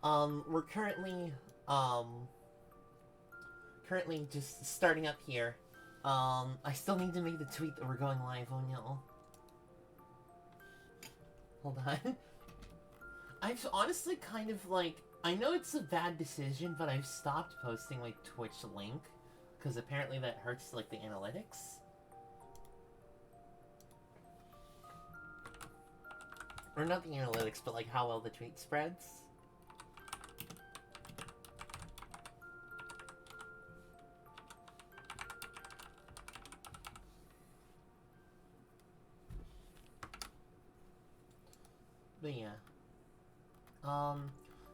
We're currently just starting up here. I still need to make the tweet that we're going live. Oh no. Hold on. I've honestly kind of like, I know it's a bad decision, but I've stopped posting like Twitch link because apparently that hurts like the analytics. Or not the analytics, but like how well the tweet spreads. But yeah.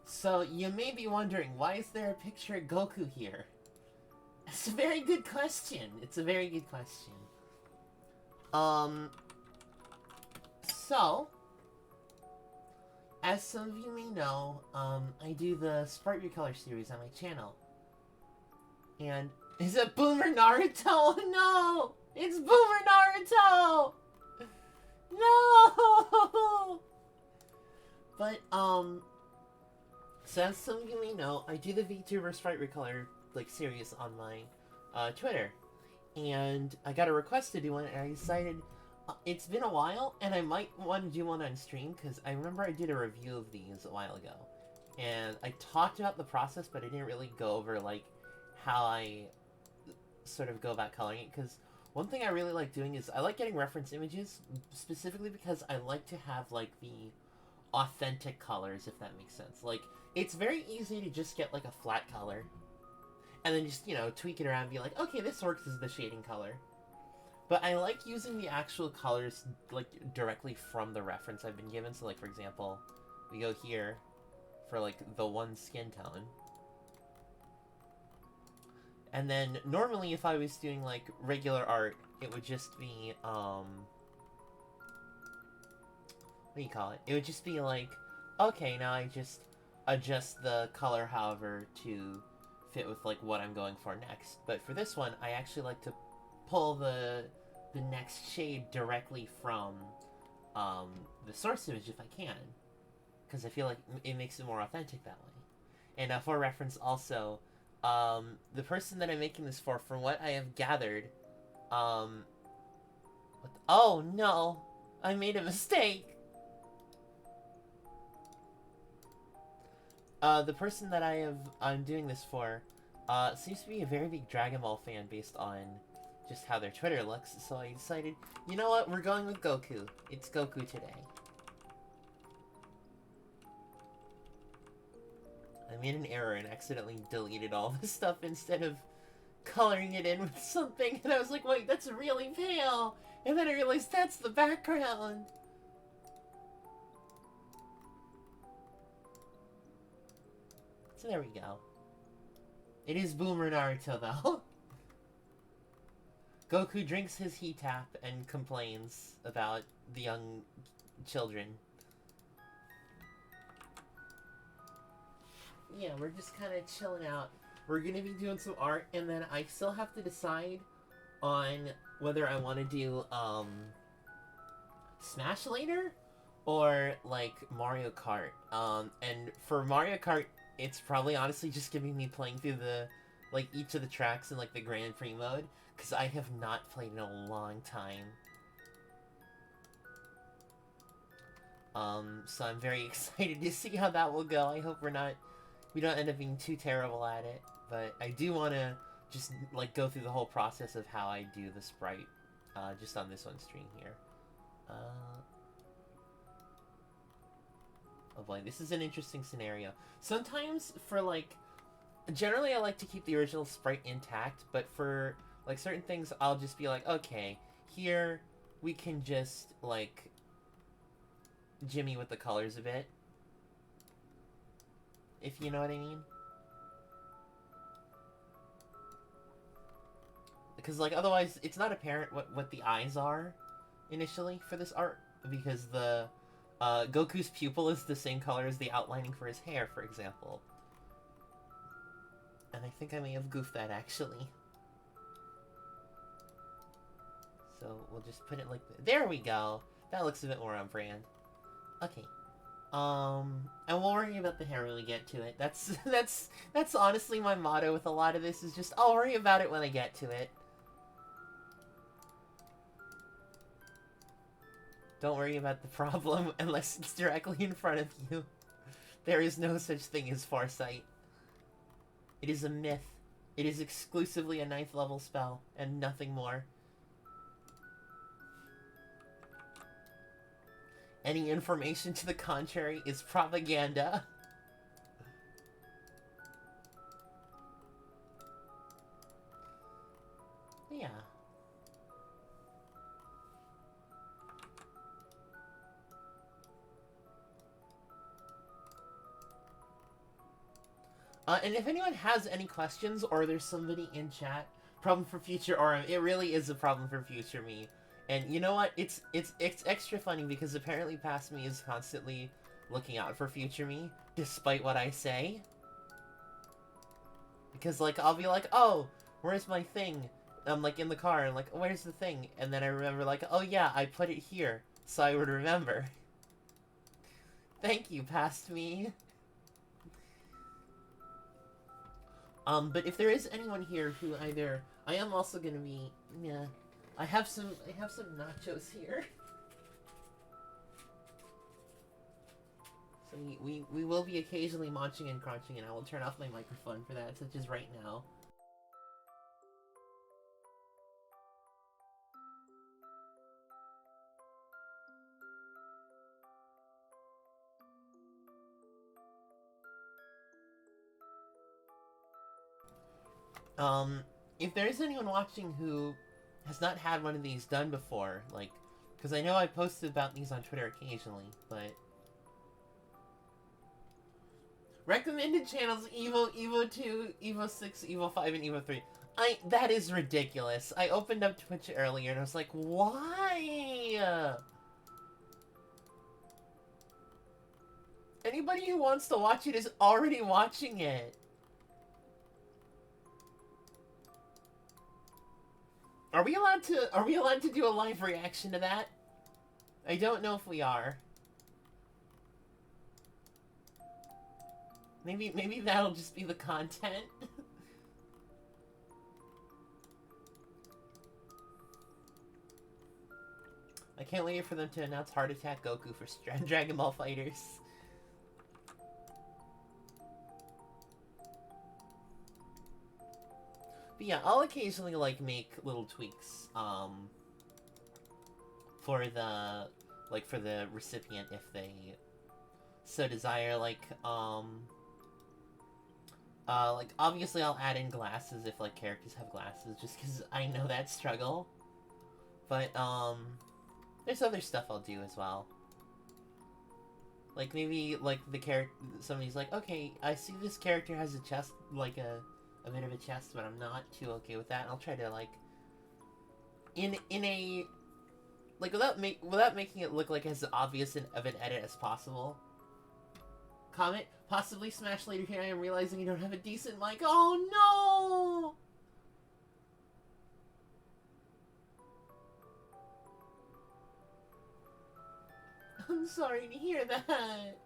So you may be wondering, why is there a picture of Goku here? It's a very good question. It's a very good question. So, as some of you may know, I do the Sprite Recolor series on my channel. And, is it Boomer Naruto? No! It's Boomer Naruto! No! But, so as some of you may know, I do the VTuber Sprite Recolor, like, series on my, Twitter. And I got a request to do one, and I decided, it's been a while, and I might want to do one on stream, because I remember I did a review of these a while ago. And I talked about the process, but I didn't really go over, like, how I sort of go about coloring it, because one thing I really like doing is I like getting reference images, specifically because I like to have, like, the authentic colors, if that makes sense. Like, it's very easy to just get, like, a flat color, and then just, you know, tweak it around and be like, okay, this works as the shading color. But I like using the actual colors, like, directly from the reference I've been given. So, like, for example, we go here for, like, the one skin tone. And then, normally, if I was doing, like, regular art, it would just be, what do you call it? It would just be like, okay, now I just adjust the color, however, to fit with, like, what I'm going for next. But for this one, I actually like to pull the next shade directly from the source image if I can, because I feel like it makes it more authentic that way. And for reference, also, the person that I'm making this for, from what I have gathered, oh no, I made a mistake. The person that I'm doing this for, seems to be a very big Dragon Ball fan based on just how their Twitter looks, so I decided, you know what, we're going with Goku. It's Goku today. I made an error and accidentally deleted all this stuff instead of coloring it in with something, and I was like, wait, that's really pale! And then I realized that's the background! So there we go. It is Boomer Naruto, though. Goku drinks his heat tap and complains about the young children. Yeah, we're just kind of chilling out. We're gonna be doing some art, and then I still have to decide on whether I want to do, Smash later, or, like, Mario Kart. And for Mario Kart, it's probably honestly just gonna be me playing through the, like, each of the tracks in, like, the Grand Prix mode, because I have not played in a long time. So I'm very excited to see how that will go. I hope we don't end up being too terrible at it, but I do want to just, like, go through the whole process of how I do the sprite, just on this one stream here. Oh boy, this is an interesting scenario. Sometimes for, like, generally I like to keep the original sprite intact, but for, like, certain things I'll just be like, okay, here we can just, like, jimmy with the colors a bit. If you know what I mean. Because, like, otherwise it's not apparent what the eyes are initially for this art, because the Goku's pupil is the same color as the outlining for his hair, for example. And I think I may have goofed that, actually. So we'll just put it like... There we go! That looks a bit more on brand. Okay. And we'll worry about the hair when we get to it. That's honestly my motto with a lot of this, is just, I'll worry about it when I get to it. Don't worry about the problem unless it's directly in front of you. There is no such thing as foresight. It is a myth. It is exclusively a 9th level spell, and nothing more. Any information to the contrary is propaganda. Yeah. And if anyone has any questions, or there's somebody in chat, problem for future Aurum, it really is a problem for future me. And you know what? It's extra funny because apparently past me is constantly looking out for future me, despite what I say. Because, like, I'll be like, oh, where's my thing? I'm, like, in the car, and like, where's the thing? And then I remember, like, oh yeah, I put it here, so I would remember. Thank you, past me. But if there is anyone here who either... I am also gonna be... Yeah. I have some nachos here. So we will be occasionally munching and crunching, and I will turn off my microphone for that, such as right now. If there is anyone watching who has not had one of these done before, like, because I know I posted about these on Twitter occasionally, but... Recommended channels, Evo, Evo 2, Evo 6, Evo 5, and Evo 3. That is ridiculous. I opened up Twitch earlier and I was like, why? Anybody who wants to watch it is already watching it. Are we allowed to do a live reaction to that? I don't know if we are. Maybe that'll just be the content. I can't wait for them to announce Heart Attack Goku for Dragon Ball FighterZ. But yeah, I'll occasionally, like, make little tweaks, for the recipient if they so desire, like, obviously I'll add in glasses if, like, characters have glasses, just because I know that struggle. But, there's other stuff I'll do as well. Like, maybe, like, somebody's like, okay, I see this character has a chest, like, a bit of a chest, but I'm not too okay with that, and I'll try to, like, in a, like, without making it look like as obvious of an edit as possible. Comment, possibly smash later. Here I am realizing you don't have a decent mic. Oh no! I'm sorry to hear that.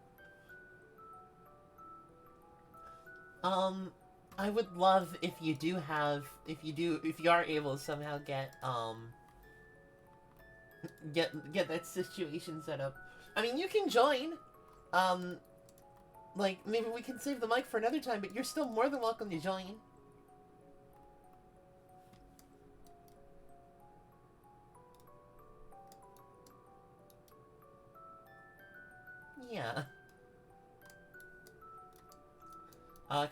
I would love if you are able to somehow get that situation set up. I mean, you can join. Like, maybe we can save the mic for another time, but you're still more than welcome to join. Yeah.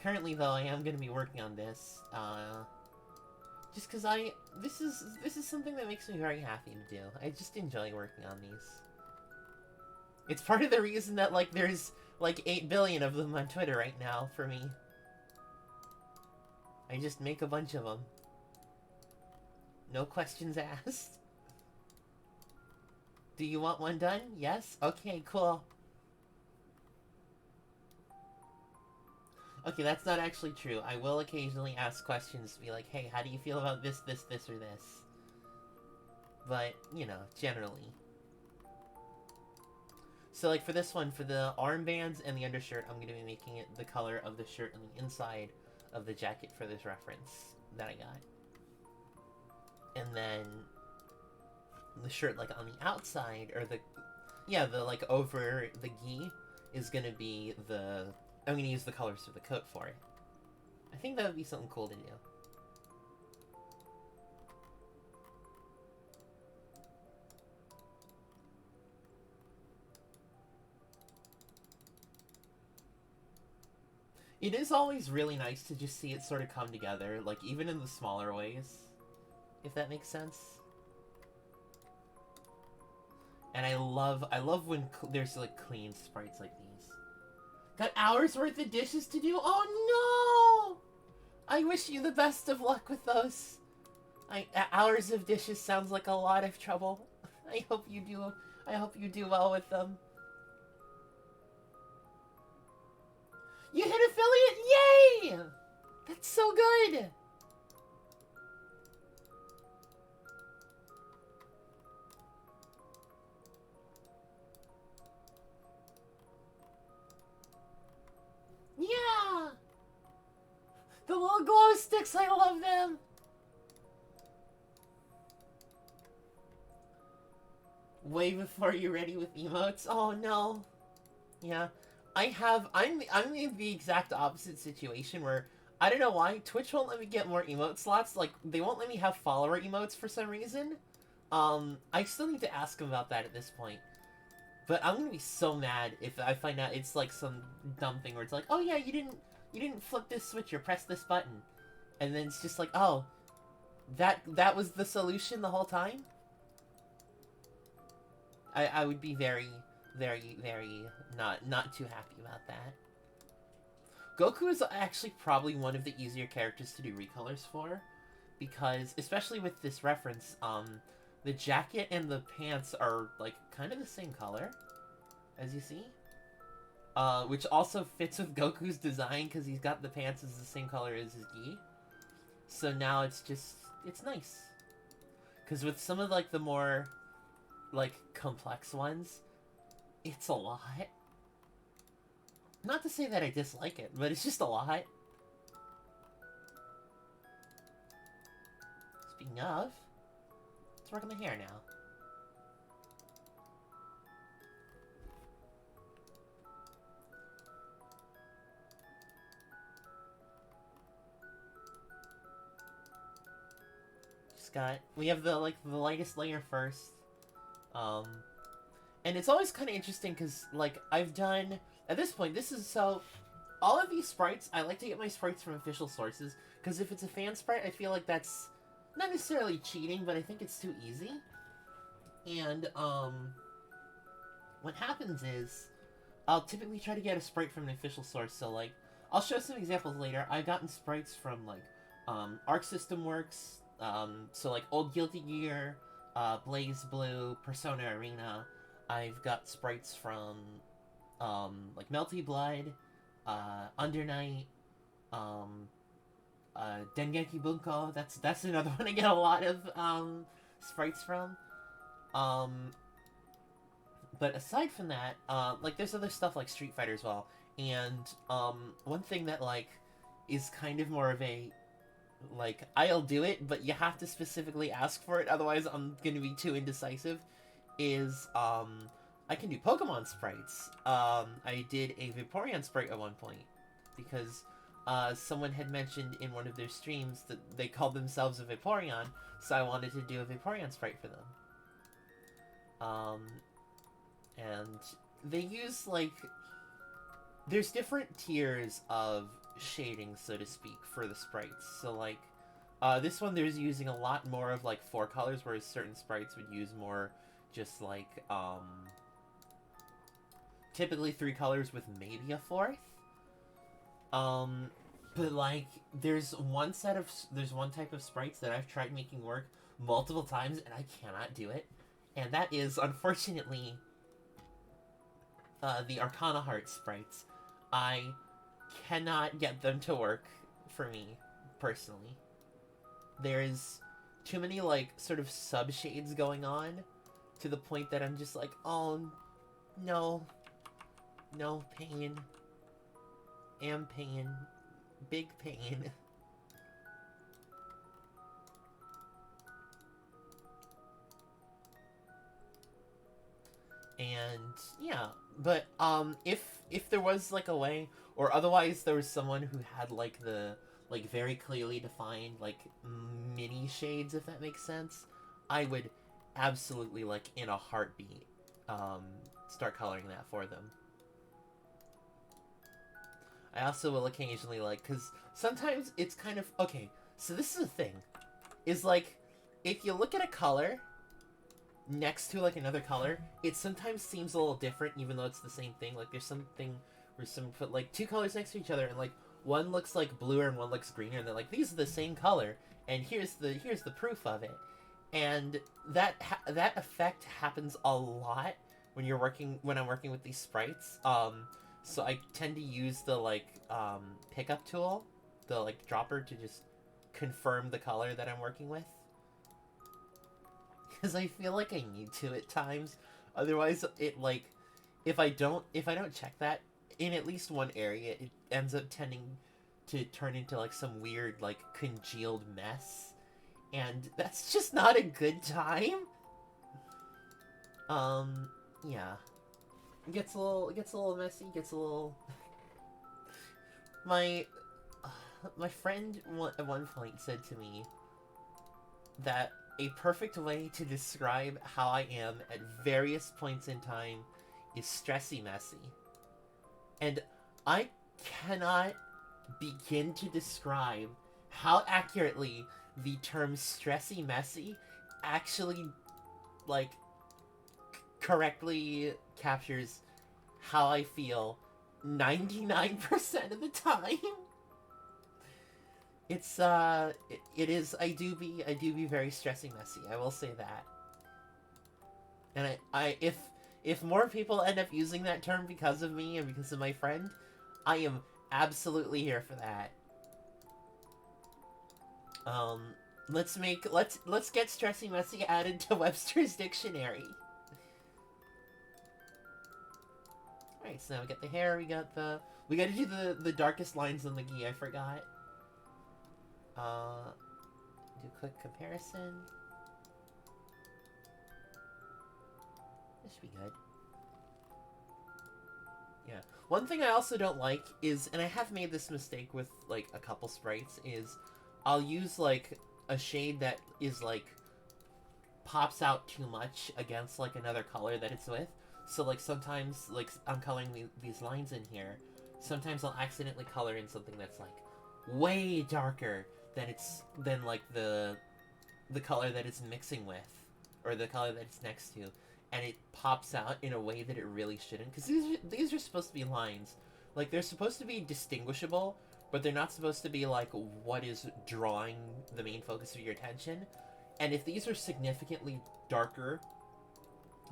Currently though, I am gonna be working on this, just cause this is something that makes me very happy to do. I just enjoy working on these. It's part of the reason that, like, there's, like, 8 billion of them on Twitter right now for me. I just make a bunch of them. No questions asked. Do you want one done? Yes? Okay, cool. Okay, that's not actually true. I will occasionally ask questions to be like, hey, how do you feel about this, this, this, or this? But, you know, generally. So like for this one, for the armbands and the undershirt, I'm going to be making it the color of the shirt on the inside of the jacket for this reference that I got. And then the shirt like on the outside, or the like over the gi is going to be I'm going to use the colors of the coat for it. I think that would be something cool to do. It is always really nice to just see it sort of come together, like even in the smaller ways, if that makes sense. And I love when there's like clean sprites like these. Got hours worth of dishes to do? Oh no! I wish you the best of luck with those. Hours of dishes sounds like a lot of trouble. I hope you do well with them. You hit affiliate! Yay! That's so good! Yeah! The little glow sticks, I love them! Way before you're ready with emotes? Oh no. Yeah. I'm in the exact opposite situation where I don't know why Twitch won't let me get more emote slots. Like they won't let me have follower emotes for some reason. I still need to ask them about that at this point. But I'm gonna be so mad if I find out it's like some dumb thing where it's like, oh yeah, you didn't flip this switch or press this button, and then it's just like, oh, that was the solution the whole time. I would be very not too happy about that. Goku is actually probably one of the easier characters to do recolors for, because especially with this reference, the jacket and the pants are like kind of the same color, as you see, which also fits with Goku's design because he's got the pants as the same color as his gi. So now it's nice, because with some of like the more like complex ones, it's a lot. Not to say that I dislike it, but it's just a lot. Speaking of, let's work on the hair now. We have the lightest layer first. And it's always kind of interesting because, like, I've done, at this point, all of these sprites, I like to get my sprites from official sources, because if it's a fan sprite, I feel like that's not necessarily cheating, but I think it's too easy. And, what happens is, I'll typically try to get a sprite from an official source, so, like, I'll show some examples later. I've gotten sprites from, like, Arc System Works, so, like, Old Guilty Gear, Blaze Blue, Persona Arena. I've got sprites from, like, Melty Blood, Under Night, Dengeki Bunko. That's another one I get a lot of, sprites from. But aside from that, like, there's other stuff like Street Fighter as well. And, one thing that, like, is kind of more of a, like, I'll do it, but you have to specifically ask for it, otherwise I'm gonna be too indecisive, is, I can do Pokemon sprites. I did a Vaporeon sprite at one point, because, someone had mentioned in one of their streams that they called themselves a Vaporeon, so I wanted to do a Vaporeon sprite for them. And they use, like, there's different tiers of shading, so to speak, for the sprites. So, like, this one there's using a lot more of, like, 4 colors, whereas certain sprites would use more just, like, typically 3 colors with maybe a 4th. But, like, there's one type of sprites that I've tried making work multiple times, and I cannot do it. And that is, unfortunately, the Arcana Heart sprites. I cannot get them to work for me, personally. There's too many, like, sort of sub-shades going on, to the point that I'm just like, oh, No. No pain. Am pain. Big pain. And yeah, but if there was like a way, or otherwise there was someone who had like the like very clearly defined like mini shades, if that makes sense, I would absolutely like in a heartbeat start coloring that for them. I also will occasionally like, because sometimes it's kind of okay, so this is a thing, is like if you look at a color next to like another color, it sometimes seems a little different even though it's the same thing. Like there's something where some put like two colors next to each other and like one looks like bluer and one looks greener and they're like, these are the same color and here's the proof of it. And that effect happens a lot when I'm working with these sprites. So I tend to use the like pickup tool, the like dropper, to just confirm the color that I'm working with. Because I feel like I need to at times. Otherwise, it like if I don't check that in at least one area, it ends up tending to turn into like some weird like congealed mess, and that's just not a good time. Yeah, it gets a little messy. Gets a little. My friend at one point said to me that a perfect way to describe how I am at various points in time is stressy messy. And I cannot begin to describe how accurately the term stressy messy actually, like, correctly captures how I feel 99% of the time. It's it is I do be very stressy messy. I will say that. And I if more people end up using that term because of me and because of my friend, I am absolutely here for that. Let's get stressy messy added to Webster's dictionary. Alright, so now we got the hair, we gotta do the darkest lines on the gi, I forgot. Do a quick comparison. This should be good. Yeah. One thing I also don't like is, and I have made this mistake with, like, a couple sprites, is I'll use, like, a shade that is, like, pops out too much against, like, another color that it's with. So, like, sometimes, like, I'm coloring these lines in here. Sometimes I'll accidentally color in something that's, like, way darker than like the color that it's mixing with, or the color that it's next to, and it pops out in a way that it really shouldn't. Because these are supposed to be lines, like they're supposed to be distinguishable, but they're not supposed to be like what is drawing the main focus of your attention. And if these are significantly darker,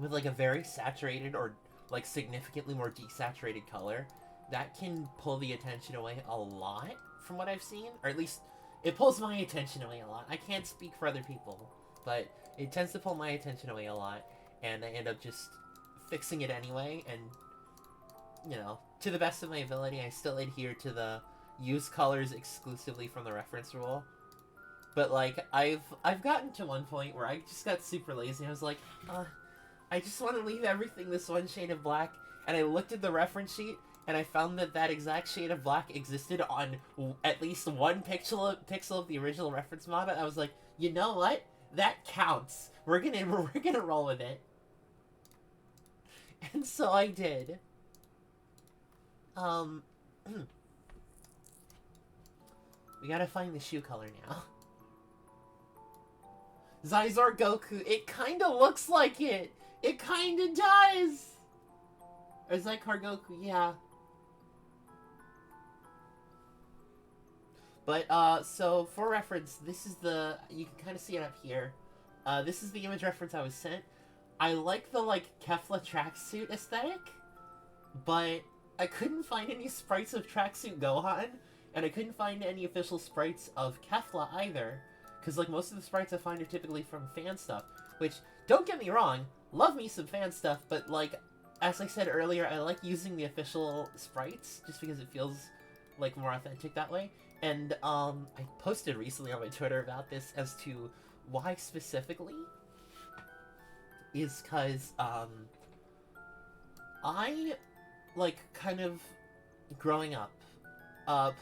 with like a very saturated or like significantly more desaturated color, that can pull the attention away a lot from what I've seen, or at least it pulls my attention away a lot. I can't speak for other people, but it tends to pull my attention away a lot, and I end up just fixing it anyway, and, you know, to the best of my ability, I still adhere to the use colors exclusively from the reference rule. But, like, I've gotten to one point where I just got super lazy. I was like, I just want to leave everything this one shade of black, and I looked at the reference sheet, and I found that that exact shade of black existed on at least one pixel of the original reference model. I was like, you know what? That counts. We're gonna roll with it. And so I did. We gotta find the shoe color now. Zizor Goku. It kinda looks like it. It kinda does. Or Zycar Goku, yeah. But, so, for reference, this is you can kind of see it up here. This is the image reference I was sent. I like the, like, Kefla tracksuit aesthetic, but I couldn't find any sprites of Tracksuit Gohan, and I couldn't find any official sprites of Kefla either, because, like, most of the sprites I find are typically from fan stuff, which, don't get me wrong, love me some fan stuff, but, like, as I said earlier, I like using the official sprites just because it feels like more authentic that way. And I posted recently on my Twitter about this as to why specifically is because I like kind of growing up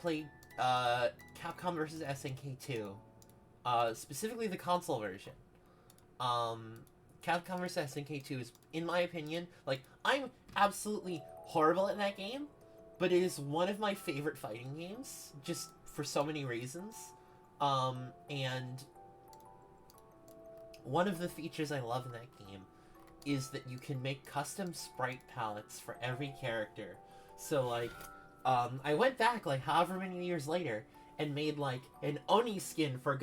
played Capcom vs SNK 2, specifically the console version. Capcom vs SNK 2 is, in my opinion, like, I'm absolutely horrible at that game, but it is one of my favorite fighting games, just for so many reasons. And one of the features I love in that game is that you can make custom sprite palettes for every character. So, like, I went back, like, however many years later, and made, like, an Oni skin for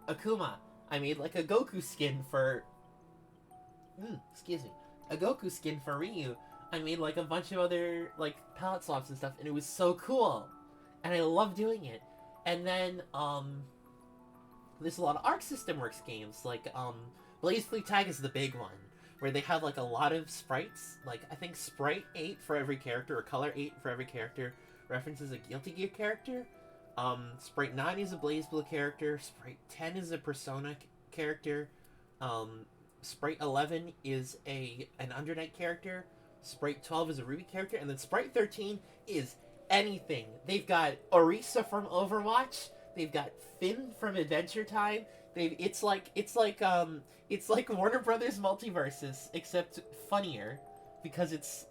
Akuma. I made, like, a Goku skin for... excuse me. A Goku skin for Ryu. I made, like, a bunch of other, like, palette swaps and stuff, and it was so cool. And I love doing it. And then, there's a lot of Arc System Works games, like, Blaze Blue Tag is the big one, where they have, like, a lot of sprites. Like, I think Sprite 8 for every character, or Color 8 for every character, references a Guilty Gear character. Sprite 9 is a Blaze Blue character. Sprite 10 is a Persona character. Sprite 11 is an Under Night character. Sprite 12 is a Ruby character. And then Sprite 13 is anything. They've got Orisa from Overwatch. They've got Finn from Adventure Time. It's like Warner Brothers Multiverses, except funnier, because it's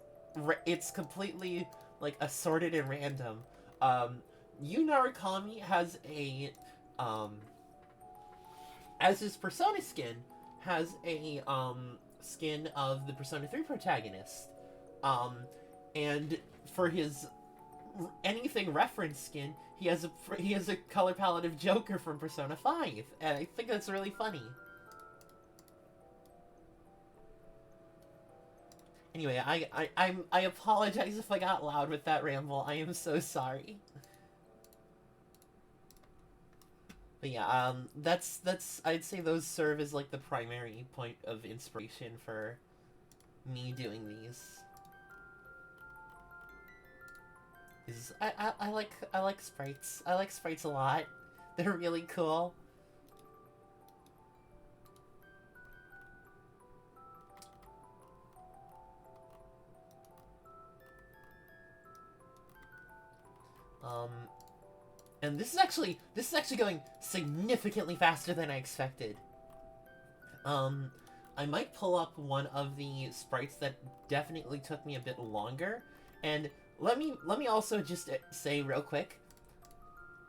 completely, like, assorted and random. Yu Narukami has as his Persona skin, has a skin of the Persona 3 protagonist. And for his anything reference skin, he has a color palette of Joker from Persona 5, and I think that's really funny. Anyway, I apologize if I got loud with that ramble. I am so sorry. But yeah, that's I'd say those serve as, like, the primary point of inspiration for me doing these. I like sprites. I like sprites a lot. They're really cool. And this is actually going significantly faster than I expected. I might pull up one of the sprites that definitely took me a bit longer, and let me also just say real quick,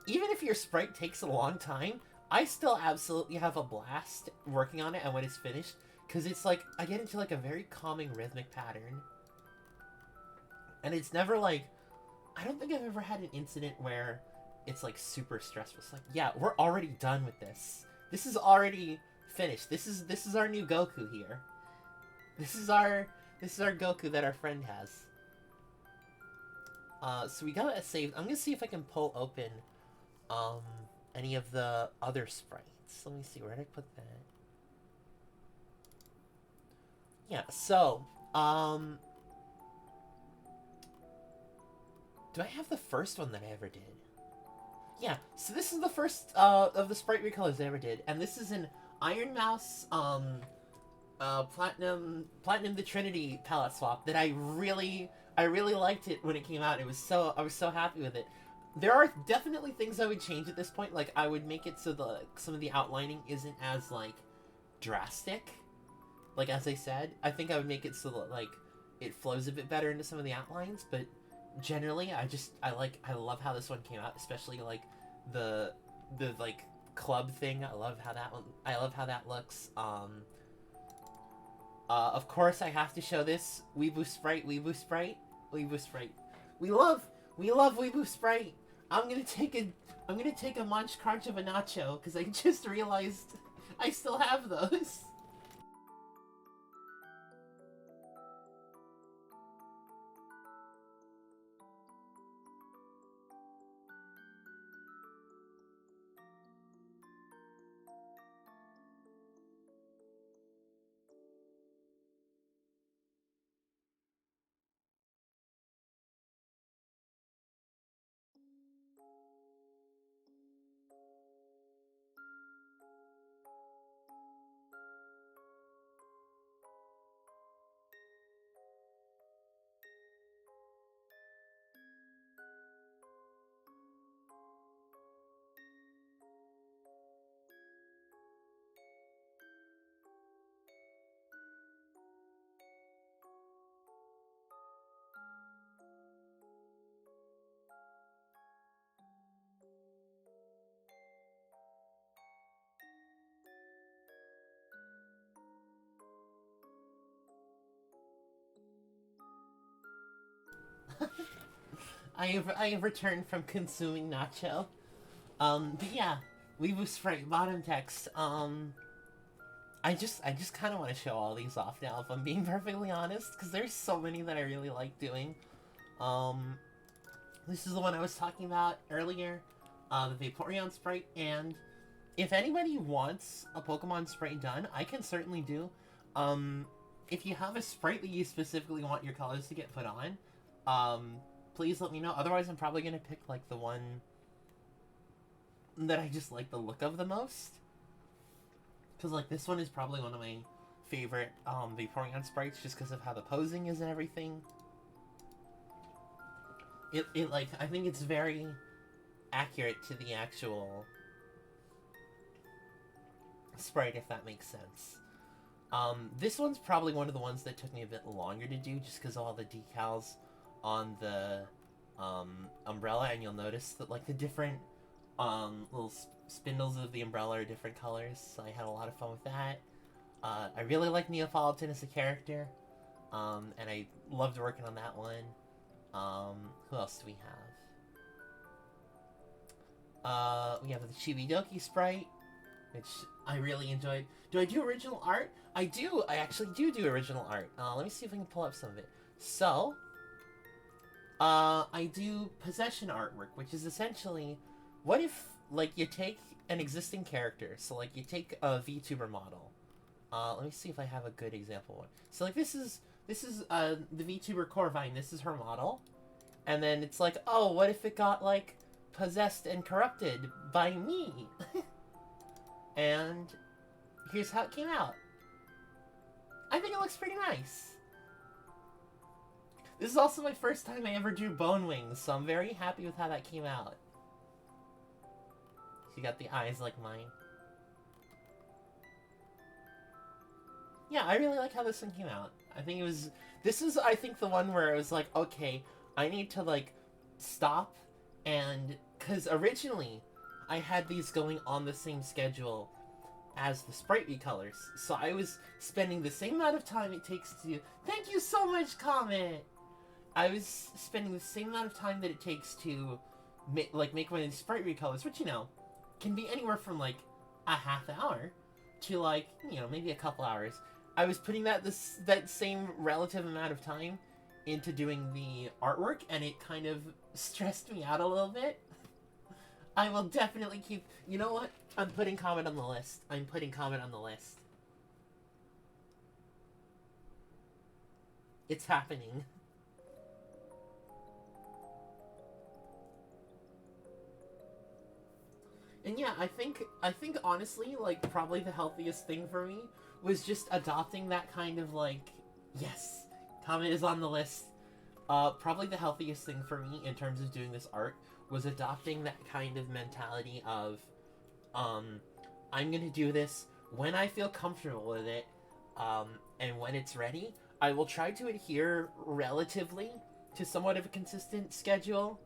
even if your sprite takes a long time, I still absolutely have a blast working on it, and when it's finished, because it's like, I get into, like, a very calming rhythmic pattern. And it's never, like, I don't think I've ever had an incident where it's, like, super stressful. It's like, yeah, we're already done with this. This is already finished. This is our new Goku here. This is our Goku that our friend has. So we got it saved. I'm gonna see if I can pull open any of the other sprites. Let me see, where did I put that? Yeah, so do I have the first one that I ever did? Yeah, so this is the first of the sprite recolors I ever did, and this is an Iron Mouse Platinum the Trinity palette swap that I really liked it when it came out. I was so happy with it. There are definitely things I would change at this point. Like, I would make it so some of the outlining isn't as, like, drastic. Like, as I said, I think I would make it so that, like, it flows a bit better into some of the outlines, but generally, I love how this one came out, especially, like, the like, club thing. I love how that looks. Of course I have to show this Weeboo Sprite. We love Weeboo Sprite. I'm gonna take a munch crunch of a nacho, because I just realized I still have those. I have returned from consuming nacho. But yeah, Weeboo Sprite bottom text. I just kind of want to show all these off now, if I'm being perfectly honest, because there's so many that I really like doing. This is the one I was talking about earlier, the Vaporeon Sprite, and if anybody wants a Pokemon Sprite done, I can certainly do. If you have a Sprite that you specifically want your colors to get put on, please let me know. Otherwise, I'm probably going to pick, like, the one that I just like the look of the most. Because, like, this one is probably one of my favorite Vaporeon Sprites, just because of how the posing is and everything. It, like, I think it's very accurate to the actual Sprite, if that makes sense. This one's probably one of the ones that took me a bit longer to do, just because of all the decals on the umbrella, and you'll notice that, like, the different little spindles of the umbrella are different colors, so I had a lot of fun with that. I really like Neapolitan as a character, and I loved working on that one. Who else do we have? We have the Chibidoki Sprite, which I really enjoyed. Do I do original art? I do! I actually do original art. Let me see if I can pull up some of it. So, I do possession artwork, which is essentially, what if, like, you take an existing character, so, like, you take a VTuber model. Let me see if I have a good example one. So, like, this is the VTuber Corvine, this is her model. And then it's like, oh, what if it got, like, possessed and corrupted by me? And here's how it came out. I think it looks pretty nice. This is also my first time I ever drew Bone Wings, so I'm very happy with how that came out. She got the eyes like mine. Yeah, I really like how this one came out. I think it was... This is, I think, the one where it was like, okay, I need to, like, stop and... Because originally, I had these going on the same schedule as the Sprite recolors. So I was spending the same amount of time it takes to... Thank you so much, Comet! I was spending the same amount of time that it takes to make one of these Sprite recolors, which, you know, can be anywhere from, like, a half hour to, like, you know, maybe a couple hours. I was putting that same relative amount of time into doing the artwork, and it kind of stressed me out a little bit. I will definitely keep... You know what? I'm putting Comet on the list. I'm putting Comet on the list. It's happening. And yeah, I think honestly, like, probably the healthiest thing for me was just adopting that kind of, like, yes, Comet is on the list. Probably the healthiest thing for me in terms of doing this art was adopting that kind of mentality of, I'm gonna do this when I feel comfortable with it, and when it's ready, I will try to adhere relatively to somewhat of a consistent schedule,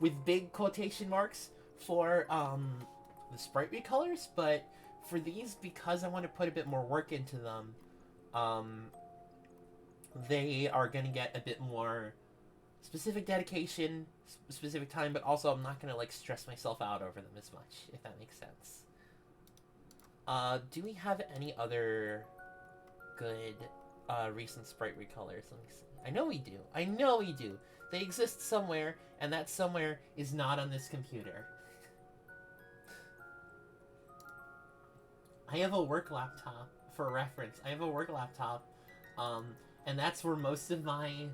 with big quotation marks, for, the Sprite recolors, but for these, because I want to put a bit more work into them, they are going to get a bit more specific dedication, specific time, but also I'm not going to, like, stress myself out over them as much, if that makes sense. Do we have any other good, recent Sprite recolors? Let me see. I know we do. I know we do. They exist somewhere, and that somewhere is not on this computer. I have a work laptop, for reference. I have a work laptop, and that's where most of my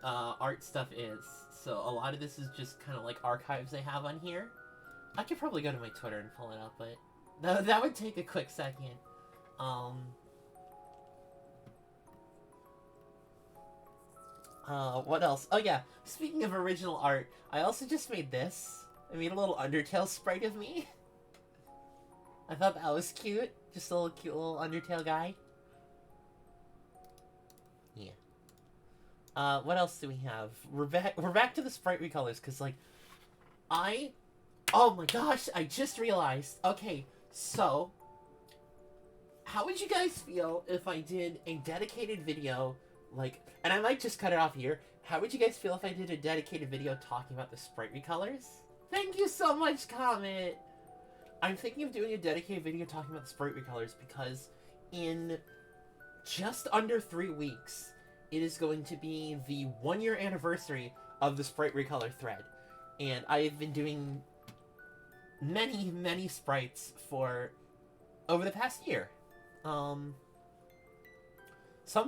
art stuff is. So a lot of this is just kind of like archives I have on here. I could probably go to my Twitter and pull it up, but that would take a quick second. What else? Oh yeah, speaking of original art, I also just made this. I made a little Undertale sprite of me. I thought that was cute. Just a little cute little Undertale guy. Yeah. What else do we have? We're back to the sprite recolors, because, like, oh my gosh, I just realized. Okay, so, how would you guys feel if I did a dedicated video, like, and I might just cut it off here, How would you guys feel if I did a dedicated video talking about the sprite recolors? Thank you so much, Comet! I'm thinking of doing a dedicated video talking about the sprite recolors because in just under 3 weeks, it is going to be the 1-year anniversary of the sprite recolor thread. And I've been doing many, many sprites for over the past year. Some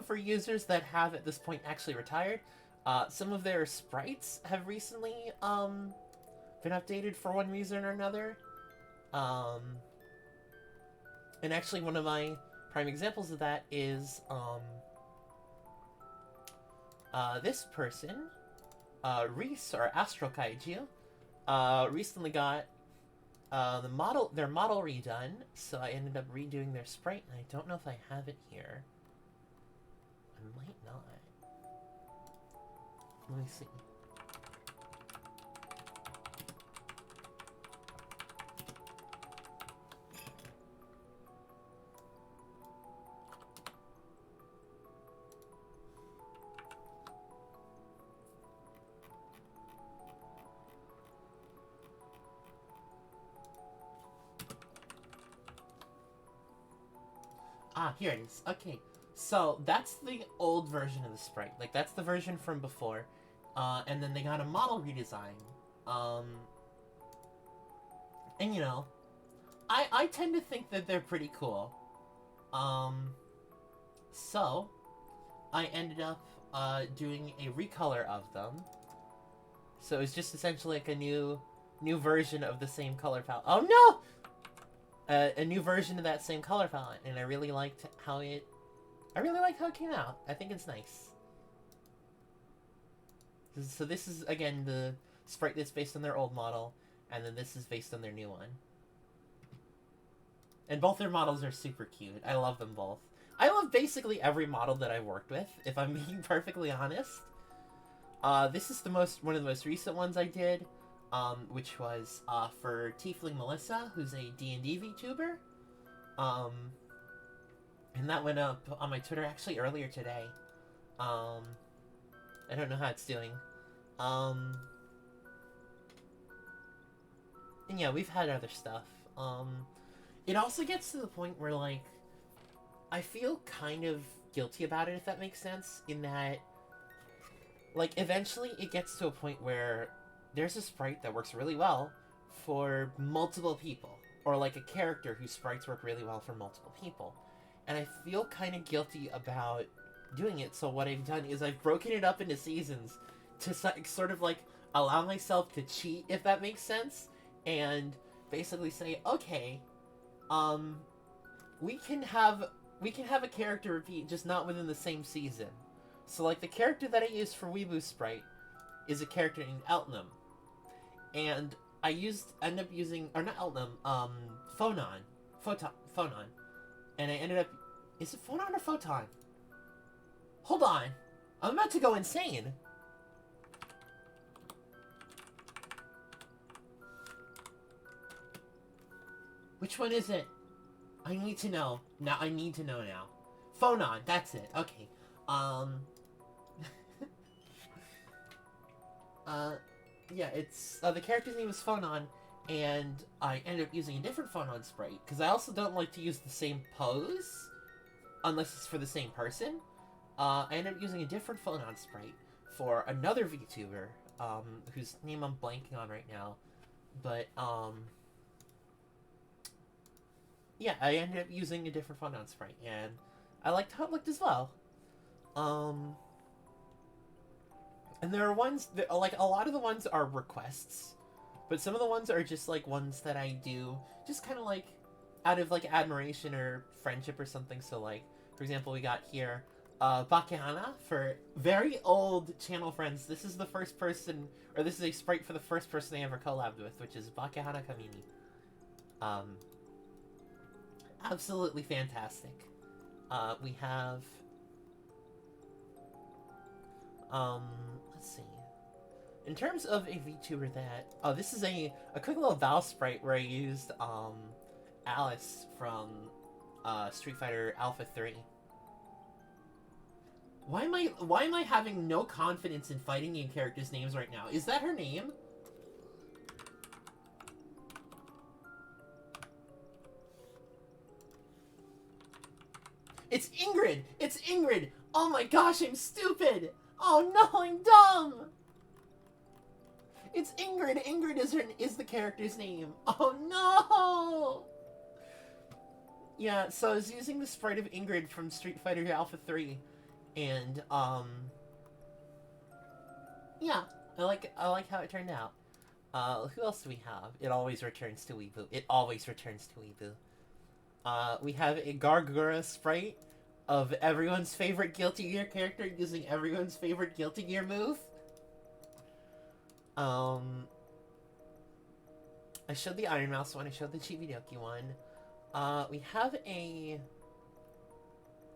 for users that have at this point actually retired. Some of their sprites have recently been updated for one reason or another. And actually one of my prime examples of that is this person, Reese, or Astro Kaiju, recently got their model redone, so I ended up redoing their sprite, and I don't know if I have it here. I might not. Let me see. Ah, here it is. Okay, so that's the old version of the sprite. Like, that's the version from before. And then they got a model redesign. And you know, I tend to think that they're pretty cool. So I ended up doing a recolor of them. So it's just essentially like a new version of the same color palette. Oh no! A new version of that same color palette, and I really liked how it came out. I think it's nice. So this is, again, the sprite that's based on their old model, and then this is based on their new one. And both their models are super cute. I love them both. I love basically every model that I've worked with, if I'm being perfectly honest. This is one of the most recent ones I did, which was for Tiefling Melissa, who's a D&D VTuber. And that went up on my Twitter actually earlier today. I don't know how it's doing. And yeah, we've had other stuff. It also gets to the point where, like, I feel kind of guilty about it, if that makes sense, in that, like, eventually it gets to a point where there's a sprite that works really well for multiple people, or like a character whose sprites work really well for multiple people. And I feel kind of guilty about doing it, so what I've done is I've broken it up into seasons to sort of like allow myself to cheat, if that makes sense, and basically say, okay, we can have a character repeat, just not within the same season. So like the character that I used for Weeboo Sprite is a character named Eltnum. And I end up using, or not Eltnum, Phonon. And I ended up, is it Phonon or Photon? Hold on. I'm about to go insane. Which one is it? I need to know. Now, I need to know now. Phonon, that's it. Okay. Yeah, it's, the character's name is Phonon, and I ended up using a different Phonon sprite, because I also don't like to use the same pose, unless it's for the same person. I ended up using a different Phonon sprite for another VTuber, whose name I'm blanking on right now, but, yeah, I ended up using a different Phonon sprite, and I liked how it looked as well. And there are ones that, like, a lot of the ones are requests, but some of the ones are just, like, ones that I do just kind of, like, out of, like, admiration or friendship or something. So, like, for example, we got here, Bakehana, for very old channel friends. This is the first person, or this is a sprite for the first person I ever collabed with, which is Bakehana Kamini. Absolutely fantastic. We have, let's see. In terms of a VTuber that... Oh, this is a quick little Val sprite where I used, Alice from, Street Fighter Alpha 3. Why am I having no confidence in fighting game characters' names right now? Is that her name? It's Ingrid! It's Ingrid! Oh my gosh, I'm stupid! Oh no, I'm dumb! It's Ingrid! Ingrid is the character's name. Oh no! Yeah, so I was using the sprite of Ingrid from Street Fighter Alpha 3, and, yeah, I like how it turned out. Who else do we have? It always returns to Weeboo. It always returns to Weeboo. We have a Gargura sprite of everyone's favorite Guilty Gear character using everyone's favorite Guilty Gear move. I showed the Iron Mouse one, I showed the Chibidoki one. We have a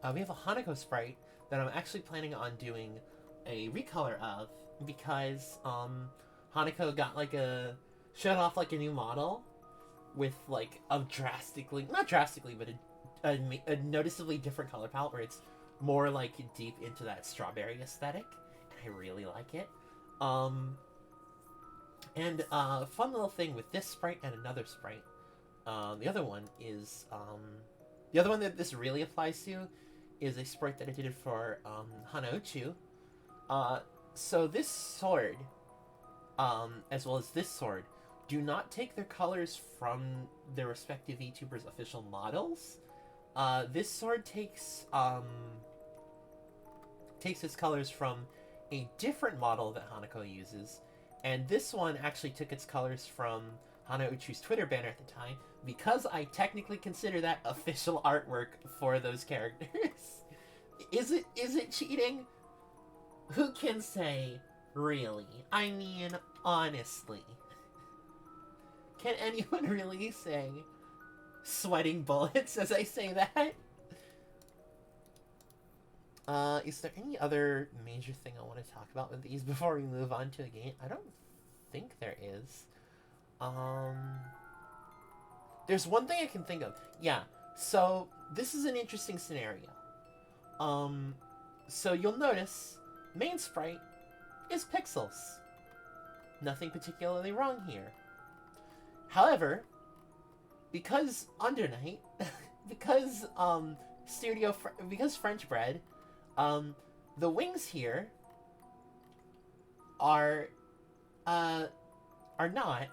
Hanako sprite that I'm actually planning on doing a recolor of, because, Hanako got, like, showed off, like, a new model with, like, a drastically, not drastically, but a noticeably different color palette where it's more, like, deep into that strawberry aesthetic, and I really like it. And a fun little thing with this sprite and another sprite, the other one that this really applies to is a sprite that I did for, Hanauchu. So this sword, as well as this sword, do not take their colors from their respective VTubers' official models. This sword takes its colors from a different model that Hanako uses, and this one actually took its colors from Hanauchu's Twitter banner at the time, because I technically consider that official artwork for those characters. Is it cheating? Who can say, really? I mean, honestly. Can anyone really say sweating bullets as I say that? Is there any other major thing I want to talk about with these before we move on to a game? I don't think there is. There's one thing I can think of. Yeah, so this is an interesting scenario. So you'll notice main sprite is pixels. Nothing particularly wrong here. However, because Undernight, because because French bread, the wings here are not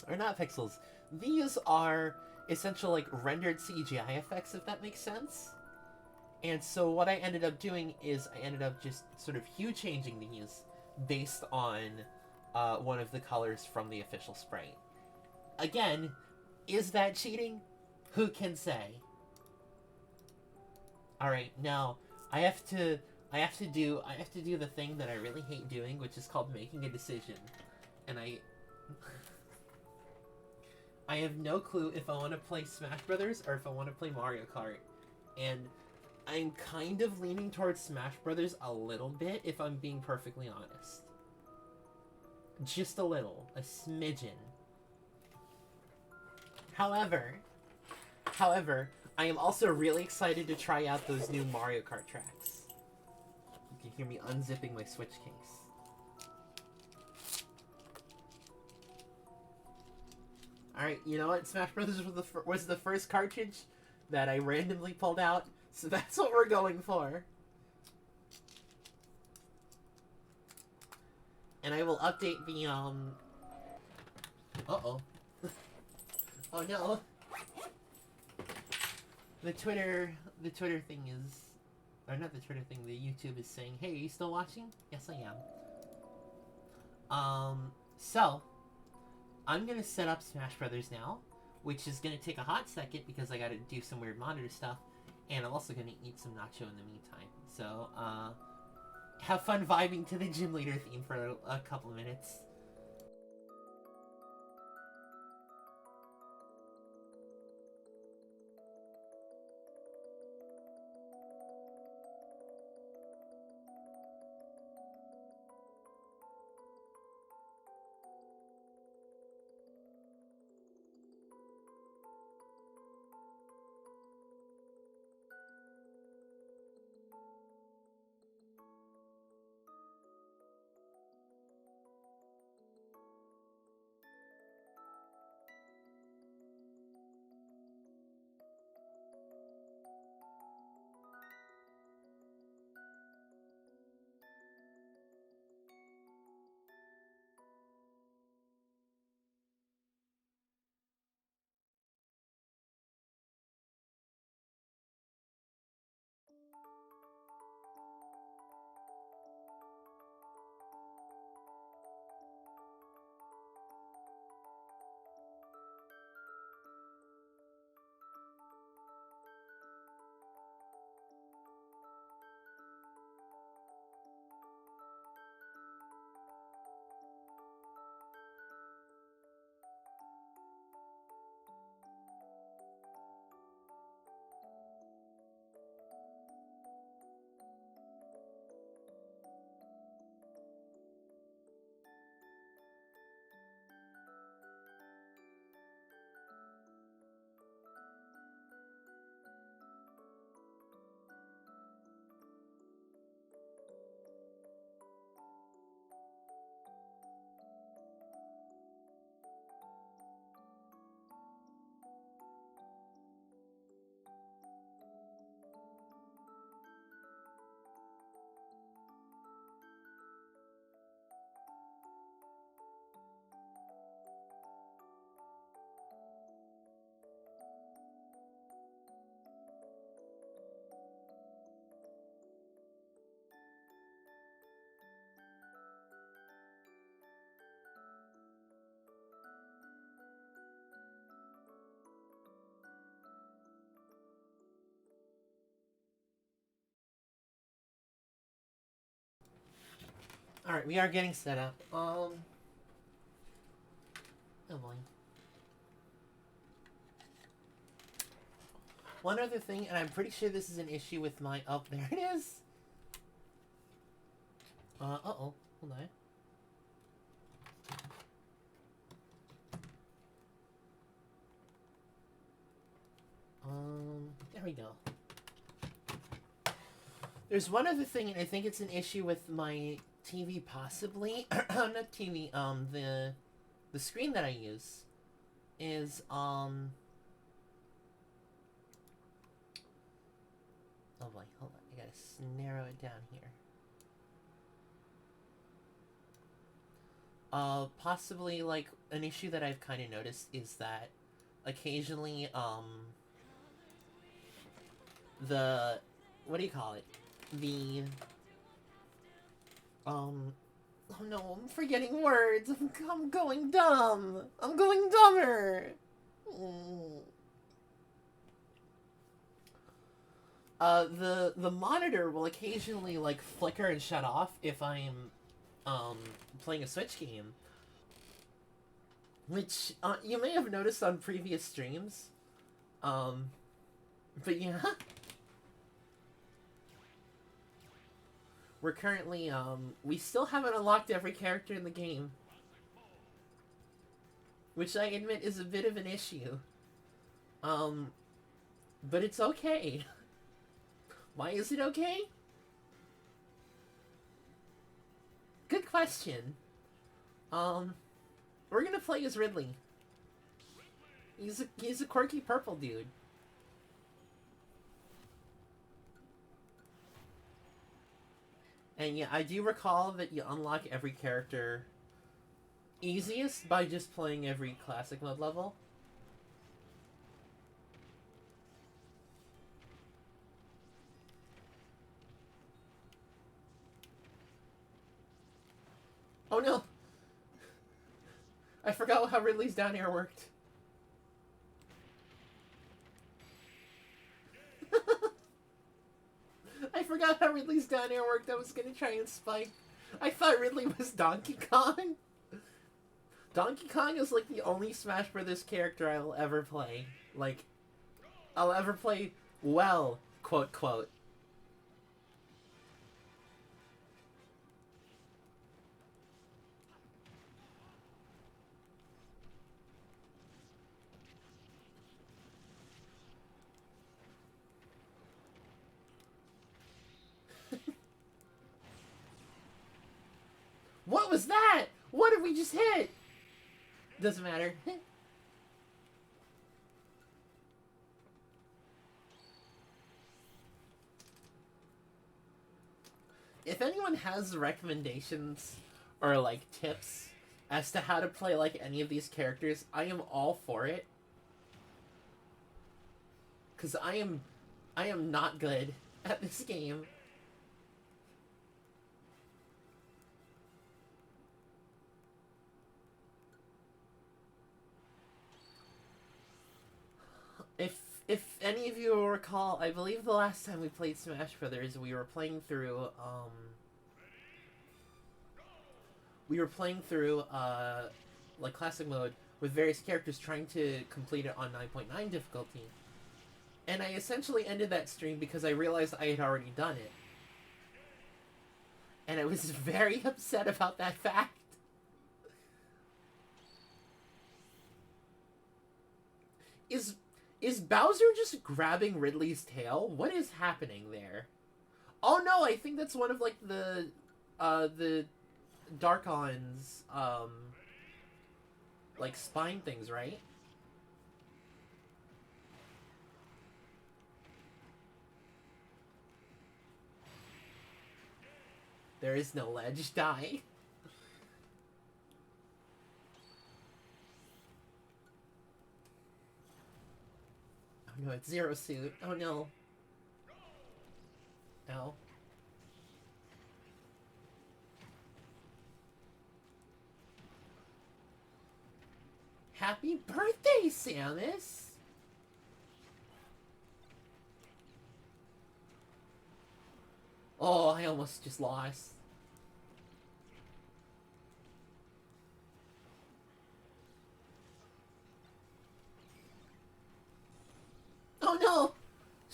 are not pixels. These are essential, like, rendered CGI effects, if that makes sense. And so what I ended up doing is I ended up just sort of hue changing these based on one of the colors from the official sprite. Again, is that cheating? Who can say? Alright, now I have to do the thing that I really hate doing, which is called making a decision. And I have no clue if I want to play Smash Brothers or if I want to play Mario Kart. And I'm kind of leaning towards Smash Brothers a little bit, if I'm being perfectly honest. Just a little. A smidgen. However, I am also really excited to try out those new Mario Kart tracks. You can hear me unzipping my Switch case. Alright, you know what? Smash Brothers was the first cartridge that I randomly pulled out, so that's what we're going for. And I will update the, Uh-oh. Oh no. The Twitter thing is... Or not the Twitter thing, the YouTube is saying, hey, are you still watching? Yes, I am. So... I'm gonna set up Smash Brothers now, which is gonna take a hot second because I gotta do some weird monitor stuff, and I'm also gonna eat some nacho in the meantime. So, have fun vibing to the gym leader theme for a couple of minutes. Alright, we are getting set up. Oh boy. One other thing, and I'm pretty sure this is an issue with my... Oh, there it is! Uh-oh. Hold on. There we go. There's one other thing, and I think it's an issue with my TV, possibly. Not TV, the screen that I use is, Oh boy, hold on. I gotta narrow it down here. Possibly, like, an issue that I've kind of noticed is that occasionally, what do you call it? Oh no, I'm forgetting words. I'm going dumb. I'm going dumber. The monitor will occasionally, like, flicker and shut off if I'm, playing a Switch game. Which, you may have noticed on previous streams. But yeah. We're currently, we still haven't unlocked every character in the game. Which I admit is a bit of an issue. But it's okay. Why is it okay? Good question. We're gonna play as Ridley. He's a quirky purple dude. And yeah, I do recall that you unlock every character easiest by just playing every classic mode level. Oh no! I forgot how Ridley's down air worked. I forgot how Ridley's down air worked. I was gonna try and spike. I thought Ridley was Donkey Kong. Donkey Kong is like the only Smash Brothers character I will ever play. Like, I'll ever play well, quote, quote. What was that? What did we just hit? Doesn't matter. If anyone has recommendations or, like, tips as to how to play, like, any of these characters, I am all for it. Because I am not good at this game. If any of you will recall, I believe the last time we played Smash Brothers, we were playing through, like, classic mode with various characters trying to complete it on 9.9 difficulty. And I essentially ended that stream because I realized I had already done it. And I was very upset about that fact. Is Bowser just grabbing Ridley's tail? What is happening there? Oh no, I think that's one of, like, the Darkon's, like, spine things, right? There is no ledge. Die. Oh no, it's Zero Suit. Oh no. Ow. Happy birthday, Samus! Oh, I almost just lost.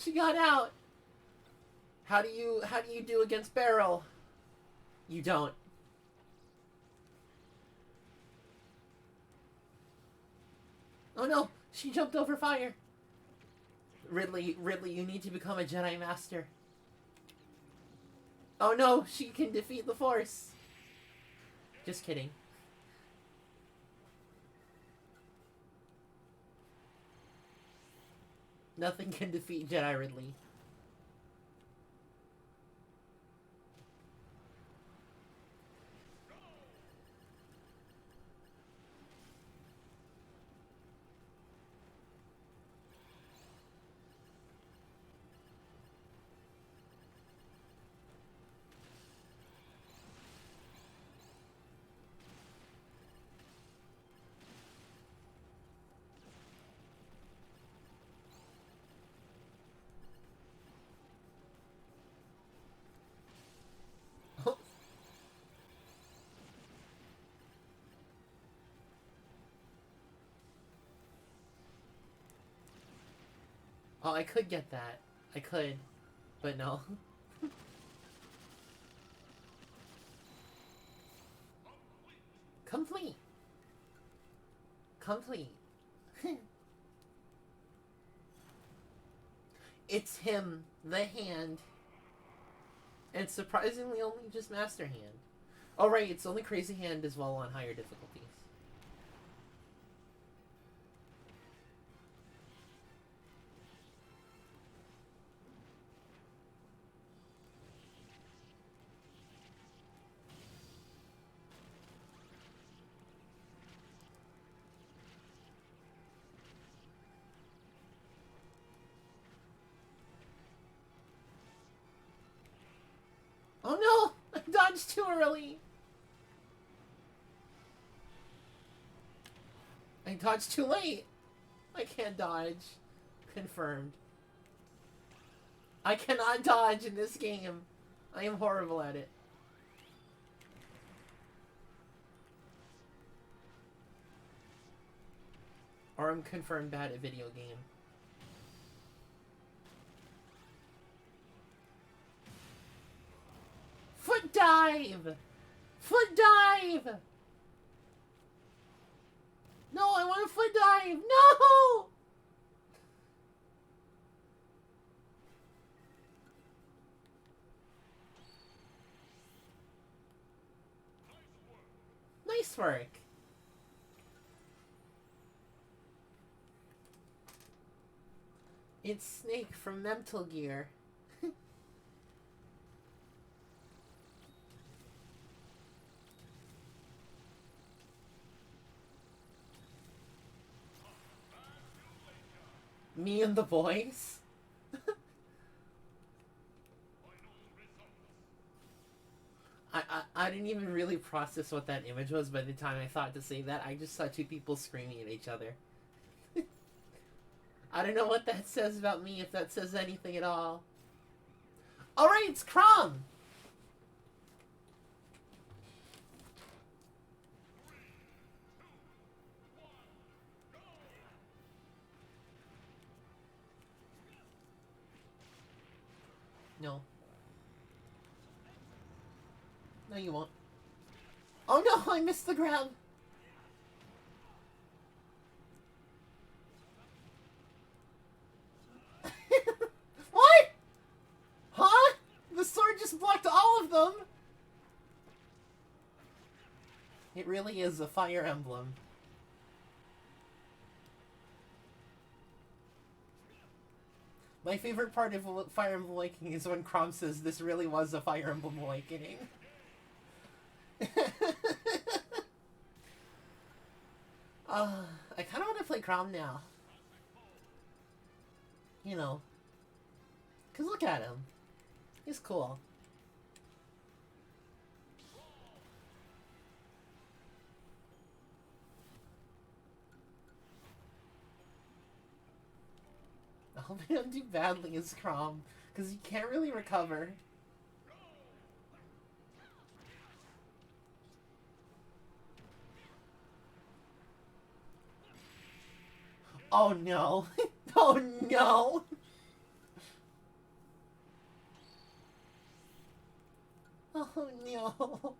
She got out! How do you do against Beryl? You don't. Oh no! She jumped over fire! Ridley, you need to become a Jedi Master. Oh no! She can defeat the Force! Just kidding. Nothing can defeat Jedi Ridley. Oh, I could get that. I could. But no. Complete. Complete. It's him, the hand. And surprisingly only just Master Hand. Oh right, it's only Crazy Hand as well on higher difficulties. Oh no! I dodged too early! I dodged too late! I can't dodge. Confirmed. I cannot dodge in this game. I am horrible at it. Or I'm confirmed bad at video game. Foot dive! Foot dive! No, I want a foot dive! No! Nice work. It's Snake from Mental Gear. Me and the boys? I didn't even really process what that image was by the time I thought to say that. I just saw two people screaming at each other. I don't know what that says about me, if that says anything at all. Alright, it's Crom! No. No, you won't. Oh no, I missed the grab! What? Huh? The sword just blocked all of them! It really is a Fire Emblem. My favorite part of Fire Emblem Awakening is when Crom says this really was a Fire Emblem Awakening. I kind of want to play Crom now. You know. Because look at him. He's cool. I hope I don't do badly as Crom, because you can't really recover. Oh no. Oh no! Oh no.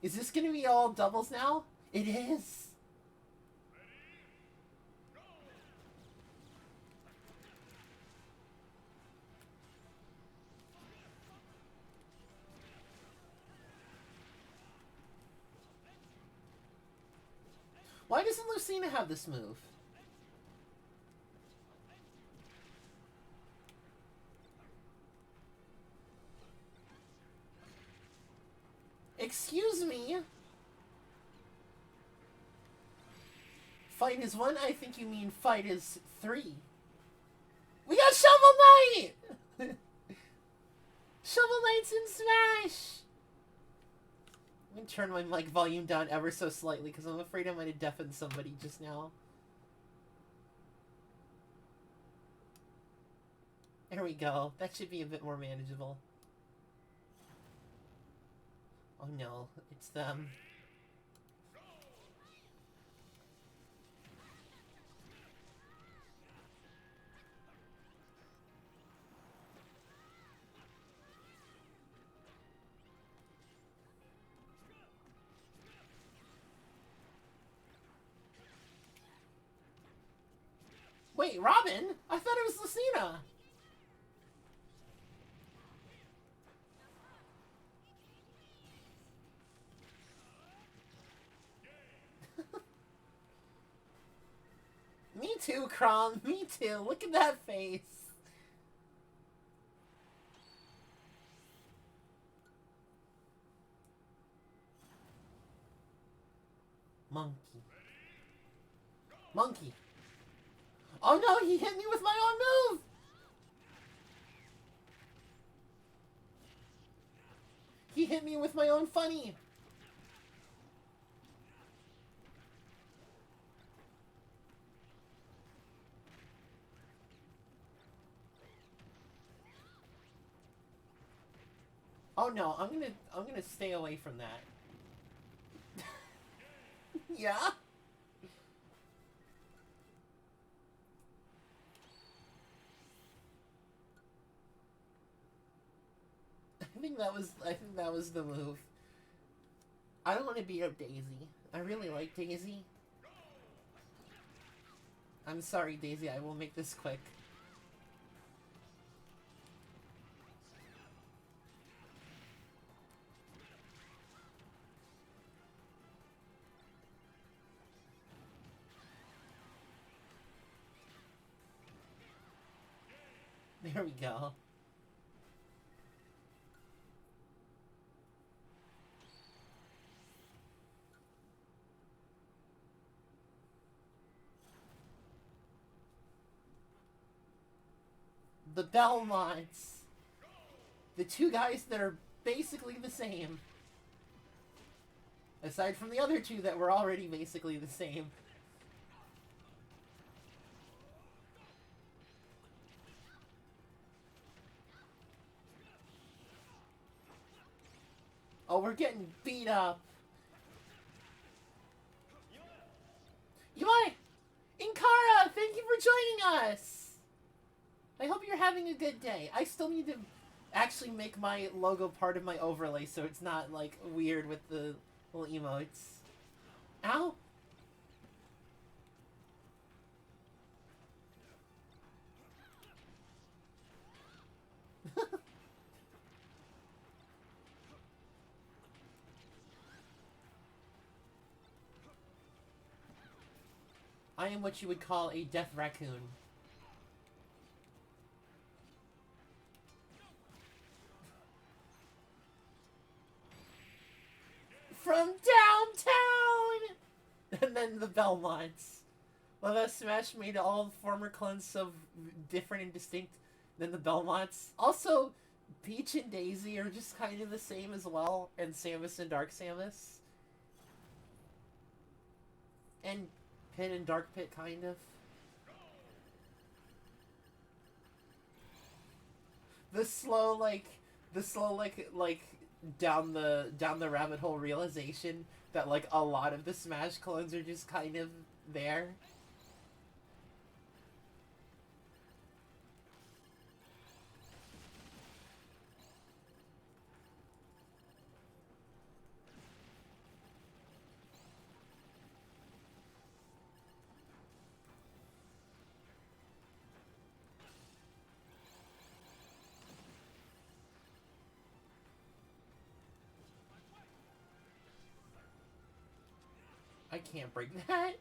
Is this gonna be all doubles now? It is. Why doesn't Lucina have this move? Excuse me? Fight is 1? I think you mean fight is 3. We got Shovel Knight! Shovel Knight's in Smash! I'm gonna turn my mic volume down ever so slightly because I'm afraid I might have deafened somebody just now. There we go. That should be a bit more manageable. Oh no, it's them. Wait, Robin? I thought it was Lucina. Me too, Crom. Me too. Look at that face. Monkey. Monkey. Oh no, he hit me with my own move! He hit me with my own funny! Oh no, I'm gonna stay away from that. Yeah? I think that was the move. I don't want to beat up Daisy. I really like Daisy. I'm sorry, Daisy, I will make this quick. There we go. The Belmonts. The two guys that are basically the same. Aside from the other two that were already basically the same. Oh, we're getting beat up. Yumai! Inkara, thank you for joining us! I hope you're having a good day. I still need to actually make my logo part of my overlay so it's not, like, weird with the little emotes. Ow! I am what you would call a death raccoon. From downtown! And then the Belmonts. Well, that Smash made all former clones so different and distinct than the Belmonts. Also, Peach and Daisy are just kind of the same as well, and Samus and Dark Samus. And Pit and Dark Pit, kind of. The slow, like, down the rabbit hole realization that, like, a lot of the Smash clones are just kind of there. I can't break that.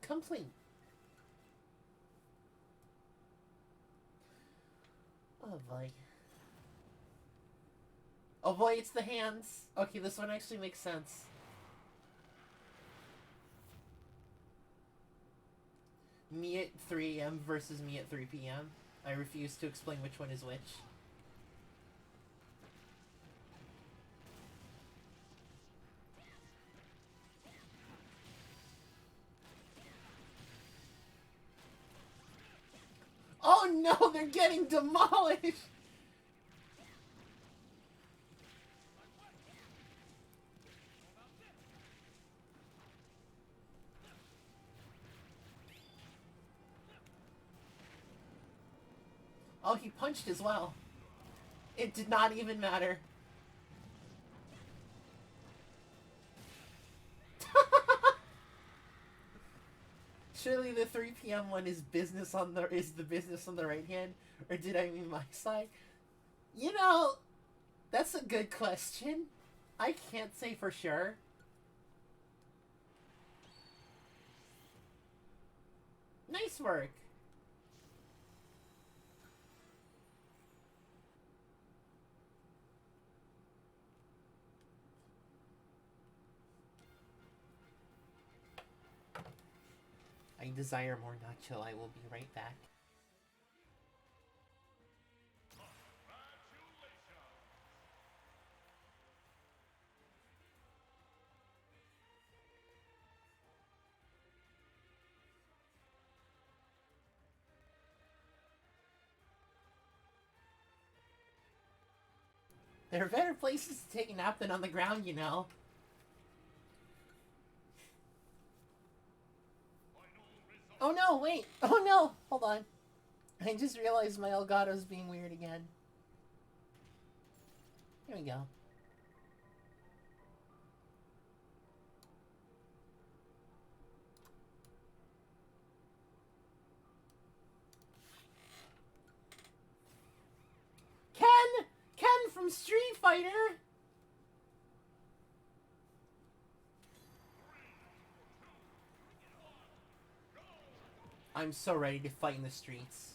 Complete. Oh boy. Oh boy, it's the hands. Okay, this one actually makes sense. Me at 3 a.m. versus me at 3 p.m. I refuse to explain which one is which. Oh no, they're getting demolished! Oh, he punched as well. It did not even matter. Surely the 3 p.m. one is the business on the right hand, or did I mean my side? You know, that's a good question. I can't say for sure. Nice work. I desire more nacho. I will be right back. There are better places to take a nap than on the ground, you know. Oh no, wait! Oh no! Hold on. I just realized my Elgato's being weird again. Here we go. Ken! Ken from Street Fighter! I'm so ready to fight in the streets.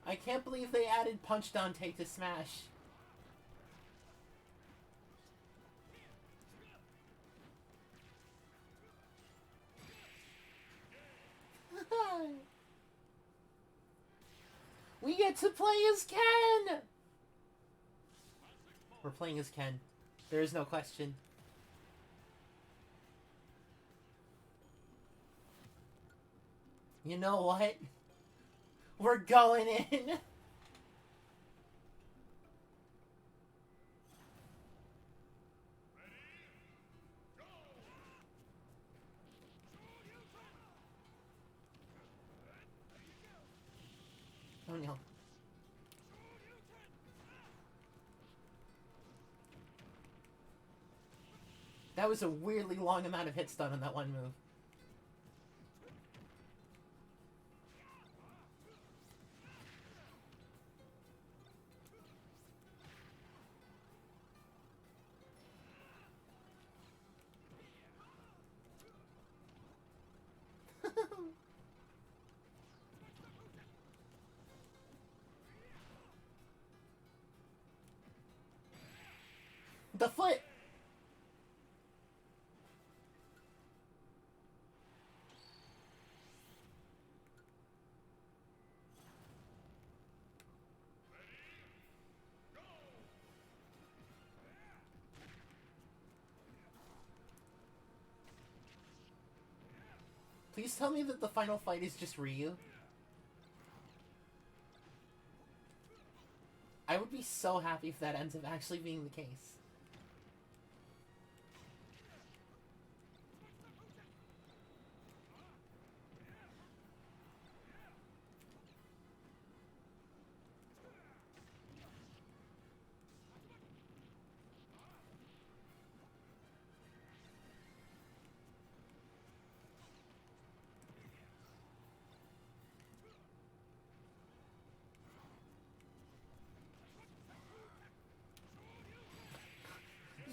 I can't believe they added Punch Dante to Smash. We get to play as Ken! We're playing as Ken. There is no question. You know what? We're going in! Oh no. That was a weirdly long amount of hits done on that one move. The foot! Please tell me that the final fight is just Ryu. I would be so happy if that ends up actually being the case.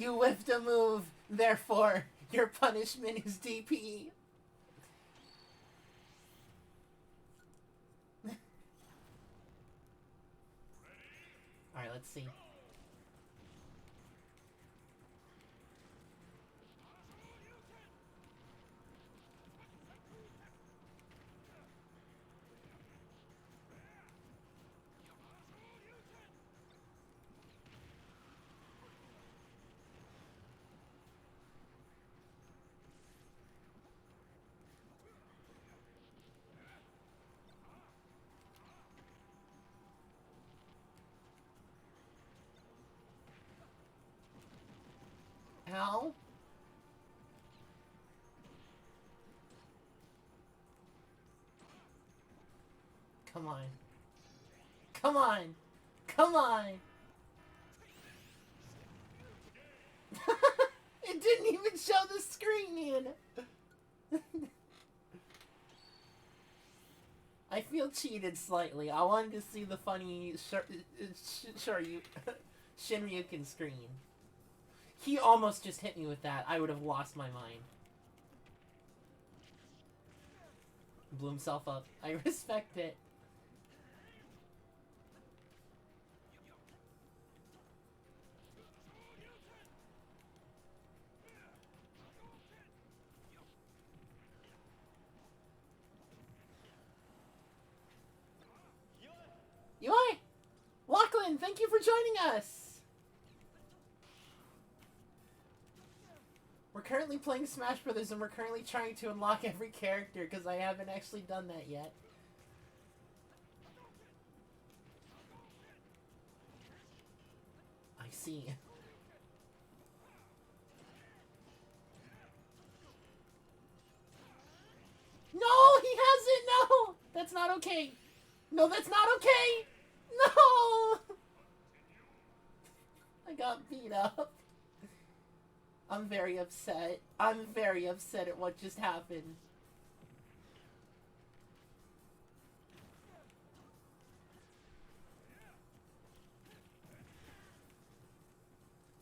You whiffed a move, therefore your punishment is DP. Alright, let's see. Ow. Come on. Come on! Come on! It didn't even show the screen! I feel cheated slightly. I wanted to see the funny Shinryuken screen. He almost just hit me with that. I would have lost my mind. Blew himself up. I respect it. Yoi! Lachlan, thank you for joining us! We're currently playing Smash Brothers and we're currently trying to unlock every character because I haven't actually done that yet. I see. No, he hasn't! No! That's not okay! No, that's not okay! No! I got beat up. I'm very upset. I'm very upset at what just happened.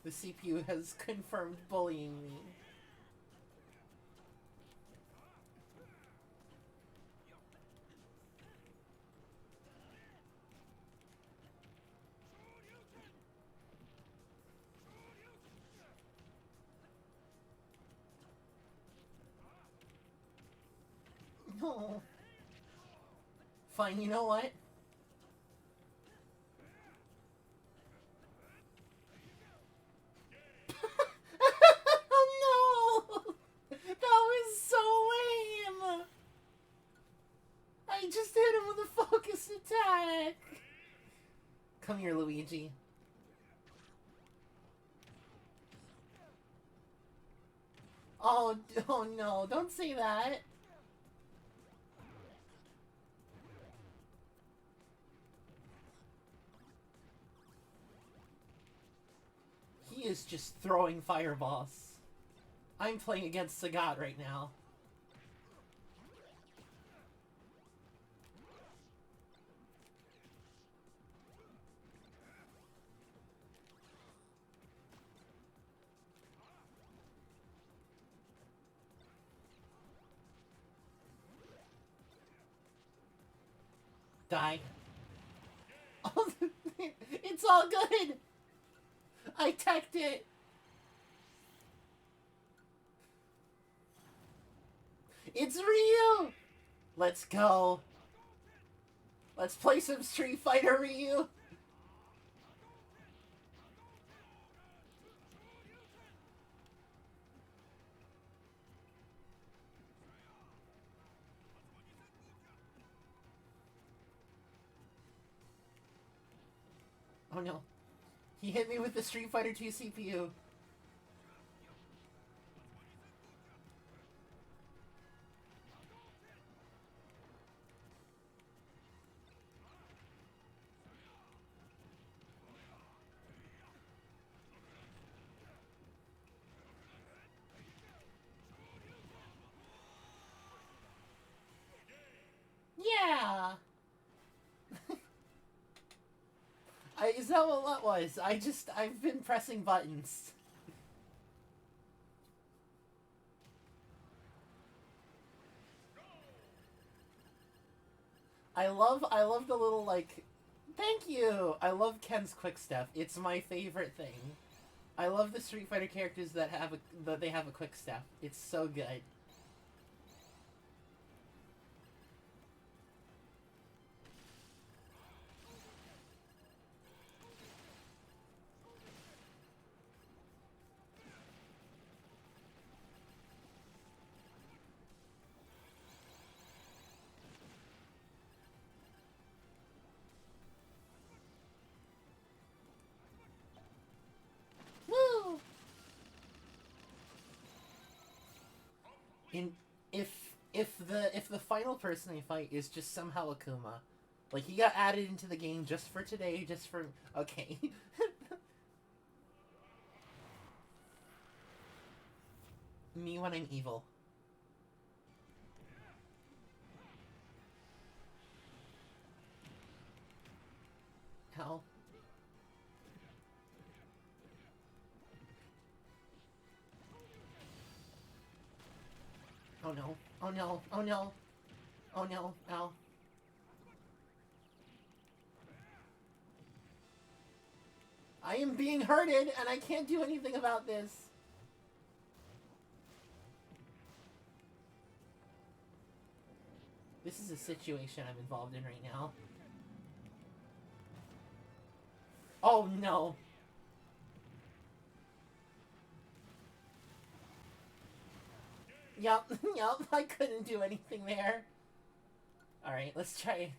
The CPU has confirmed bullying me. No. Fine, you know what? Oh no! That was so lame! I just hit him with a focus attack! Come here, Luigi. Oh no, don't say that. He is just throwing fireballs. I'm playing against Sagat right now. Die. Oh, it's all good! I teched it! It's Ryu! Let's go. Let's play some Street Fighter, Ryu. Oh no. He hit me with the Street Fighter 2 CPU. Yeah! Is that what that was? I've been pressing buttons. I love the little, like... Thank you! I love Ken's quick step. It's my favorite thing. I love the Street Fighter characters that they have a quick step. It's so good. Woo! In if the final person I fight is just somehow Akuma, like he got added into the game just for today, just for okay. Me when I'm evil. How? Oh no. Oh no. Oh no. Oh no. Ow. I am being hurted and I can't do anything about this. This is a situation I'm involved in right now. Oh no. Yup, yup, I couldn't do anything there. Alright, let's try.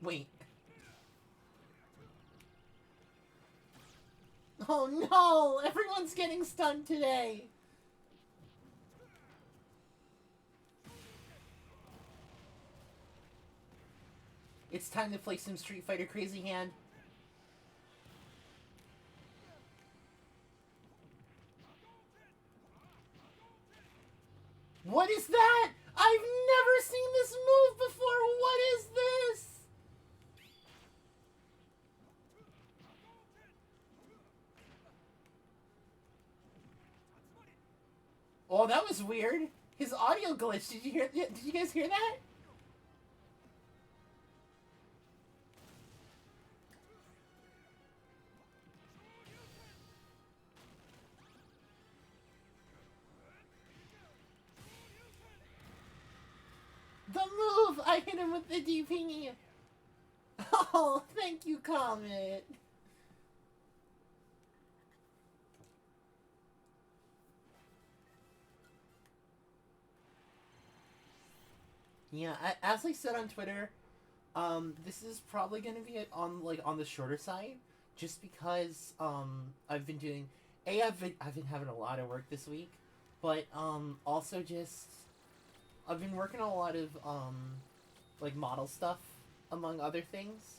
Wait. Oh no! Everyone's getting stunned today! It's time to play some Street Fighter Crazy Hand. What is that? I've never seen this move before! What is this? Oh, that was weird. His audio glitched. Did you hear? Did you guys hear that? The move! I hit him with the DP. Oh, thank you, Comet. Yeah, as I said on Twitter, this is probably gonna be on the shorter side, just because I've been doing I've been having a lot of work this week, but also just I've been working on a lot of like model stuff among other things.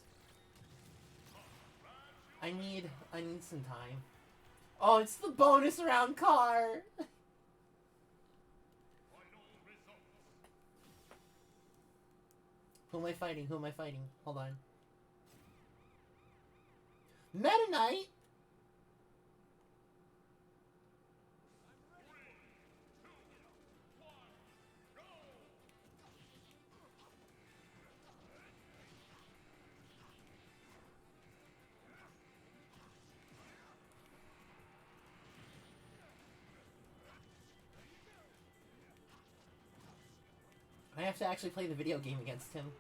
I need some time. Oh, it's the bonus round car. Who am I fighting? Who am I fighting? Hold on. Meta Knight? I have to actually play the video game against him.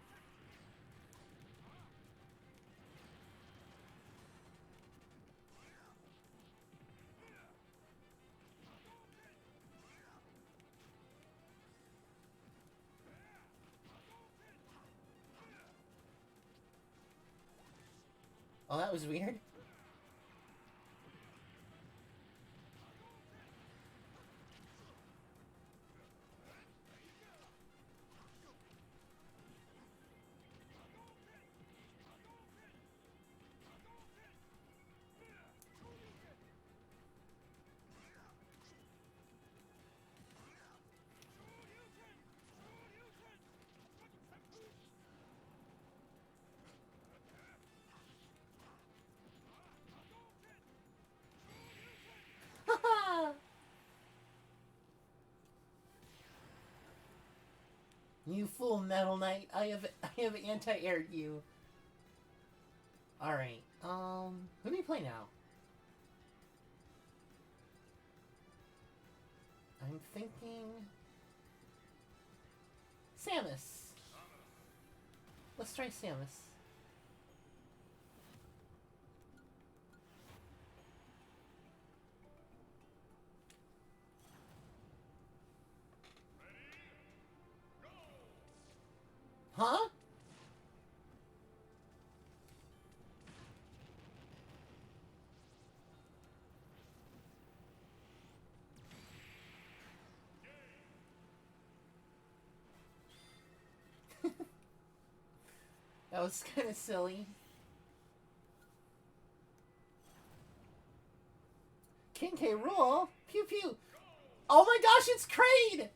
Oh, that was weird. You fool, Metal Knight. I have anti-aired you. Alright, who do we play now? I'm thinking... Samus. Let's try Samus. Huh? That was kind of silly. King K. Rool? Pew pew. Oh my gosh, it's Kraid!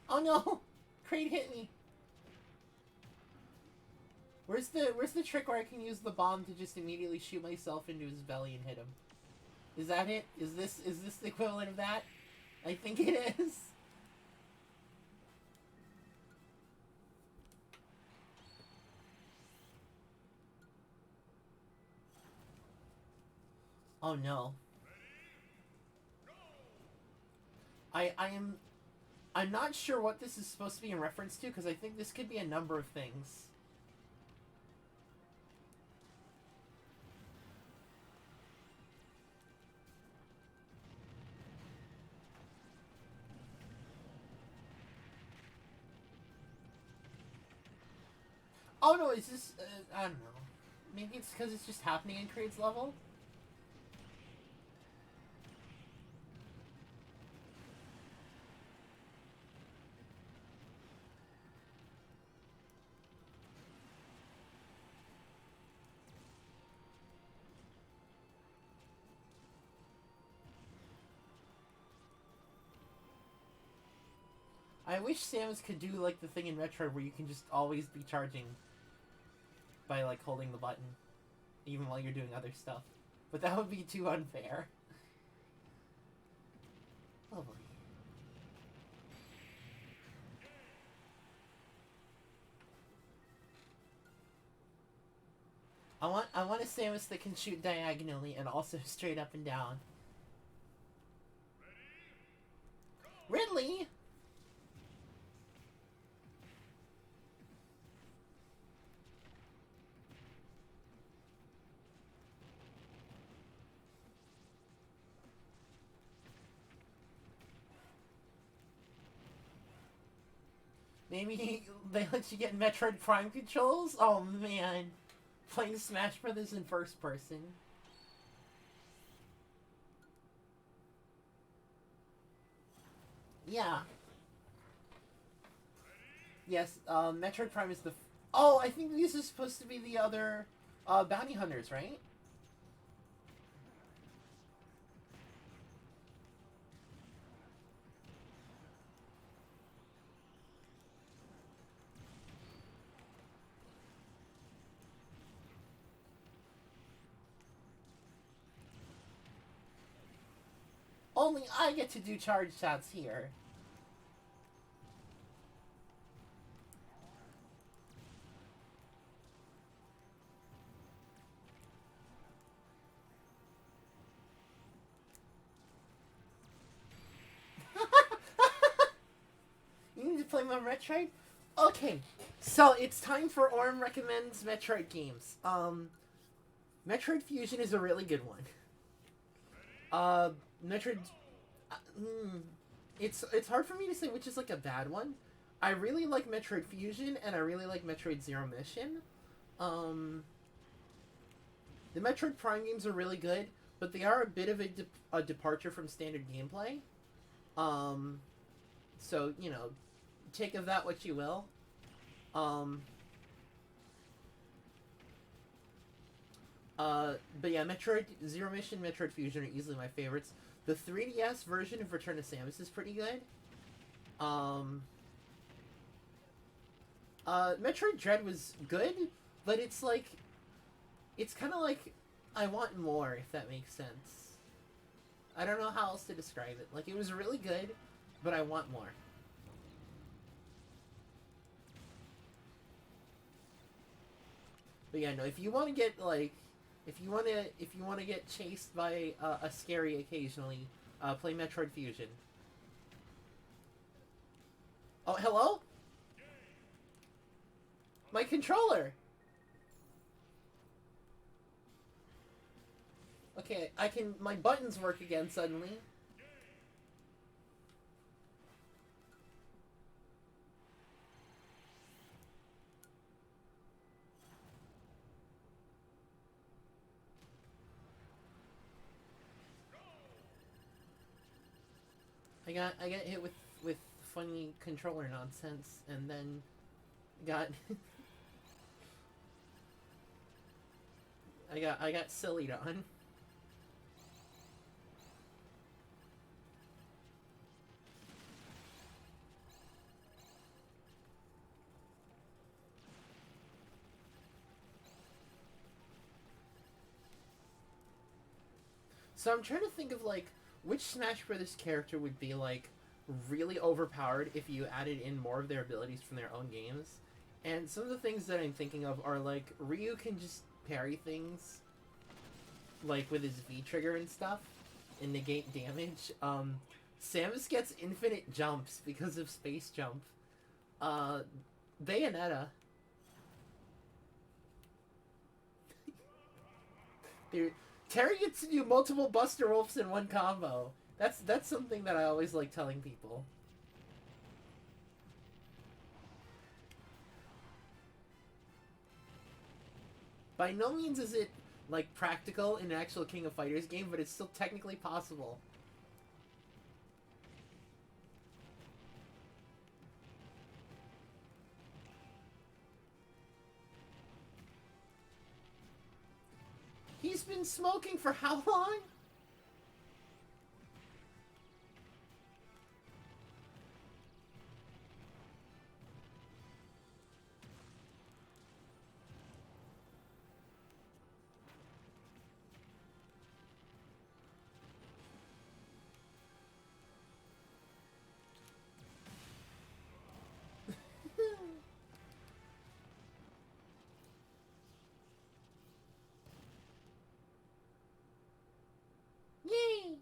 Oh no! Kraid hit me. Where's the trick where I can use the bomb to just immediately shoot myself into his belly and hit him? Is that it? Is this the equivalent of that? I think it is. Oh no. I'm not sure what this is supposed to be in reference to, because I think this could be a number of things. Oh no, is this, I don't know. Maybe it's because it's just happening in Kraid's level? I wish Samus could do, like, the thing in Metroid where you can just always be charging by, like, holding the button, even while you're doing other stuff. But that would be too unfair. Oh boy. I want a Samus that can shoot diagonally and also straight up and down. Ridley! Maybe they let you get Metroid Prime controls? Oh man. Playing Smash Brothers in first person. Yeah. Yes, Metroid Prime is the... Oh, I think these are supposed to be the other bounty hunters, right? Only I get to do charge shots here. You need to play more Metroid? Okay, so it's time for Aurum recommends Metroid games. Metroid Fusion is a really good one. Metroid... It's hard for me to say which is like a bad one. I really like Metroid Fusion, and I really like Metroid Zero Mission. The Metroid Prime games are really good, but they are a bit of a departure from standard gameplay. So, you know, take of that what you will. But yeah, Metroid Zero Mission, Metroid Fusion are easily my favorites. The 3DS version of Return to Samus is pretty good. Metroid Dread was good, but it's like, it's kind of like, I want more, if that makes sense. I don't know how else to describe it. Like, it was really good, but I want more. But yeah, no, if you want to get, like, if you want to get chased by a scary occasionally, play Metroid Fusion. Oh, hello? My controller! Okay, my buttons work again suddenly. I got hit with funny controller nonsense, and then got I got sillied on. So I'm trying to think of, like, which Smash Brothers character would be, like, really overpowered if you added in more of their abilities from their own games. And some of the things that I'm thinking of are, like, Ryu can just parry things, like, with his V-trigger and stuff, and negate damage. Samus gets infinite jumps because of Space Jump. Bayonetta. Dude, Terry gets to do multiple Buster Wolves in one combo. That's something that I always like telling people. By no means is it, like, practical in an actual King of Fighters game, but it's still technically possible. He's been smoking for how long? Yay!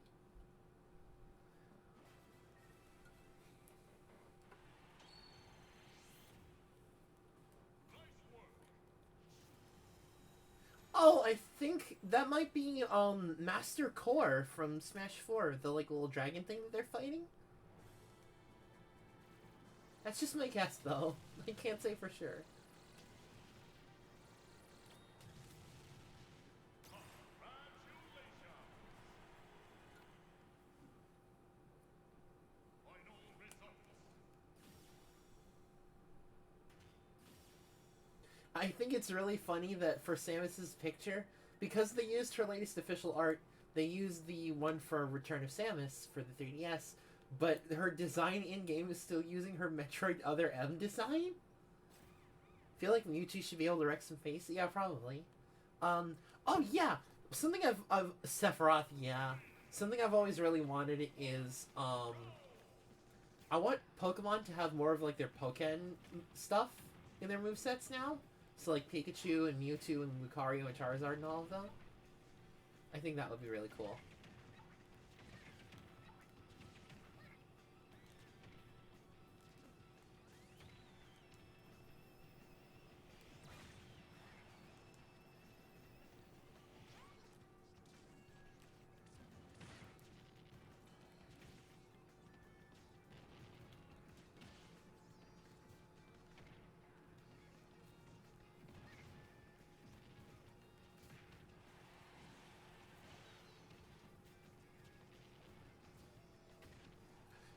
Oh, I think that might be Master Core from Smash 4, the, like, little dragon thing that they're fighting. That's just my guess, though. I can't say for sure. I think it's really funny that for Samus's picture, because they used her latest official art, they used the one for Return of Samus for the 3DS, but her design in-game is still using her Metroid Other M design? Feel like Mewtwo should be able to wreck some face? Yeah, probably. Oh yeah! Something I've Sephiroth, yeah. Something I've always really wanted is, I want Pokemon to have more of, like, their Pokken stuff in their movesets now. So, like, Pikachu and Mewtwo and Lucario and Charizard and all of them. I think that would be really cool.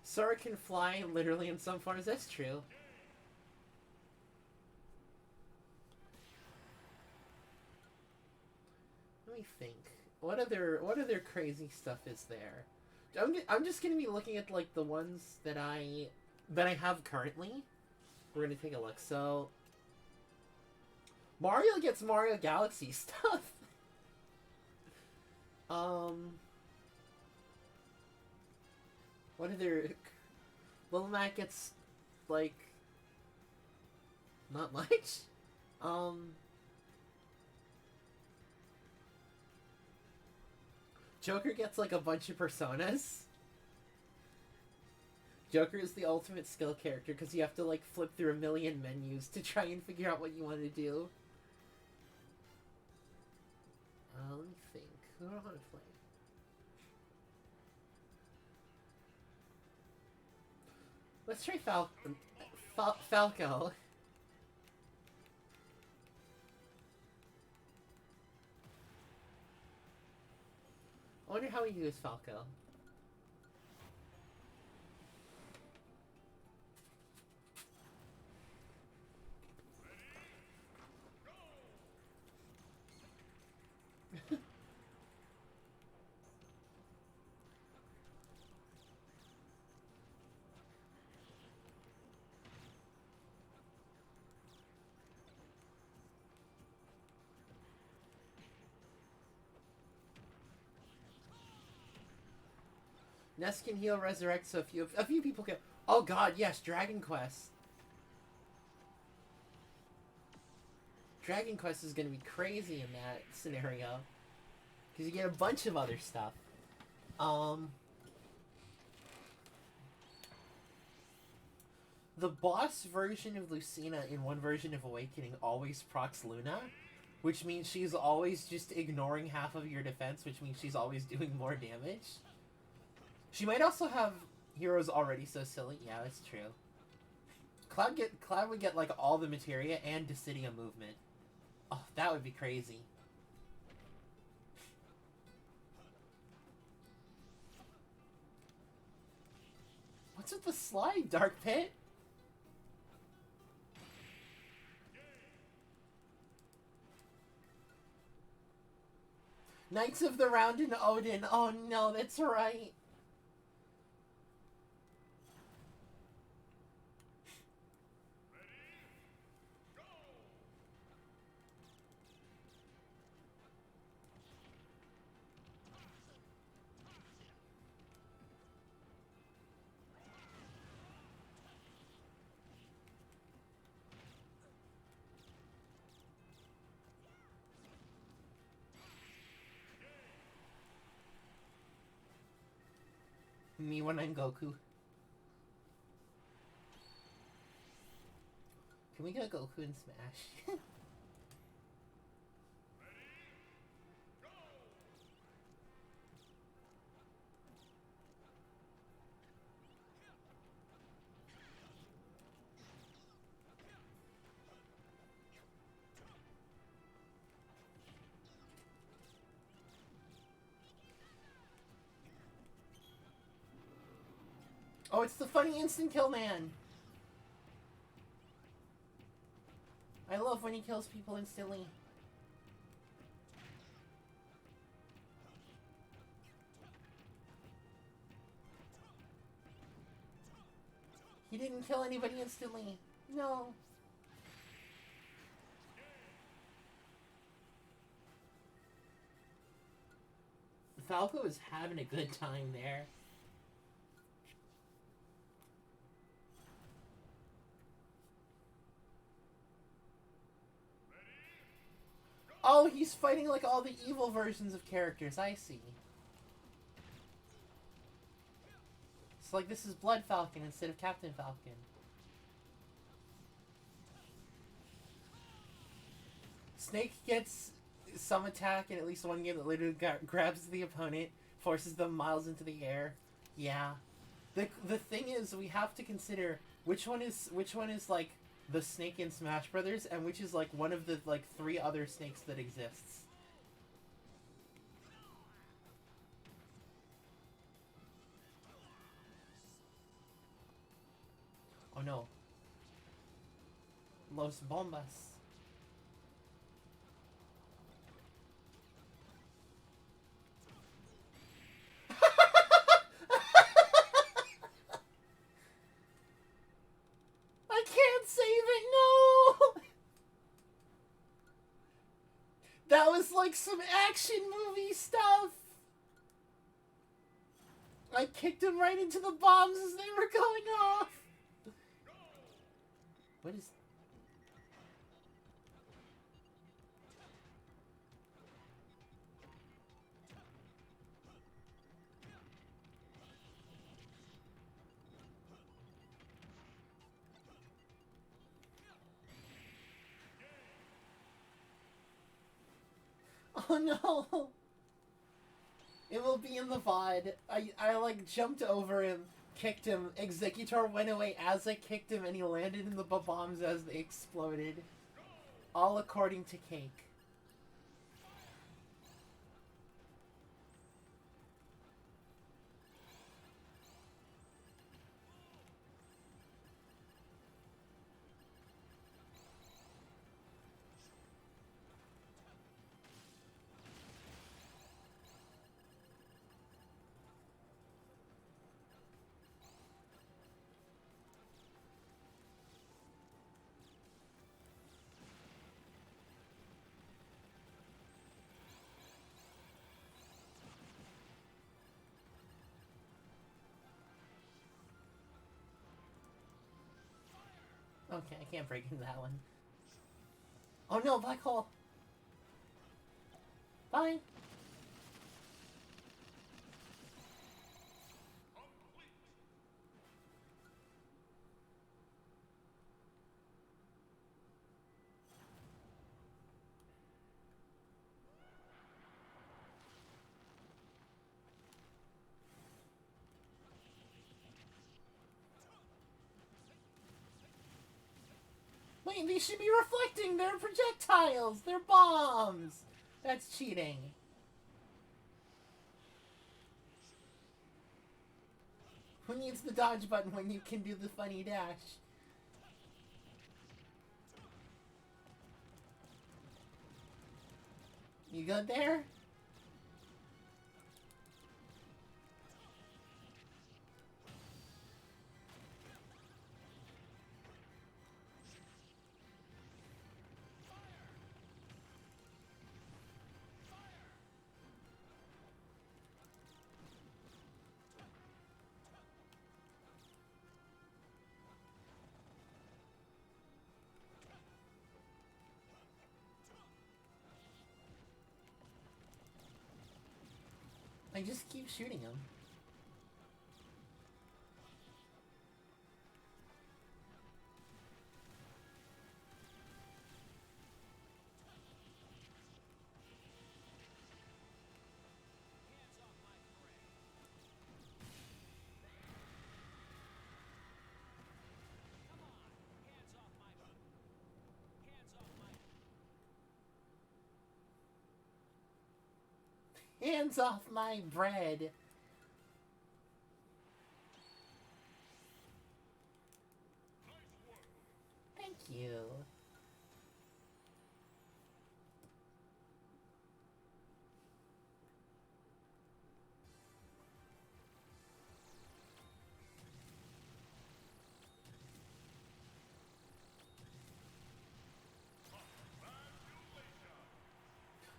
Sora can fly literally in some forms. That's true. Let me think. What other crazy stuff is there? I'm just gonna be looking at, like, the ones that I have currently. We're gonna take a look. So Mario gets Mario Galaxy stuff. What other... Little Mac gets, like... Not much? Joker gets, like, a bunch of personas. Joker is the ultimate skill character, because you have to, like, flip through a million menus to try and figure out what you want to do. Let me think. Who do I want to play? Let's try Falco. I wonder how we use Falco. Ness can heal, resurrect, so a few people can... Oh god, yes, Dragon Quest. Dragon Quest is gonna be crazy in that scenario. Because you get a bunch of other stuff. The boss version of Lucina in one version of Awakening always procs Luna, which means she's always just ignoring half of your defense, which means she's always doing more damage. She might also have heroes already so silly. Yeah, that's true. Cloud would get, like, all the materia and Dissidia movement. Oh, that would be crazy. What's with the slide, Dark Pit? Knights of the Round in Odin. Oh no, that's right. Me when I'm Goku. Can we get Goku in Smash? Oh, it's the funny instant kill man. I love when he kills people instantly. He didn't kill anybody instantly. No. Falco is having a good time there. Oh, he's fighting like all the evil versions of characters. I see. It's like this is Blood Falcon instead of Captain Falcon. Snake gets some attack in at least one game that literally grabs the opponent, forces them miles into the air. Yeah. The thing is, we have to consider which one is like the snake in Smash Brothers, and which is like one of the like 3 other snakes that exists. Oh no. Los Bombas. I can't save it, no! That was like some action movie stuff! I kicked him right into the bombs as they were going off! What is... Oh no! It will be in the VOD. I like jumped over him, kicked him, Executor went away as I kicked him, and he landed in the bombs as they exploded. All according to Cake. Okay, I can't break into that one. Oh no, black hole! Bye! Wait, these should be reflecting! They're projectiles! They're bombs! That's cheating. Who needs the dodge button when you can do the funny dash? You good there? I just keep shooting him. Hands off my bread! Thank you.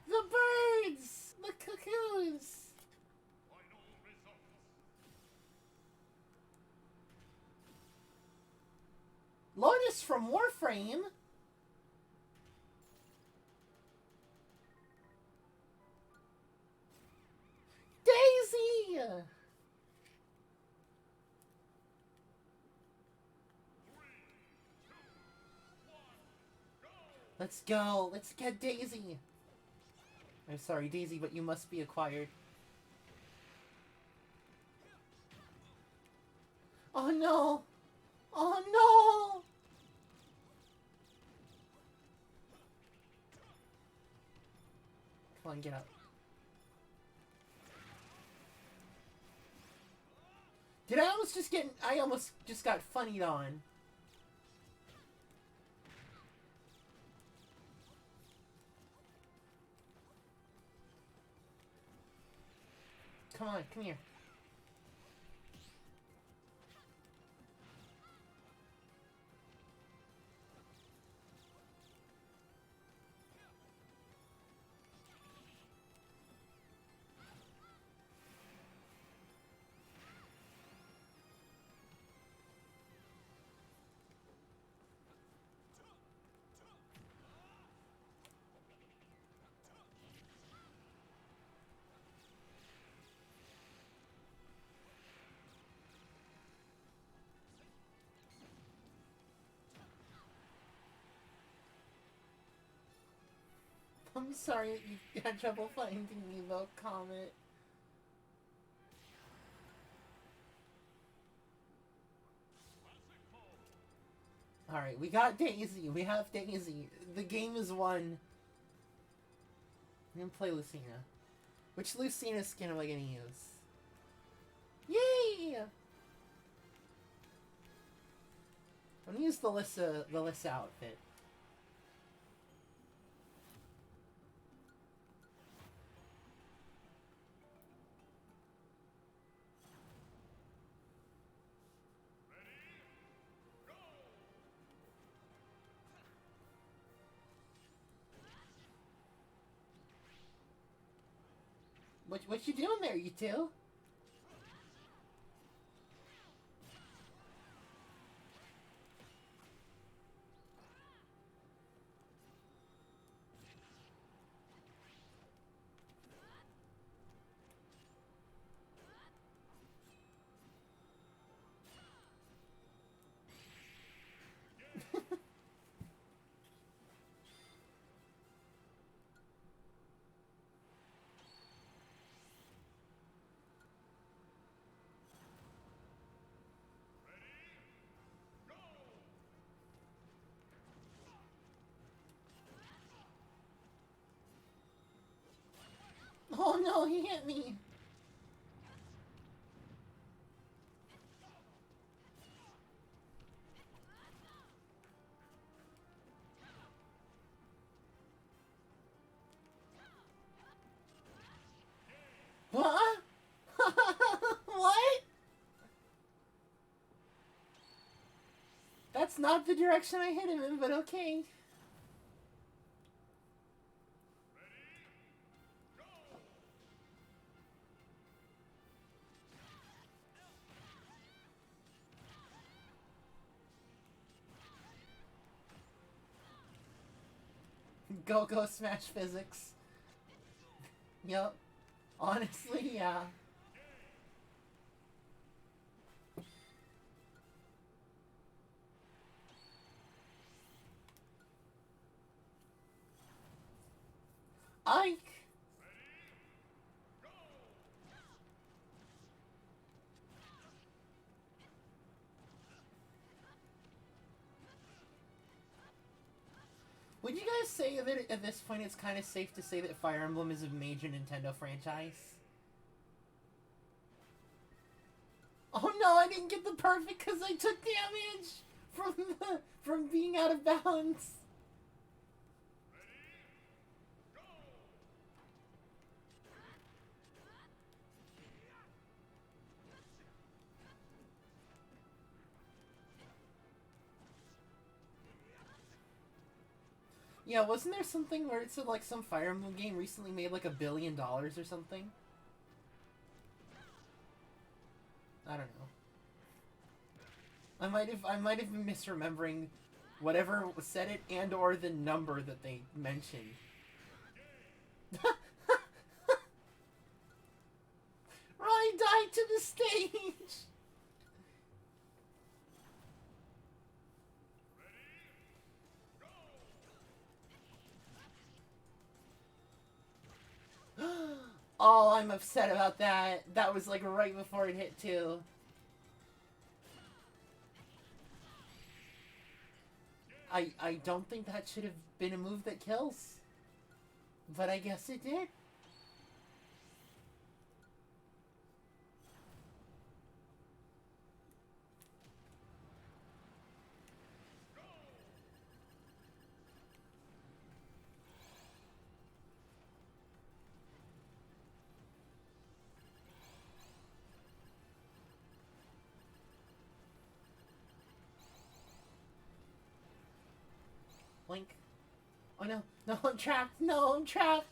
The birds! The cuckoos! Lotus from Warframe? Daisy! Let's go! Let's get Daisy! I'm sorry, Daisy, but you must be acquired. Oh no! Oh no! Come on, get up. Did I almost just get... I almost just got funnied on. Come on, come here. I'm sorry that you had trouble finding me, though, Comet. Alright, we got Daisy. We have Daisy. The game is won. I'm gonna play Lucina. Which Lucina skin am I gonna use? Yay! I'm gonna use the Lissa outfit. What you doing there, you two? Oh no, he hit me! What? What? That's not the direction I hit him in, but okay. Go smash physics. Yup. Honestly, yeah. Ike! Would you guys say that at this point it's kind of safe to say that Fire Emblem is a major Nintendo franchise? Oh no, I didn't get the perfect because I took damage from being out of bounds. Yeah, wasn't there something where it said like some Fire Emblem game recently made like $1 billion or something? I don't know. I might have been misremembering whatever said it and or the number that they mentioned. Ronnie died to the stage! Oh, I'm upset about that. That was like right before it hit too. I don't think that should have been a move that kills. But I guess it did. Blink. Oh no. No, I'm trapped. No, I'm trapped.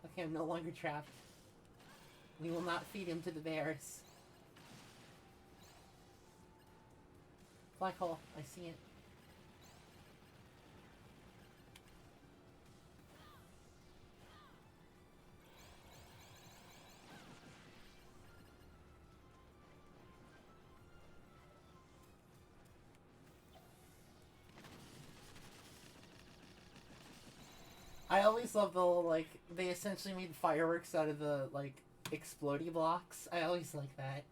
Okay, I'm no longer trapped. We will not feed him to the bears. Black hole. I see it. I always love the like they essentially made fireworks out of the like explodey blocks. I always like that.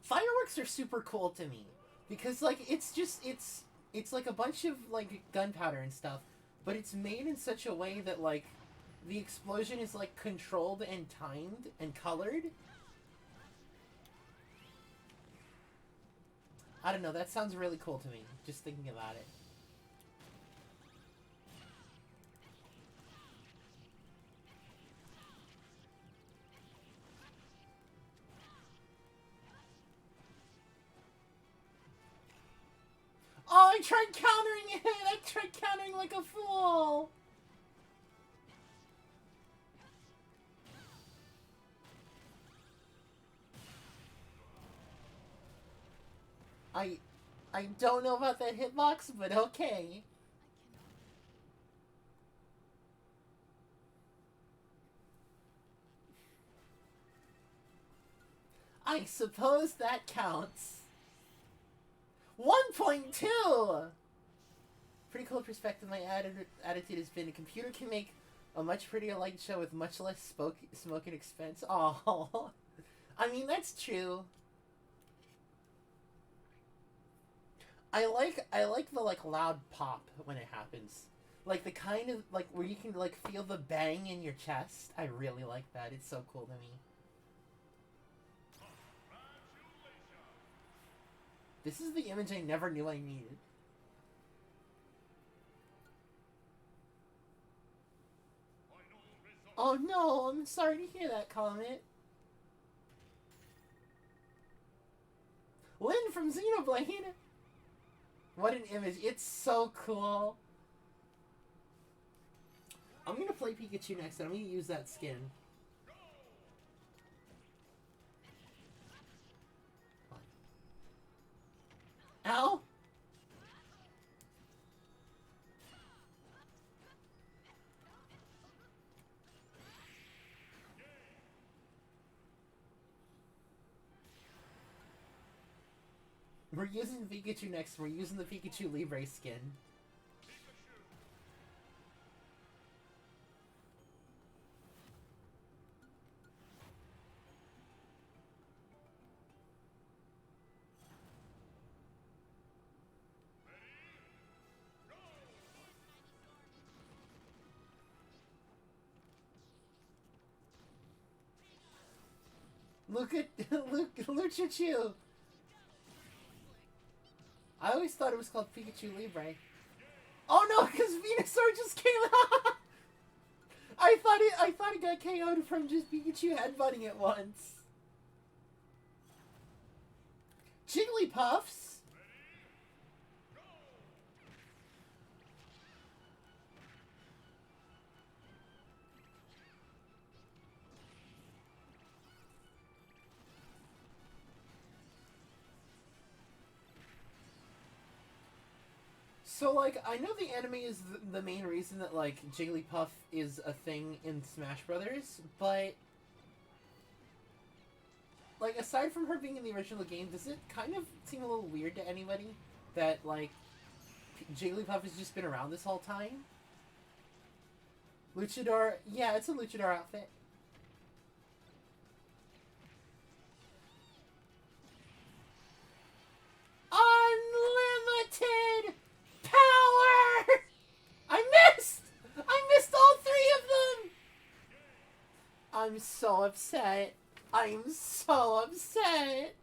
Fireworks are super cool to me because like it's like a bunch of like gunpowder and stuff, but it's made in such a way that like the explosion is like controlled and timed and colored. I don't know, that sounds really cool to me, just thinking about it. Oh, I tried countering it! I tried countering like a fool! I I don't know about that hitbox, but okay. I suppose that counts. 1.2! Pretty cool perspective. My attitude has been a computer can make a much prettier light show with much less smoke and expense. Oh, I mean, that's true. I like the like loud pop when it happens. Like the kind of like where you can like feel the bang in your chest. I really like that. It's so cool to me. This is the image I never knew I needed. Oh no, I'm sorry to hear that comment. Lynn from Xenoblade! What an image. It's so cool. I'm gonna play Pikachu next and I'm gonna use that skin. Ow! We're using Pikachu next. We're using the Pikachu Libre skin. Look at Luchachu! I always thought it was called Pikachu Libre. Oh no, because Venusaur just came out! I thought it got KO'd from just Pikachu headbutting it once. Jigglypuffs? So, like, I know the anime is the main reason that, like, Jigglypuff is a thing in Smash Brothers, but, like, aside from her being in the original game, does it kind of seem a little weird to anybody that, like, Jigglypuff has just been around this whole time? Luchador, yeah, it's a Luchador outfit. Unlimited power! I missed! I missed all three of them! I'm so upset. I'm so upset.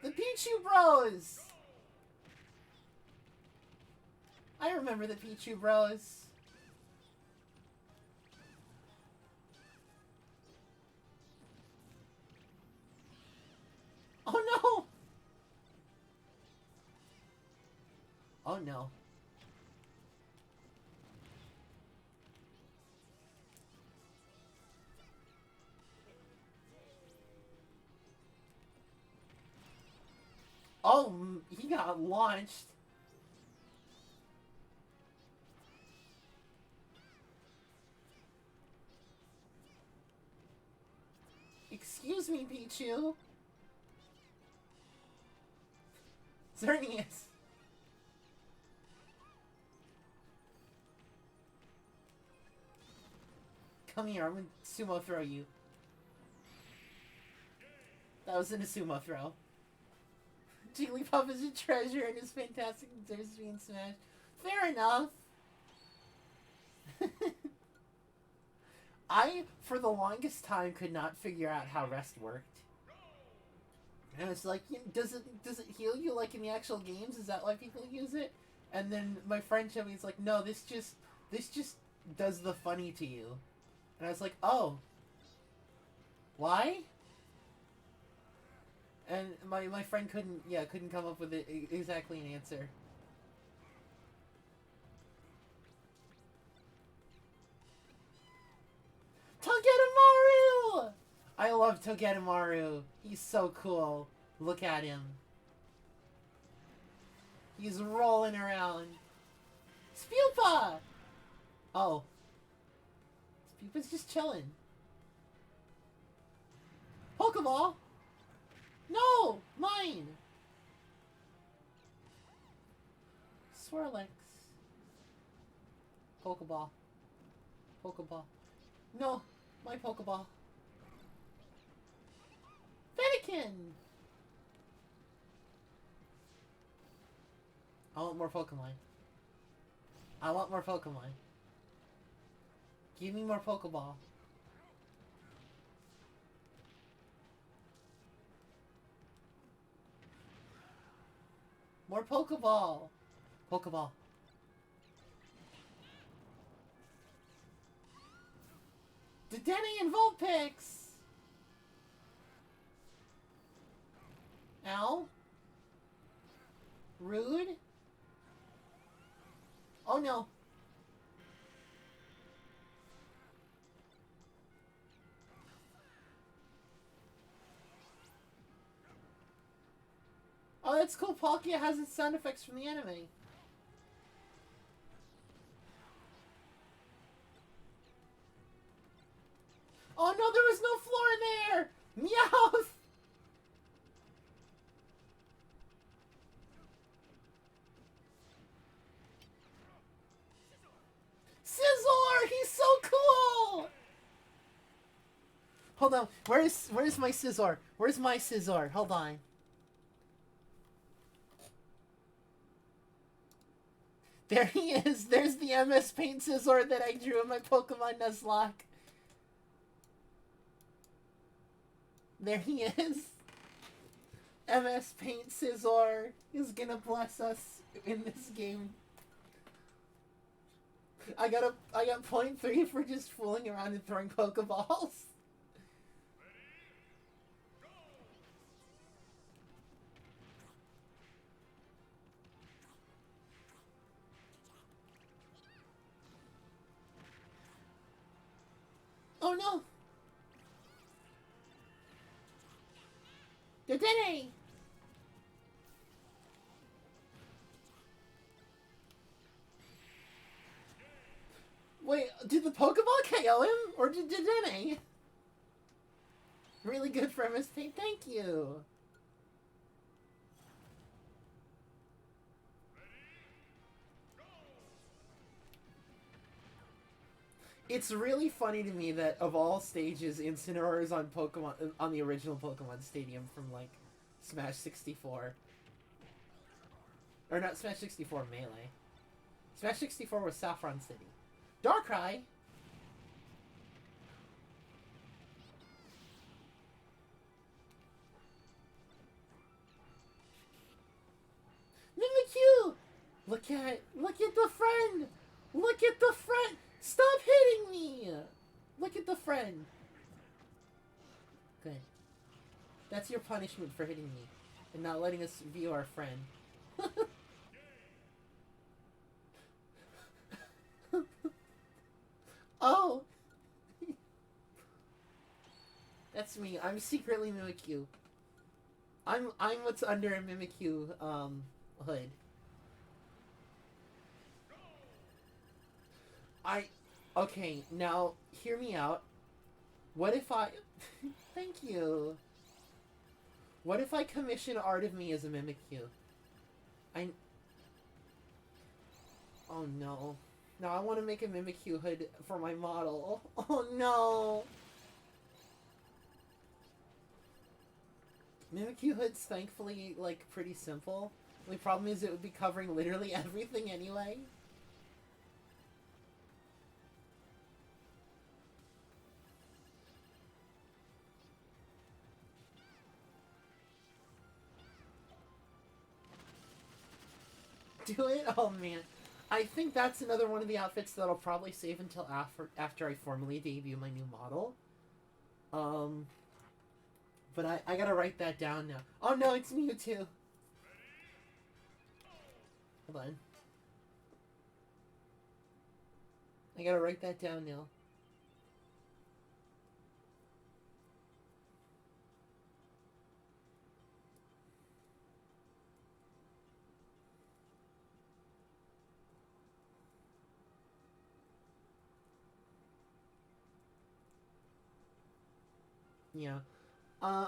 The Pichu Bros! I remember the Pichu Bros. Oh no! Oh no. Oh, he got launched. Excuse me, Pichu. Xerneas! Come here, I'm gonna sumo throw you. That wasn't a sumo throw. Jigglypuff is a treasure and is fantastic and deserves to be in Smash. Fair enough. I, for the longest time, could not figure out how rest worked. And it's like, does it heal you like in the actual games? Is that why people use it? And then my friend showed me, it's like, no, this just does the funny to you. And I was like, oh. Why? And my friend couldn't come up with exactly an answer. Togedemaru! I love Togedemaru. He's so cool. Look at him. He's rolling around. Spupa! Oh. Spupa's just chilling. Pokeball! No! Mine! Swirlix. Pokeball. Pokeball. No! My Pokeball. Fennekin! I want more Pokemon. I want more Pokemon. Give me more Pokeball. More Pokeball! Pokeball. Dedenne and Vulpix! Ow. Rude? Oh no. Oh, that's cool. Palkia has its sound effects from the anime. Oh no, there was no floor there! Meowth! Scizor! He's so cool! Hold on, where's my Scizor? Where's my Scizor? Hold on. There he is! There's the MS Paint Scizor that I drew in my Pokemon Nuzlocke. There he is. MS Paint Scizor is gonna bless us in this game. I got .3 for just fooling around and throwing Pokeballs. Oh no! Dedenne! Wait, did the Pokeball KO him? Or did Dedenne? Really good for MS Paint, thank you! It's really funny to me that of all stages, Incineroar is on on the original Pokemon Stadium from like Smash 64. Or not Smash 64, Melee. Smash 64 was Saffron City. Darkrai! Mimikyu! Look at the friend! Look at the friend! Stop hitting me! Look at the friend. Good. That's your punishment for hitting me. And not letting us view our friend. Oh! That's me. I'm secretly Mimikyu. I'm what's under a Mimikyu, hood. Okay, now, hear me out. What if I... Thank you. What if I commission art of me as a Mimikyu? I... Oh no. No, I want to make a Mimikyu hood for my model. Oh no! Mimikyu hood's thankfully, like, pretty simple. The only problem is it would be covering literally everything anyway. Do it? Oh man. I think that's another one of the outfits that I'll probably save until after I formally debut my new model. But I gotta write that down now. Oh no, it's Mewtwo! Hold on. I gotta write that down now. Yeah.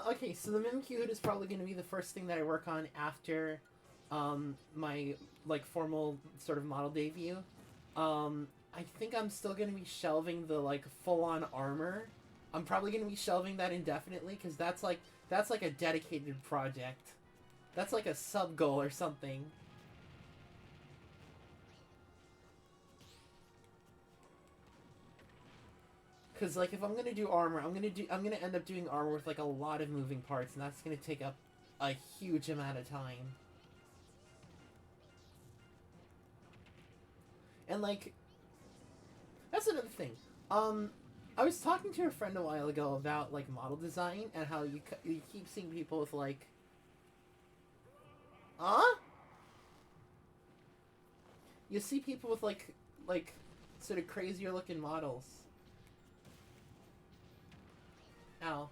Okay, so the Mimikyu hood is probably going to be the first thing that I work on after, my, like, formal sort of model debut. I think I'm still going to be shelving the, like, full-on armor. I'm probably going to be shelving that indefinitely, because that's like a dedicated project. That's like a sub-goal or something. Because, like, if I'm gonna do armor, I'm gonna end up doing armor with, like, a lot of moving parts, and that's gonna take up a huge amount of time. And, like, that's another thing. I was talking to a friend a while ago about, like, model design, and how you keep seeing people with, like... Huh? You see people with, like, sort of crazier looking models. Ow.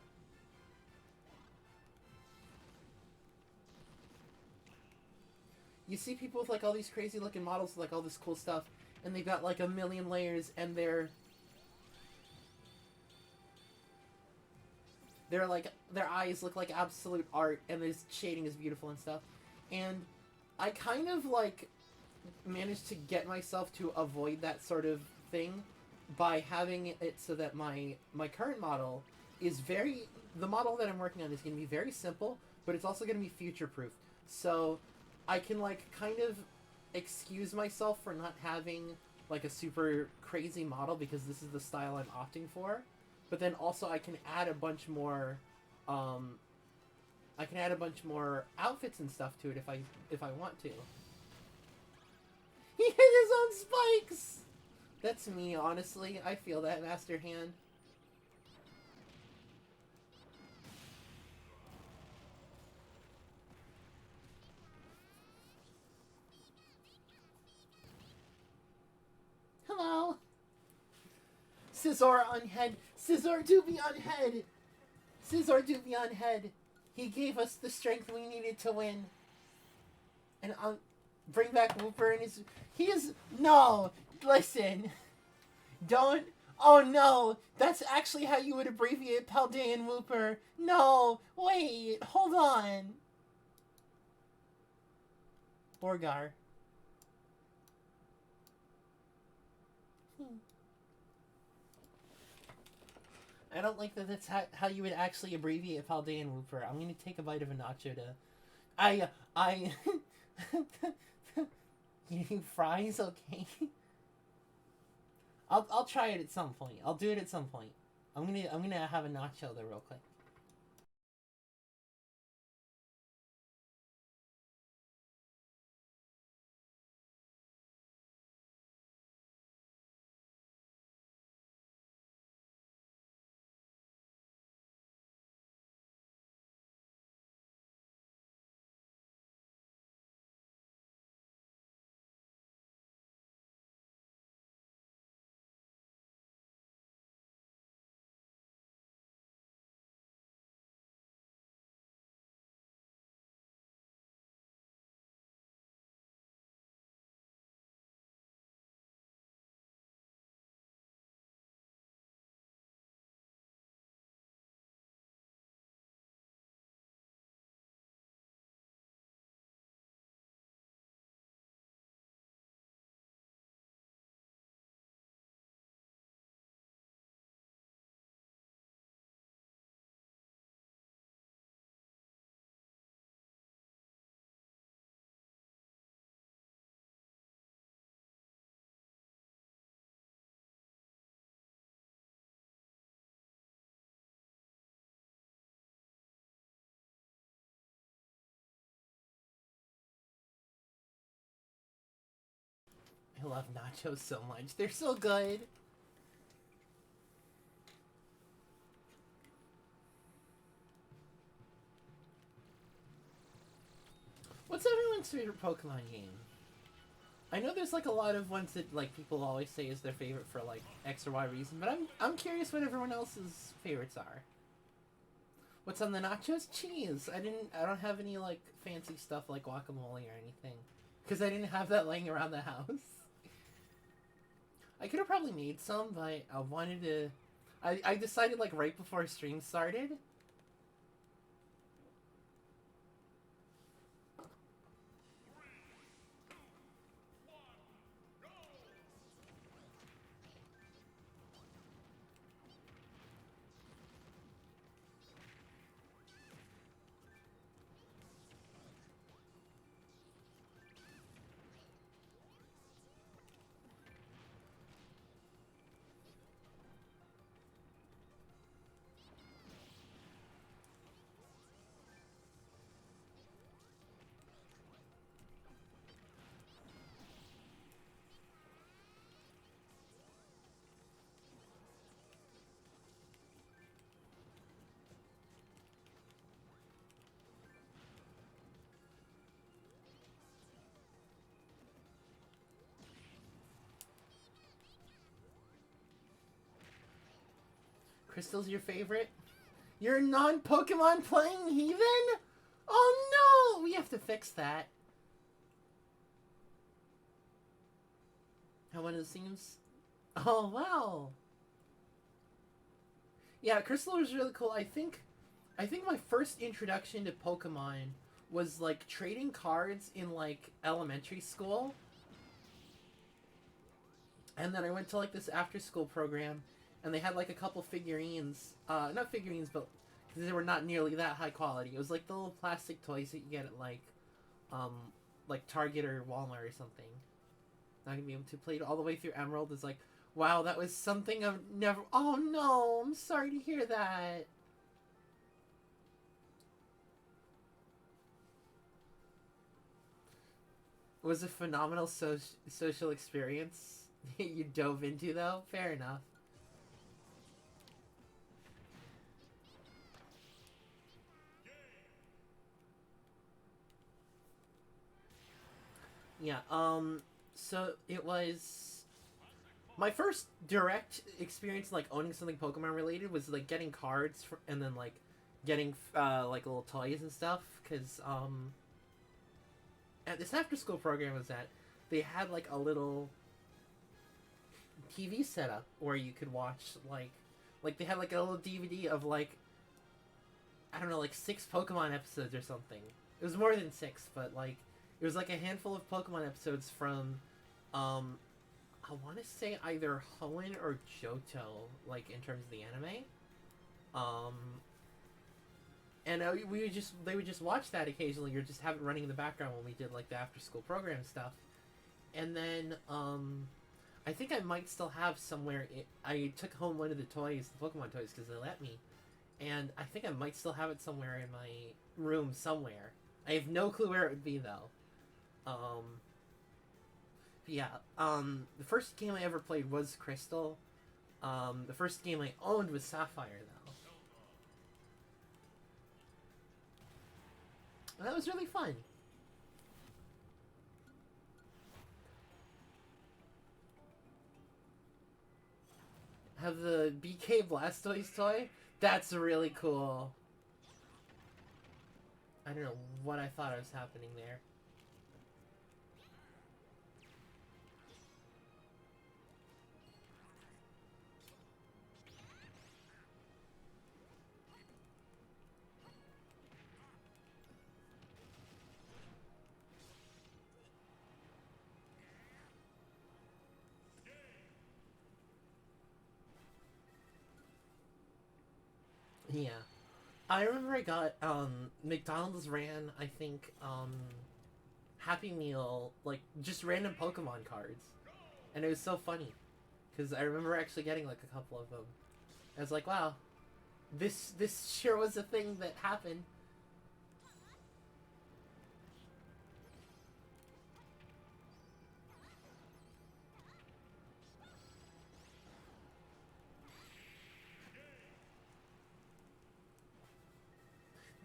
You see people with, like, all these crazy looking models with, like, all this cool stuff, and they've got, like, a million layers, and they're like, their eyes look like absolute art, and this shading is beautiful and stuff. And I kind of, like, managed to get myself to avoid that sort of thing by having it so that my current model is the model that I'm working on is going to be very simple, but it's also going to be future-proof. So I can, like, kind of excuse myself for not having, like, a super crazy model because this is the style I'm opting for. But then also I can add a bunch more, outfits and stuff to it if I want to. He hit his own spikes! That's me, honestly. I feel that, Master Hand. Hello! Scizor on head! Scizor do be on head! Scizor do be on head! He gave us the strength we needed to win. And bring back Wooper and his... He is... No! Listen! Don't... Oh no! That's actually how you would abbreviate Paldean Wooper! No! Wait! Hold on! Borgar. I don't like that that's how you would actually abbreviate Paldean Wooper. I'm gonna take a bite of a nacho to... I... Eating fries? Okay. I'll try it at some point. I'll do it at some point. I'm gonna have a nacho though real quick. love nachos so much. They're so good. What's everyone's favorite Pokemon game? I know there's like a lot of ones that like people always say is their favorite for like X or Y reason, but I'm curious what everyone else's favorites are. What's on the nachos? Cheese. I don't have any like fancy stuff like guacamole or anything, because I didn't have that laying around the house. I could have probably made some, but I wanted to. I decided like right before stream started. Crystal's your favorite? You're a non-Pokemon playing heathen? Oh no! We have to fix that. How one of the seems? Oh wow. Yeah, Crystal was really cool. I think my first introduction to Pokemon was like trading cards in like elementary school. And then I went to like this after school program, and they had like a couple figurines, not figurines, but because they were not nearly that high quality. It was like the little plastic toys that you get at like Target or Walmart or something. Not gonna be able to play it all the way through Emerald. Is like, wow, that was something I've never. Oh no, I'm sorry to hear that. It was a phenomenal social experience you dove into, though. Fair enough. Yeah, so it was my first direct experience like owning something Pokemon related was like getting cards and then like getting like little toys and stuff, because at this after school program was that they had like a little TV setup where you could watch like they had like a little DVD of like, I don't know, like 6 Pokemon episodes or something. It was more than 6, but like it was like a handful of Pokemon episodes from, I want to say either Hoenn or Johto, like in terms of the anime. And they would just watch that occasionally, or just have it running in the background when we did like the after school program stuff. And then, I think I might still have somewhere. I took home one of the toys, the Pokemon toys, because they let me, and I think I might still have it somewhere in my room somewhere. I have no clue where it would be though. Yeah. The first game I ever played was Crystal. The first game I owned was Sapphire though, and that was really fun. Have the BK Blastoise toy? That's really cool. I don't know what I thought was happening there. Yeah. I remember I got, McDonald's ran, I think, Happy Meal, like, just random Pokemon cards. And it was so funny. Because I remember actually getting, like, a couple of them. I was like, wow, this sure was a thing that happened.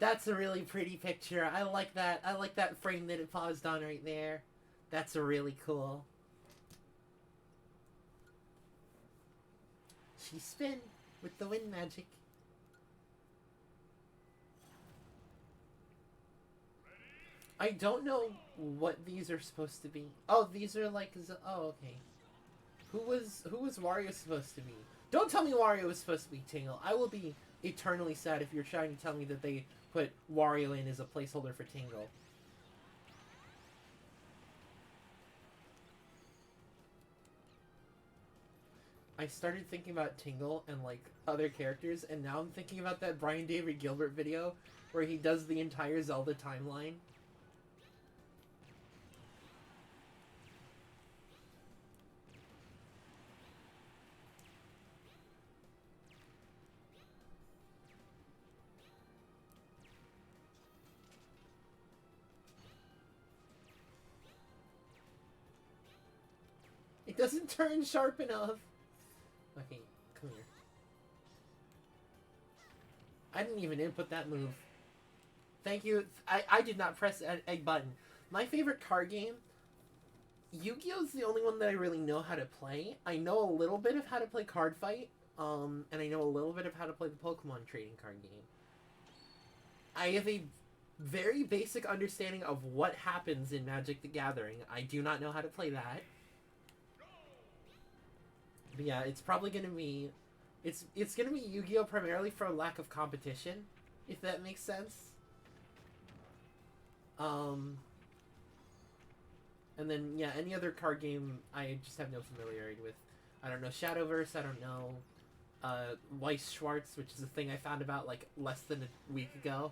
That's a really pretty picture. I like that. I like that frame that it paused on right there. That's really cool. She spin with the wind magic. I don't know what these are supposed to be. Oh, these are like... Oh, okay. Who was Wario supposed to be? Don't tell me Wario was supposed to be Tingle. I will be eternally sad if you're trying to tell me that they put Wario in as a placeholder for Tingle. I started thinking about Tingle and like other characters, and now I'm thinking about that Brian David Gilbert video where he does the entire Zelda timeline. It doesn't turn sharp enough. Okay, come here. I didn't even input that move. Thank you. I did not press a button. My favorite card game, Yu-Gi-Oh! Is the only one that I really know how to play. I know a little bit of how to play Card Fight, and I know a little bit of how to play the Pokemon trading card game. I have a very basic understanding of what happens in Magic the Gathering. I do not know how to play that. But yeah, it's probably gonna be... It's gonna be Yu-Gi-Oh! Primarily for lack of competition, if that makes sense. And then, yeah, any other card game I just have no familiarity with. I don't know Shadowverse, I don't know Weiss Schwartz, which is a thing I found about, like, less than a week ago.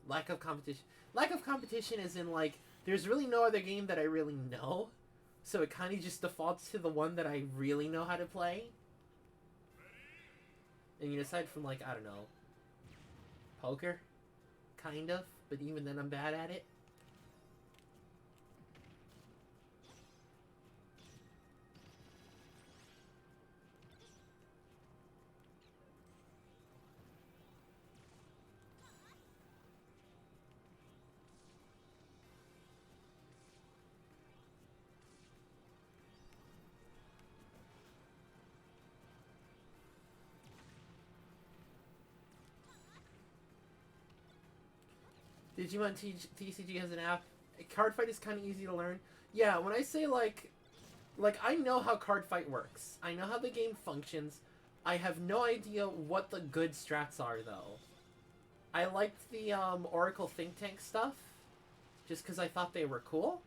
Lack of competition. Lack of competition is in, like, there's really no other game that I really know, so it kind of just defaults to the one that I really know how to play. I mean, aside from, like, I don't know, poker? Kind of, but even then I'm bad at it. Digimon TCG has an app. Card Fight is kind of easy to learn. Yeah, when I say, like, I know how Card Fight works. I know how the game functions. I have no idea what the good strats are, though. I liked the Oracle Think Tank stuff, just because I thought they were cool.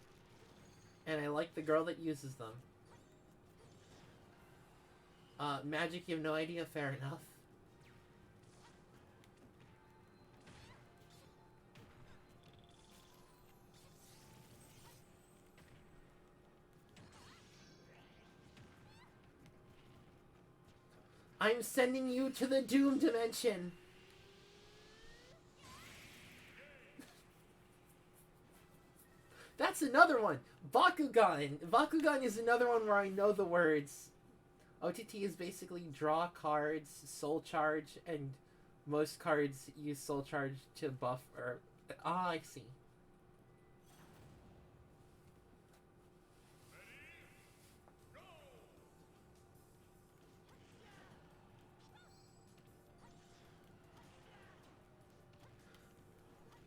And I like the girl that uses them. Magic, you have no idea? Fair enough. I'm sending you to the Doom Dimension! That's another one! Bakugan! Bakugan is another one where I know the words. OTT is basically draw cards, soul charge, and most cards use soul charge to buff or... Ah, I see.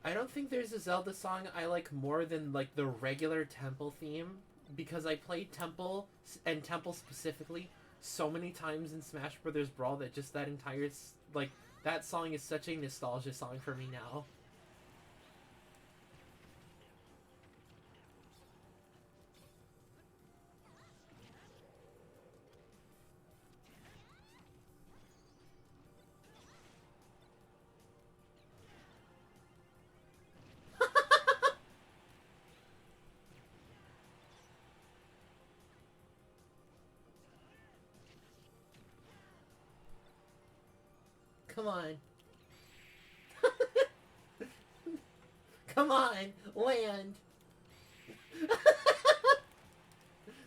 I don't think there's a Zelda song I like more than, like, the regular Temple theme, because I played Temple, and Temple specifically, so many times in Smash Bros. Brawl that just that entire, like, that song is such a nostalgia song for me now. Come on. Come on, land.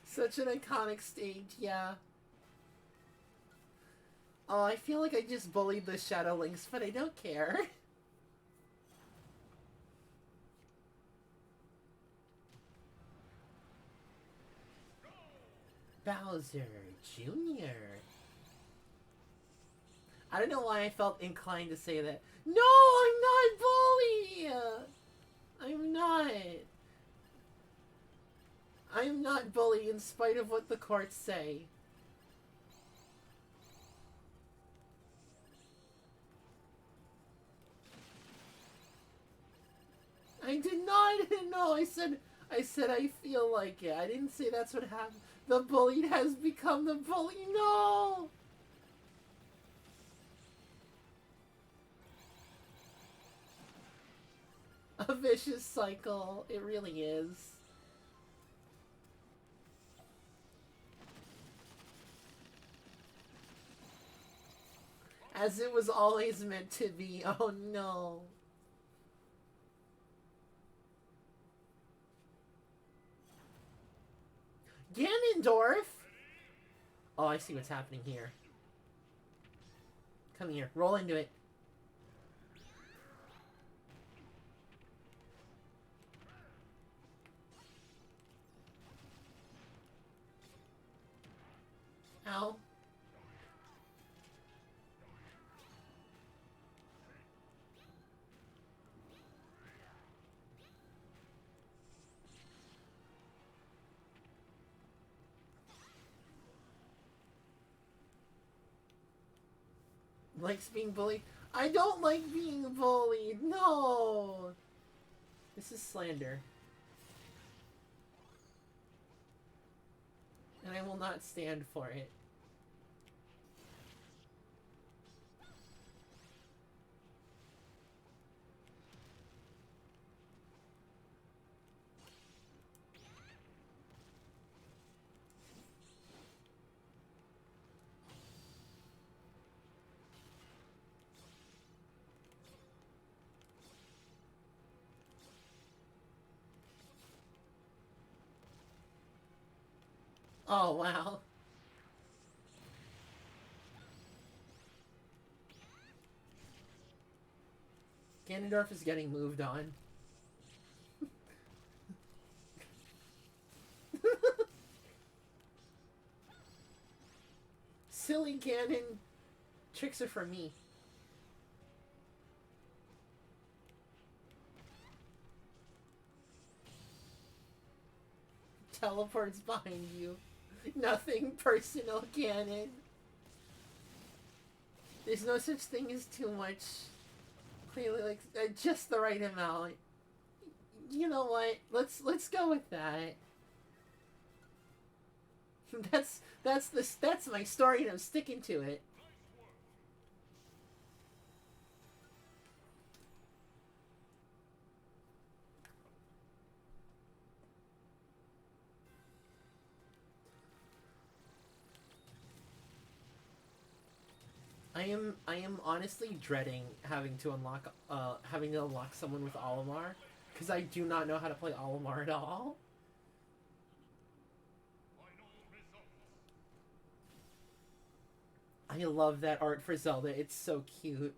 Such an iconic stage, yeah. Oh, I feel like I just bullied the Shadow Lynx, but I don't care. Bowser Jr. I don't know why I felt inclined to say that. No, I'm not bully! I'm not. I'm not bully in spite of what the courts say. I did not. No, I said I feel like it. I didn't say that's what happened. The bullied has become the bully. No! A vicious cycle. It really is. As it was always meant to be. Oh no. Ganondorf? Oh, I see what's happening here. Come here. Roll into it. Ow. Likes being bullied. I don't like being bullied. No. This is slander. And I will not stand for it. Oh, wow. Ganondorf is getting moved on. Silly Ganon. Tricks are for me. Teleports behind you. Nothing personal, Ganon. There's no such thing as too much. Clearly, like just the right amount. You know what? Let's go with that. That's my story, and I'm sticking to it. I am honestly dreading having to unlock someone with Olimar, because I do not know how to play Olimar at all. I love that art for Zelda. It's so cute.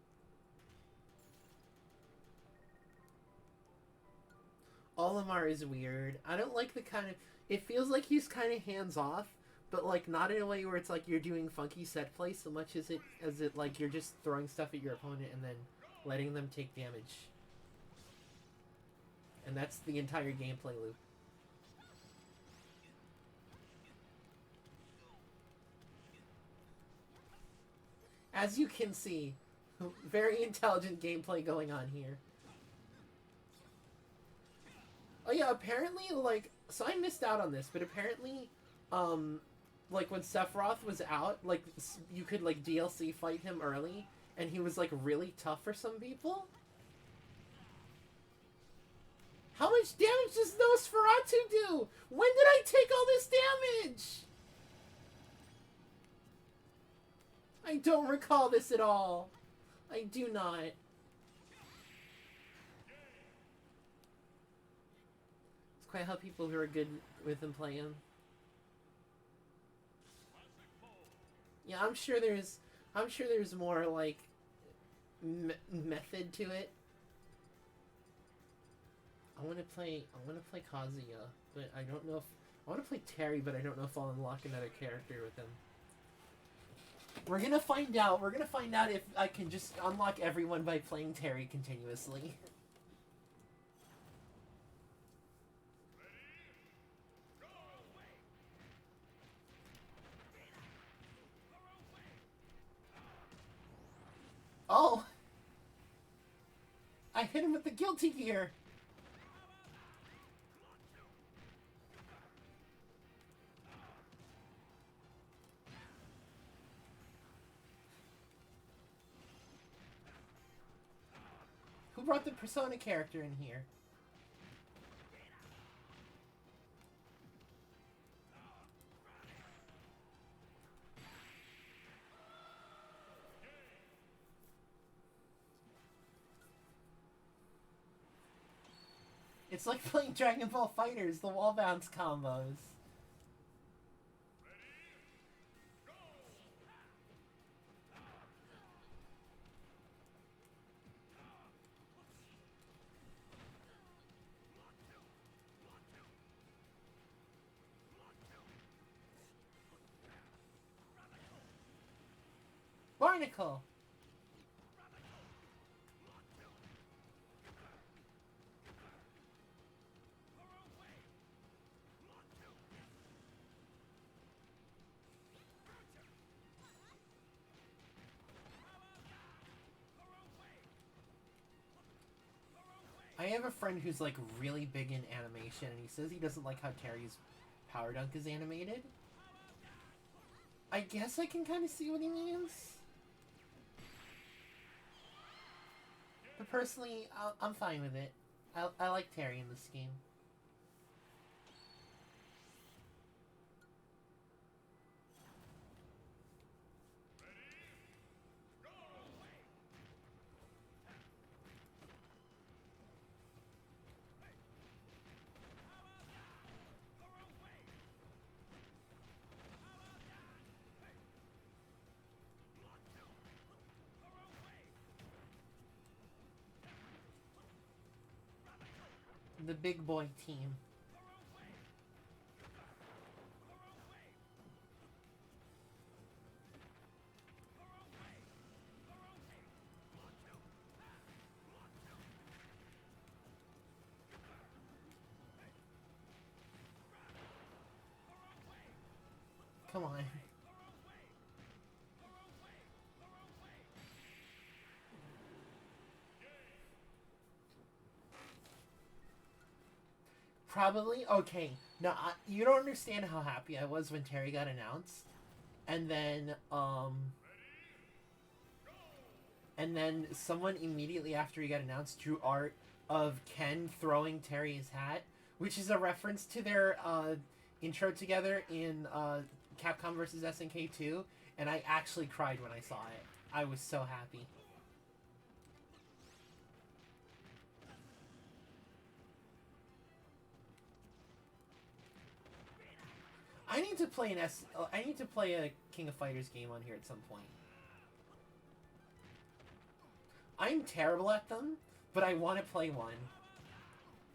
Olimar is weird. I don't like the kind of... It feels like he's kind of hands-off, but like not in a way where it's like you're doing funky set play so much as it like you're just throwing stuff at your opponent and then letting them take damage. And that's the entire gameplay loop. As you can see, very intelligent gameplay going on here. Oh yeah, apparently, like, so I missed out on this, but apparently, like, when Sephiroth was out, like, you could, like, DLC fight him early, and he was, like, really tough for some people. How much damage does Nosferatu do? When did I take all this damage? I don't recall this at all. I do not. It's quite how people who are good with him play him. Yeah, I'm sure I'm sure there's more, like, method to it. I want to play Kazuya, but I don't know if... I want to play Terry, but I don't know if I'll unlock another character with him. We're gonna find out. We're gonna find out if I can just unlock everyone by playing Terry continuously. Oh! I hit him with the guilty gear! Who brought the Persona character in here? It's like playing Dragon Ball Fighters, the wall bounce combos. Barnacle! I have a friend who's like really big in animation, and he says he doesn't like how Terry's power dunk is animated. I guess I can kind of see what he means. But personally, I'm fine with it. I like Terry in this game. The big boy team. Come on. Probably? Okay. No, you don't understand how happy I was when Terry got announced. And then someone immediately after he got announced drew art of Ken throwing Terry's hat, which is a reference to their intro together in Capcom vs. SNK 2, and I actually cried when I saw it. I was so happy. I need to play I need to play a King of Fighters game on here at some point. I'm terrible at them, but I want to play one.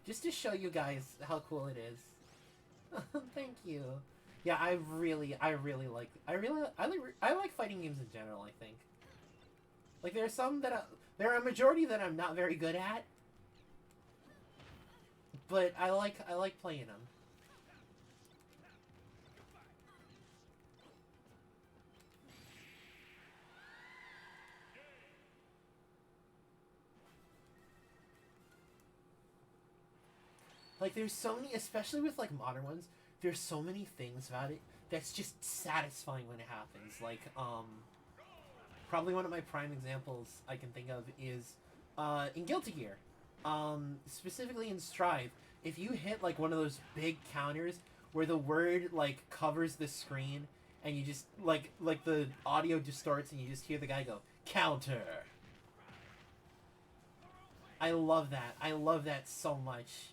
Just to show you guys how cool it is. Thank you. Yeah, I really like I like fighting games in general, I think. Like there are some that there are a majority that I'm not very good at, but I like playing them. Like, there's so many, especially with, like, modern ones, there's so many things about it that's just satisfying when it happens. Like, probably one of my prime examples I can think of is, in Guilty Gear. Specifically in Strive, if you hit, like, one of those big counters where the word, like, covers the screen, and you just, like the audio distorts and you just hear the guy go, counter! I love that. I love that so much.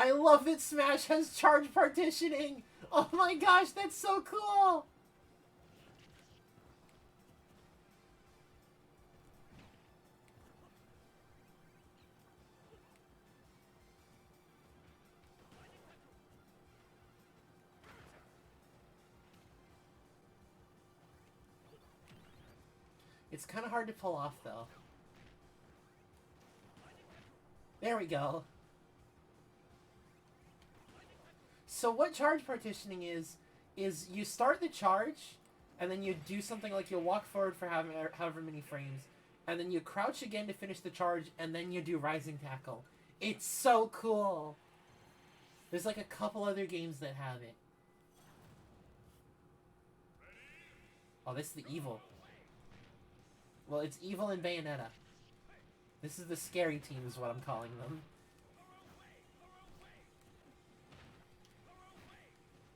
I love that Smash has charge partitioning! Oh my gosh, that's so cool! It's kind of hard to pull off, though. There we go. So what charge partitioning is you start the charge, and then you do something like you'll walk forward for however many frames, and then you crouch again to finish the charge, and then you do rising tackle. It's so cool! There's like a couple other games that have it. Oh, this is the evil. Well, it's evil and Bayonetta. This is the scary team is what I'm calling them.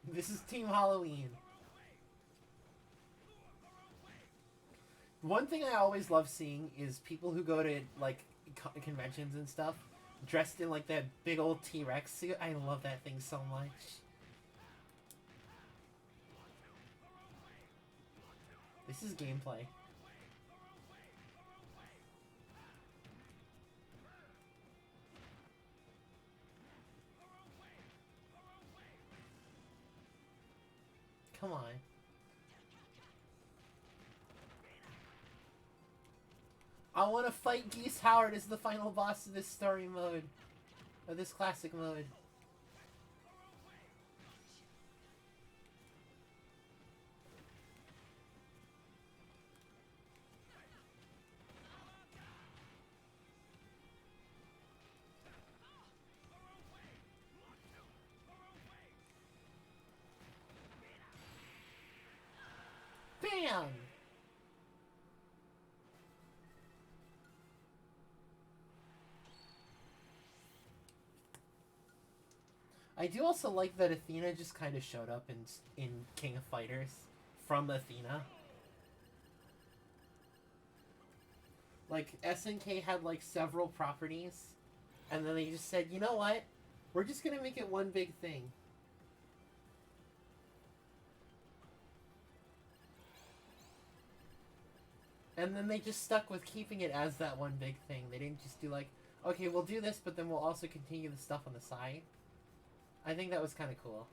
This is Team Halloween. One thing I always love seeing is people who go to, like, conventions and stuff, dressed in, like, that big old T-Rex suit. I love that thing so much. This is gameplay. Come on. I want to fight Geese Howard as the final boss of this story mode. Or this classic mode. Bam! I do also like that Athena just kind of showed up in King of Fighters from Athena. Like, SNK had, like, several properties, and then they just said, you know what? We're just gonna make it one big thing. And then they just stuck with keeping it as that one big thing. They didn't just do like, okay, we'll do this, but then we'll also continue the stuff on the side. I think that was kind of cool.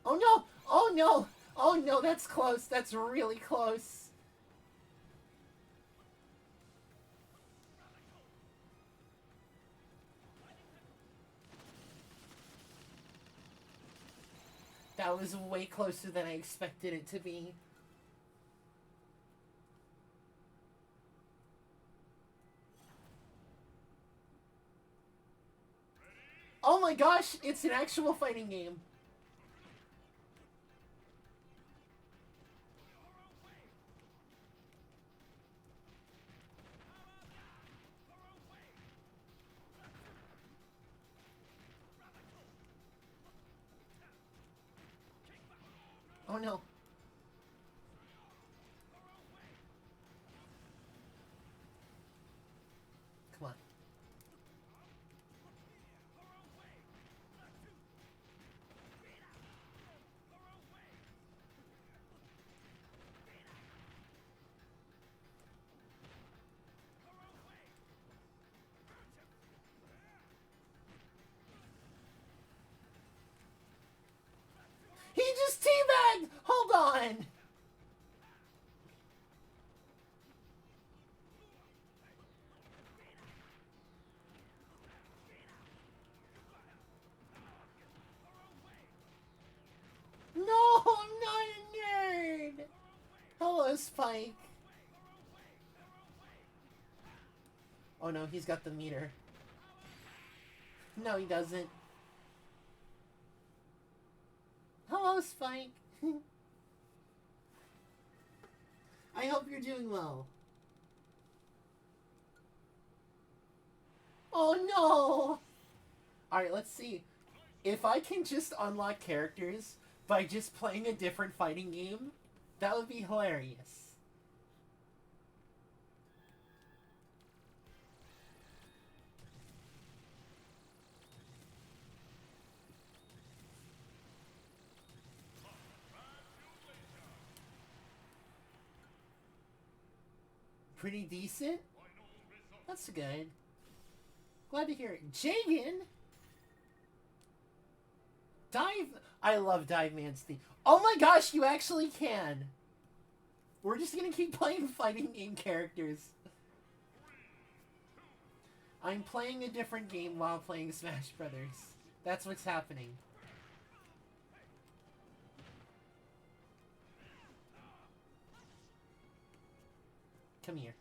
Oh no! Oh no! Oh no, that's close. That's really close. That was way closer than I expected it to be. Oh my gosh, it's an actual fighting game. Oh no. Come on. He just teabagged! Hold on! No, I'm not a nerd! Hello, Spike. Oh no, he's got the meter. No, he doesn't. Hello, Spike. I hope you're doing well. Oh no! Alright, let's see. If I can just unlock characters by just playing a different fighting game, that would be hilarious. Pretty decent? That's good. Glad to hear it. Jagan? Dive... I love Dive Man's theme. Oh my gosh, you actually can! We're just gonna keep playing fighting game characters. I'm playing a different game while playing Smash Brothers. That's what's happening. Come here.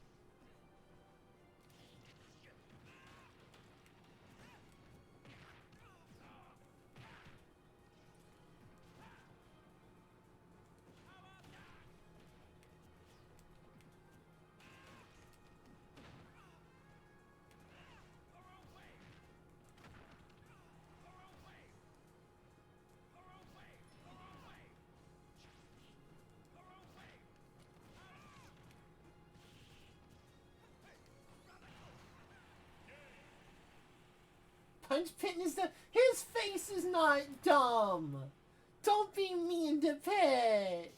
Punch Pit is the... His face is not dumb! Don't be mean to Pit!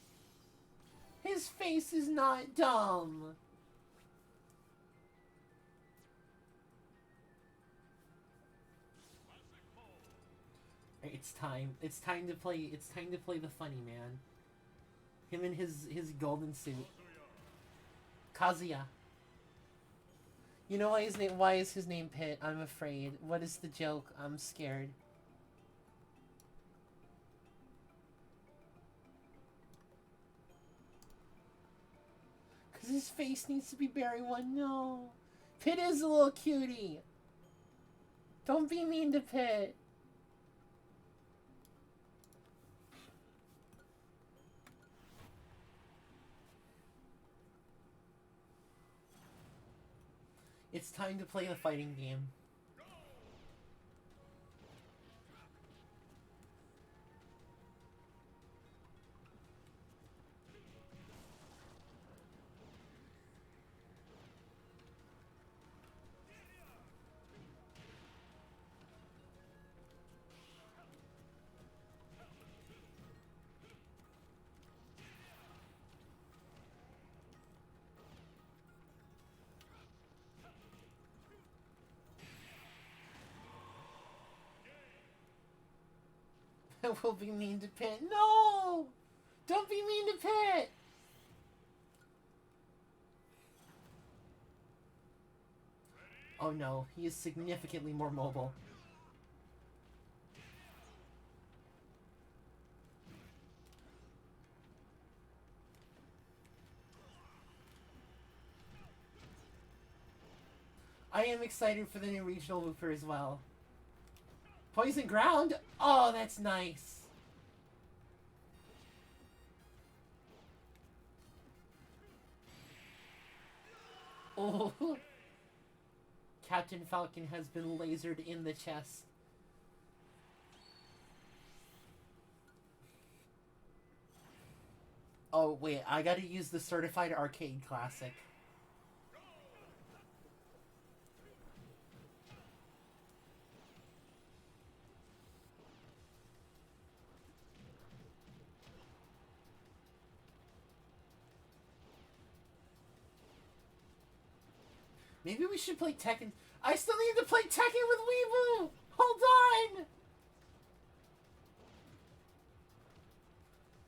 His face is not dumb! It's time. It's time to play... It's time to play the funny man. Him in his golden suit. Kazuya. You know why his name? Why is his name Pit? I'm afraid. What is the joke? I'm scared. Cause his face needs to be Barry one. No, Pit is a little cutie. Don't be mean to Pit. It's time to play the fighting game. Will be mean to Pit. No! Don't be mean to Pit! Oh no, he is significantly more mobile. I am excited for the new regional Wooper as well. Poison Ground? Oh, that's nice. Oh. Captain Falcon has been lasered in the chest. Oh, wait, I gotta use the Certified Arcade Classic. Maybe we should play Tekken. I still need to play Tekken with Weebu! Hold on!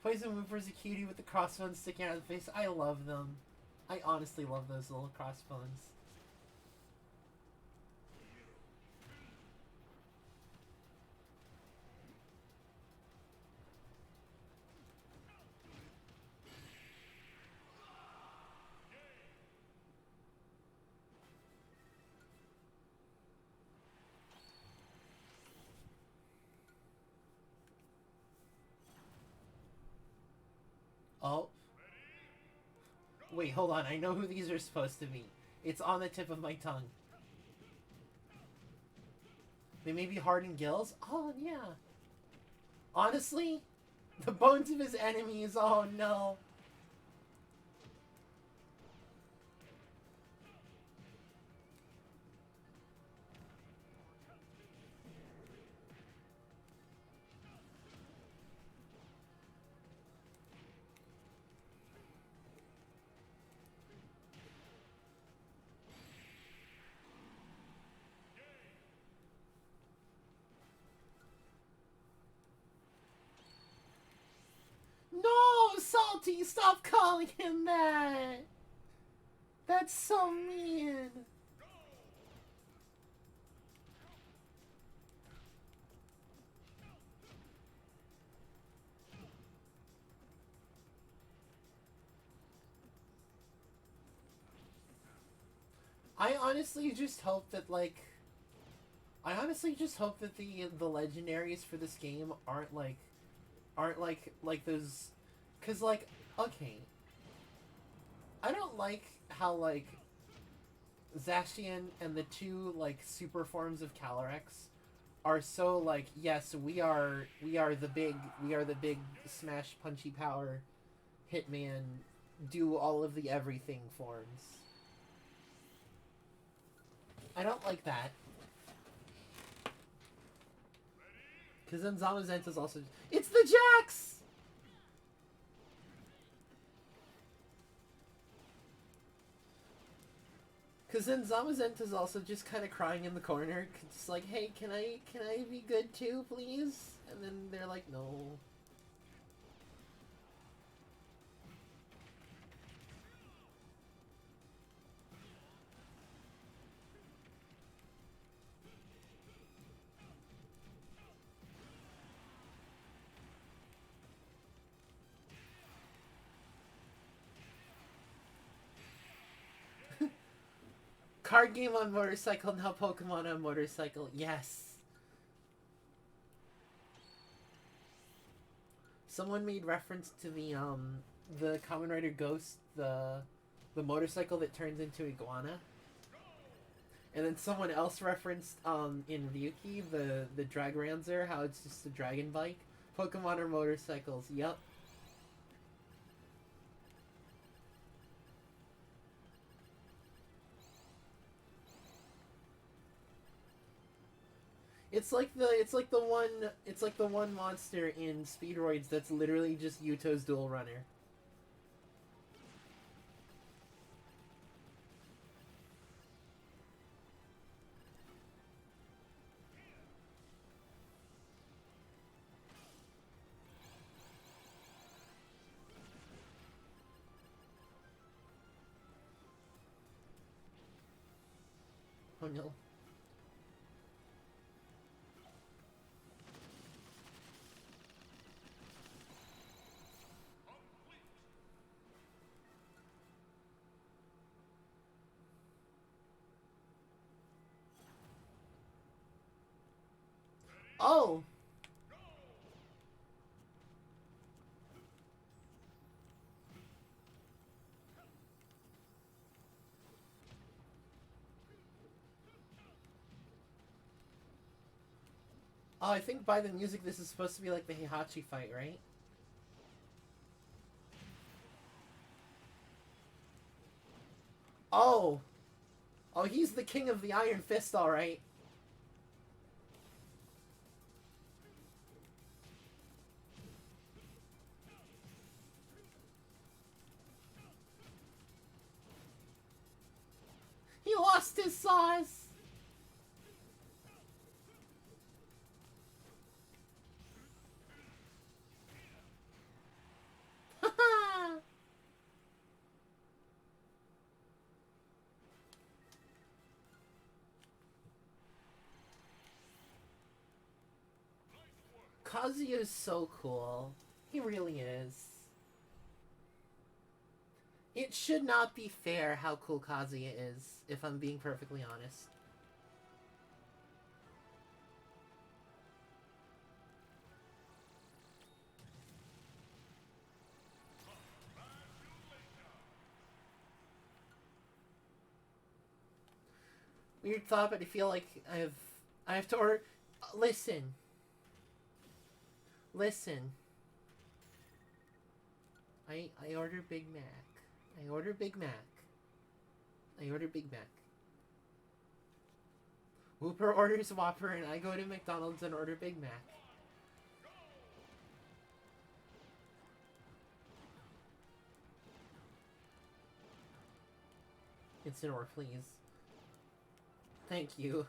Poison Wooper's a cutie with the crossbones sticking out of the face. I love them. I honestly love those little crossbones. Oh. Wait, hold on. I know who these are supposed to be. It's on the tip of my tongue. They may be hardened gills. Oh, yeah. Honestly, the bones of his enemies. Oh, no. No, Salty, stop calling him that. That's so mean. I honestly just hope that, like, I honestly just hope that the legendaries for this game aren't like those, cause like, okay, I don't like how, like, Zacian and the two, like, super forms of Calyrex are so, like, yes, we are the big smash punchy power hitman, do all of the everything forms. I don't like that. Because then Zamazenta's also... It's the Jax! Because then Zamazenta's also just kind of crying in the corner. Just like, hey, can I be good too, please? And then they're like, no. Card game on motorcycle, now Pokemon on motorcycle. Yes. Someone made reference to the Kamen Rider Ghost, the motorcycle that turns into iguana. And then someone else referenced in Ryuki the Dragranzer, how it's just a dragon bike. Pokemon or motorcycles. Yep. It's like the one monster in Speedroids that's literally just Yuto's dual runner. Oh no. Oh! Oh, I think by the music this is supposed to be like the Heihachi fight, right? Oh! Oh, he's the king of the Iron Fist, alright. He lost his sauce! Haha! Kazuya is so cool. He really is. It should not be fair how cool Kazuya is, if I'm being perfectly honest. Weird thought, but I feel like I have to order. Listen. Listen. I order Big Mac. I order Big Mac. I order Big Mac. Whooper orders Whopper, and I go to McDonald's and order Big Mac. Instant or, please. Thank you.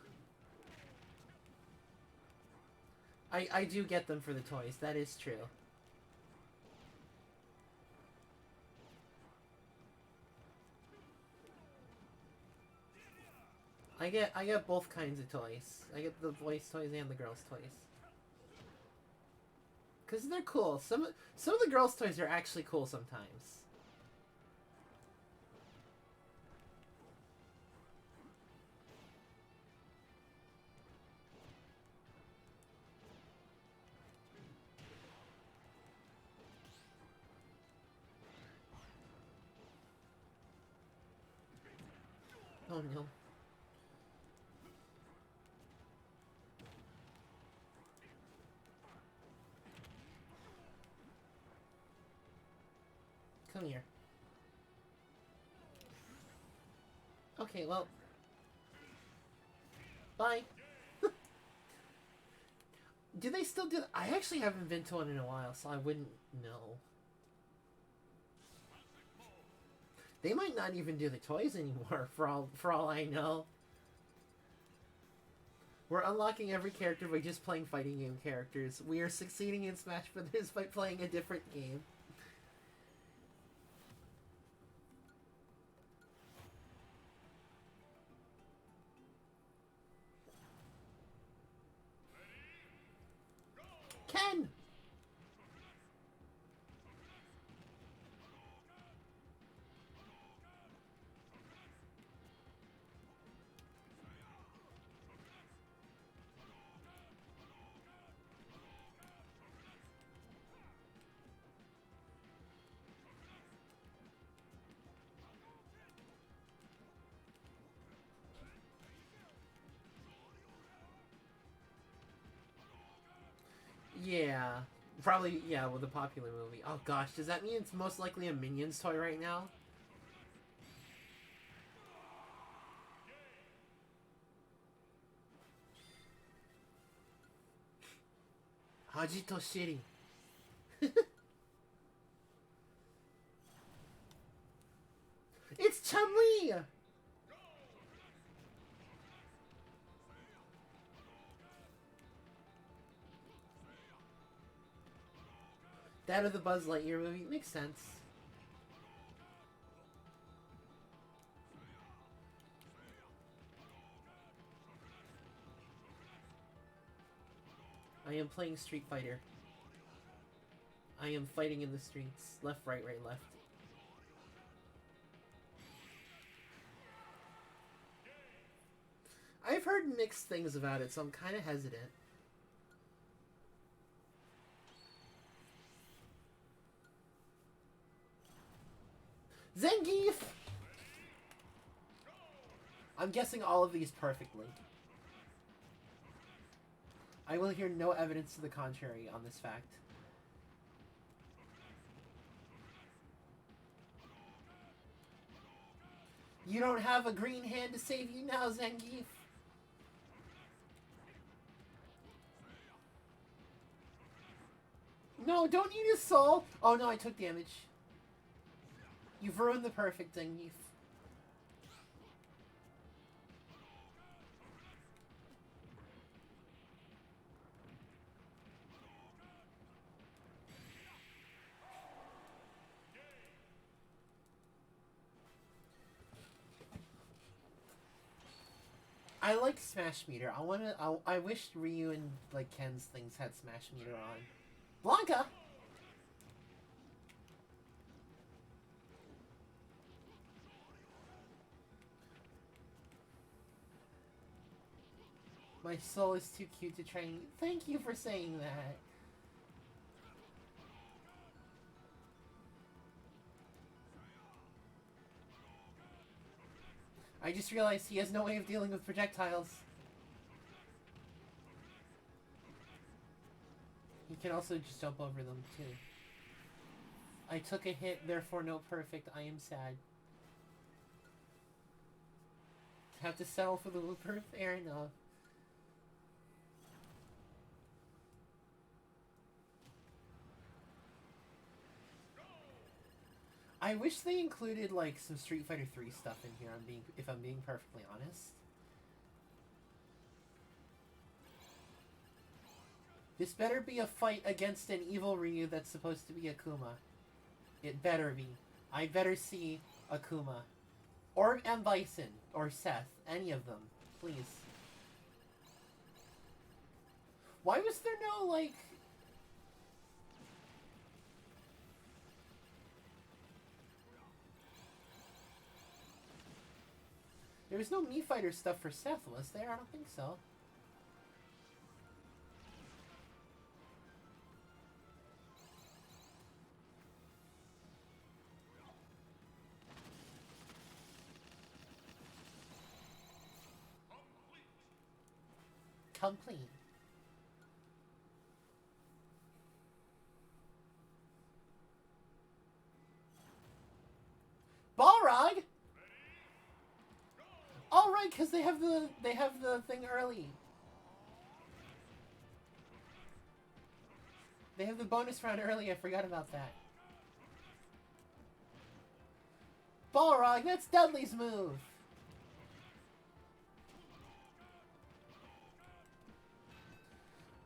I do get them for the toys. That is true. I get both kinds of toys. I get the boys' toys and the girls' toys. Cause they're cool. Some of the girls' toys are actually cool sometimes. Oh no. Come here. Okay, well. Bye. Do they still do that? I actually haven't been to one in a while, so I wouldn't know. They might not even do the toys anymore, for all I know. We're unlocking every character by just playing fighting game characters. We are succeeding in Smash Brothers by playing a different game. Ken! Yeah. Probably, yeah, with a popular movie. Oh gosh, does that mean it's most likely a Minions toy right now? Hajito City. It's Chun-Li! That or the Buzz Lightyear movie. Makes sense. I am playing Street Fighter. I am fighting in the streets. Left, right, right, left. I've heard mixed things about it, so I'm kind of hesitant. Zangief! I'm guessing all of these perfectly. I will hear no evidence to the contrary on this fact. You don't have a green hand to save you now, Zangief. No, don't eat his soul! Oh no, I took damage. You've ruined the perfect, Zangief. I like Smash Meter. I wish Ryu and like Ken's things had Smash Meter on. Blanca. My soul is too cute to train. Thank you for saying that. I just realized he has no way of dealing with projectiles. can also just jump over them, too. I took a hit, therefore no perfect. I am sad. Have to settle for the looper? Fair enough. I wish they included, like, some Street Fighter 3 stuff in here, if I'm being perfectly honest. This better be a fight against an evil Ryu that's supposed to be Akuma. It better be. I better see Akuma. Or M. Bison. Or Seth. Any of them. Please. Why was there no, like... There was no Mii Fighter stuff for Seth, was there? I don't think so. Complete. Balrog? Oh right, because they have the thing early. They have the bonus round early. I forgot about that. Balrog, that's Dudley's move.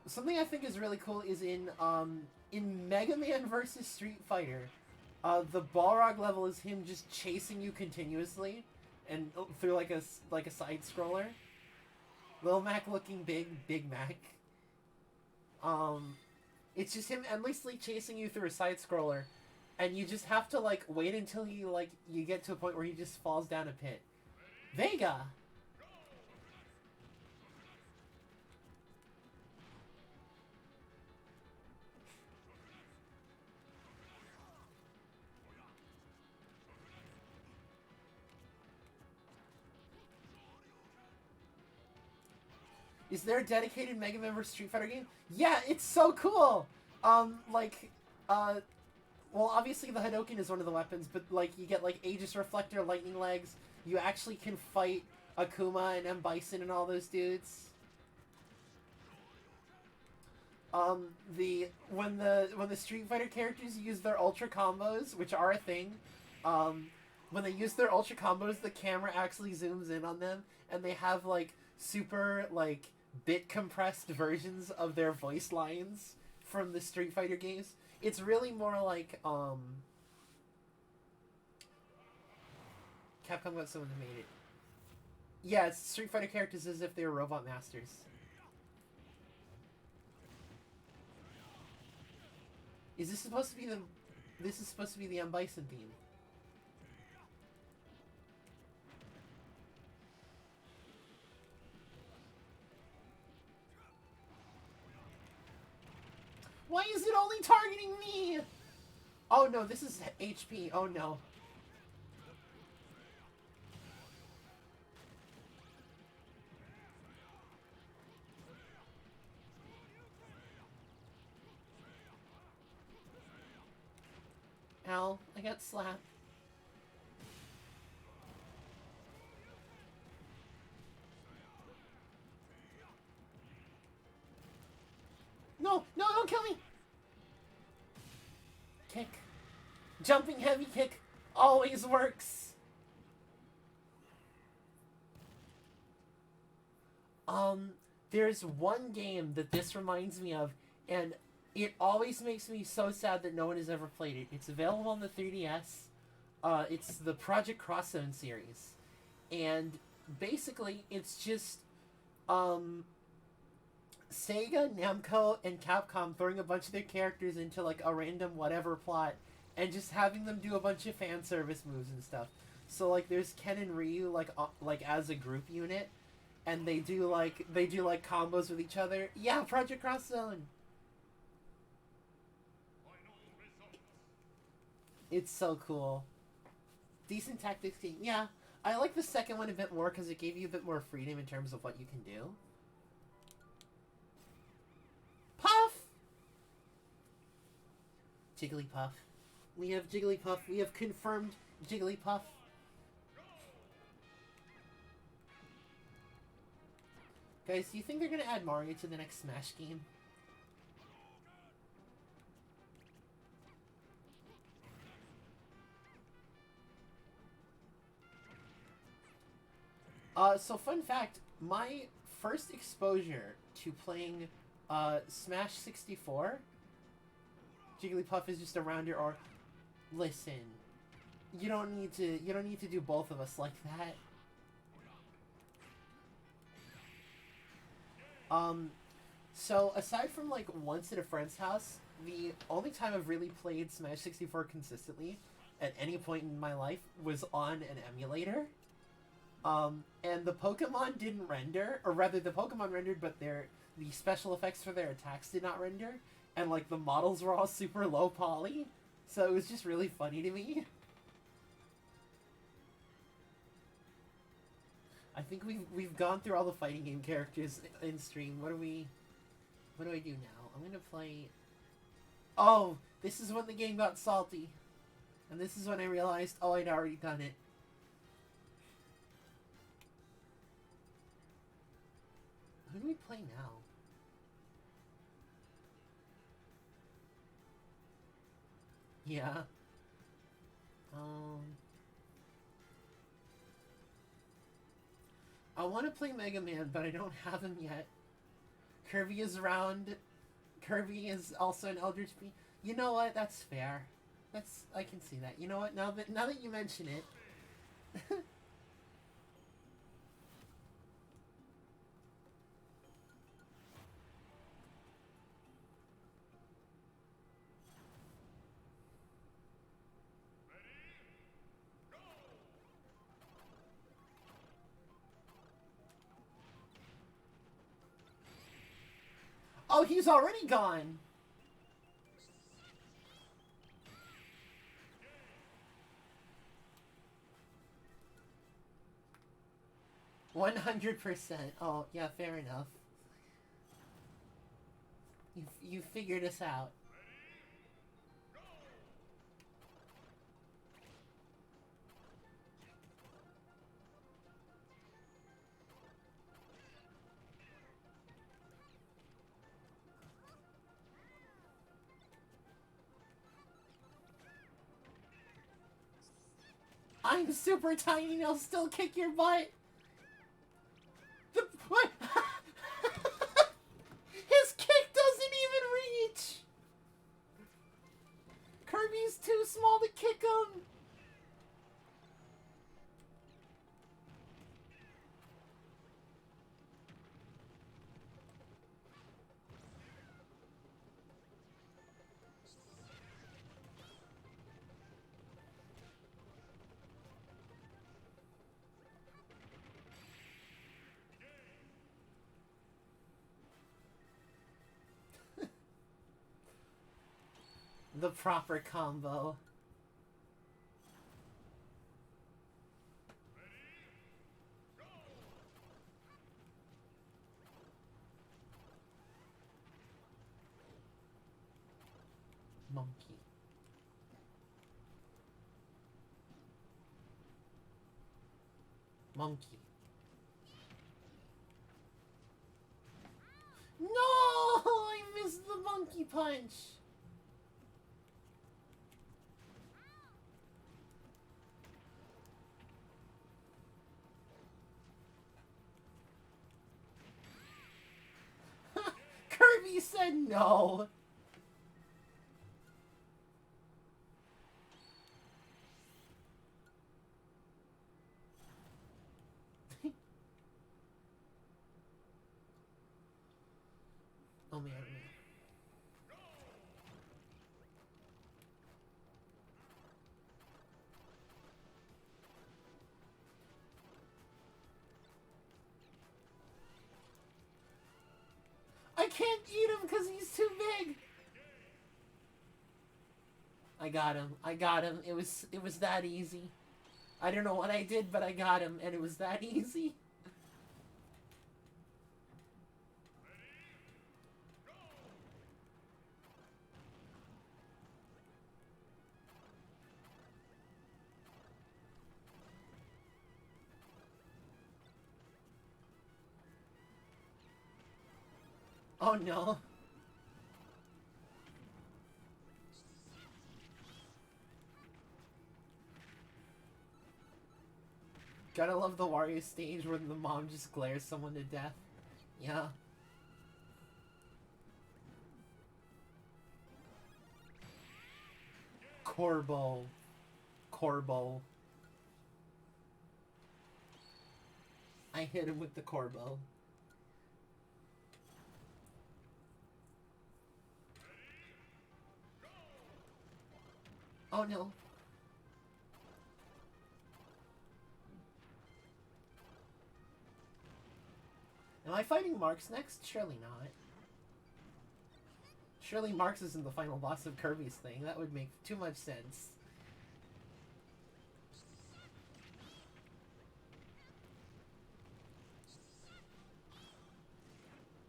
Something I think is really cool is in Mega Man vs. Street Fighter, the Balrog level is him just chasing you continuously, and through like a side scroller. Lil Mac looking Big Mac. It's just him endlessly chasing you through a side scroller, and you just have to like wait until you get to a point where he just falls down a pit. Vega. Is there a dedicated Mega Man vs. Street Fighter game? Yeah, it's so cool! Well, obviously the Hadouken is one of the weapons, but, like, you get, like, Aegis Reflector, Lightning Legs. You actually can fight Akuma and M. Bison and all those dudes. When the Street Fighter characters use their Ultra Combos, which are a thing, when they use their Ultra Combos, the camera actually zooms in on them, and they have, like, super, like, bit compressed versions of their voice lines from the Street Fighter games. It's really more like Capcom got someone who made it. Yeah, it's Street Fighter characters as if they were robot masters. Is this supposed to be the... This is supposed to be the M. Bison theme. Why is it only targeting me? Oh no, this is HP. Oh no. Ow, I got slapped. No, no, don't kill me! Kick. Jumping heavy kick always works. There's one game that this reminds me of, and it always makes me so sad that no one has ever played it. It's available on the 3DS. It's the Project Cross Zone series. And basically, it's just, Sega, Namco, and Capcom throwing a bunch of their characters into, like, a random whatever plot, and just having them do a bunch of fan service moves and stuff. So, like, there's Ken and Ryu, like as a group unit, and they do combos with each other. Yeah, Project Cross Zone! It's so cool. Decent tactics game. Yeah, I like the second one a bit more because it gave you a bit more freedom in terms of what you can do. Puff! Jigglypuff. We have Jigglypuff. We have confirmed Jigglypuff. Guys, do you think they're gonna add Mario to the next Smash game? So fun fact, my first exposure to playing, Smash 64, Jigglypuff is just a rounder, or, listen, you don't need to do both of us like that. So aside from, like, once at a friend's house, the only time I've really played Smash 64 consistently, at any point in my life, was on an emulator. And the Pokemon didn't render, or rather the Pokemon rendered, but the special effects for their attacks did not render, and like the models were all super low poly, so it was just really funny to me. I think we've gone through all the fighting game characters in stream. What do I do now? I'm gonna play... Oh! This is when the game got salty. And this is when I realized, oh, I'd already done it. Who do we play now? Yeah. I want to play Mega Man, but I don't have him yet. Kirby is around. Kirby is also an Eldritch Beast. You know what? That's fair. I can see that. You know what? Now that you mention it. Oh, he's already gone. $100%. Oh, yeah, fair enough. You figured us out. I'm super tiny and I'll still kick your butt. What? His kick doesn't even reach. Kirby's too small to kick him. The proper combo. Monkey. Monkey. No! I missed the monkey punch! Kirby said no! Oh man. I can't eat him because he's too big. I got him. I got him. It was that easy. I don't know what I did, but I got him, and it was that easy. Oh no. Gotta love the Wario stage where the mom just glares someone to death. Yeah. Corbo. Corbo. I hit him with the Corbo. Oh no. Am I fighting Marks next? Surely not. Surely Marks isn't the final boss of Kirby's thing. That would make too much sense.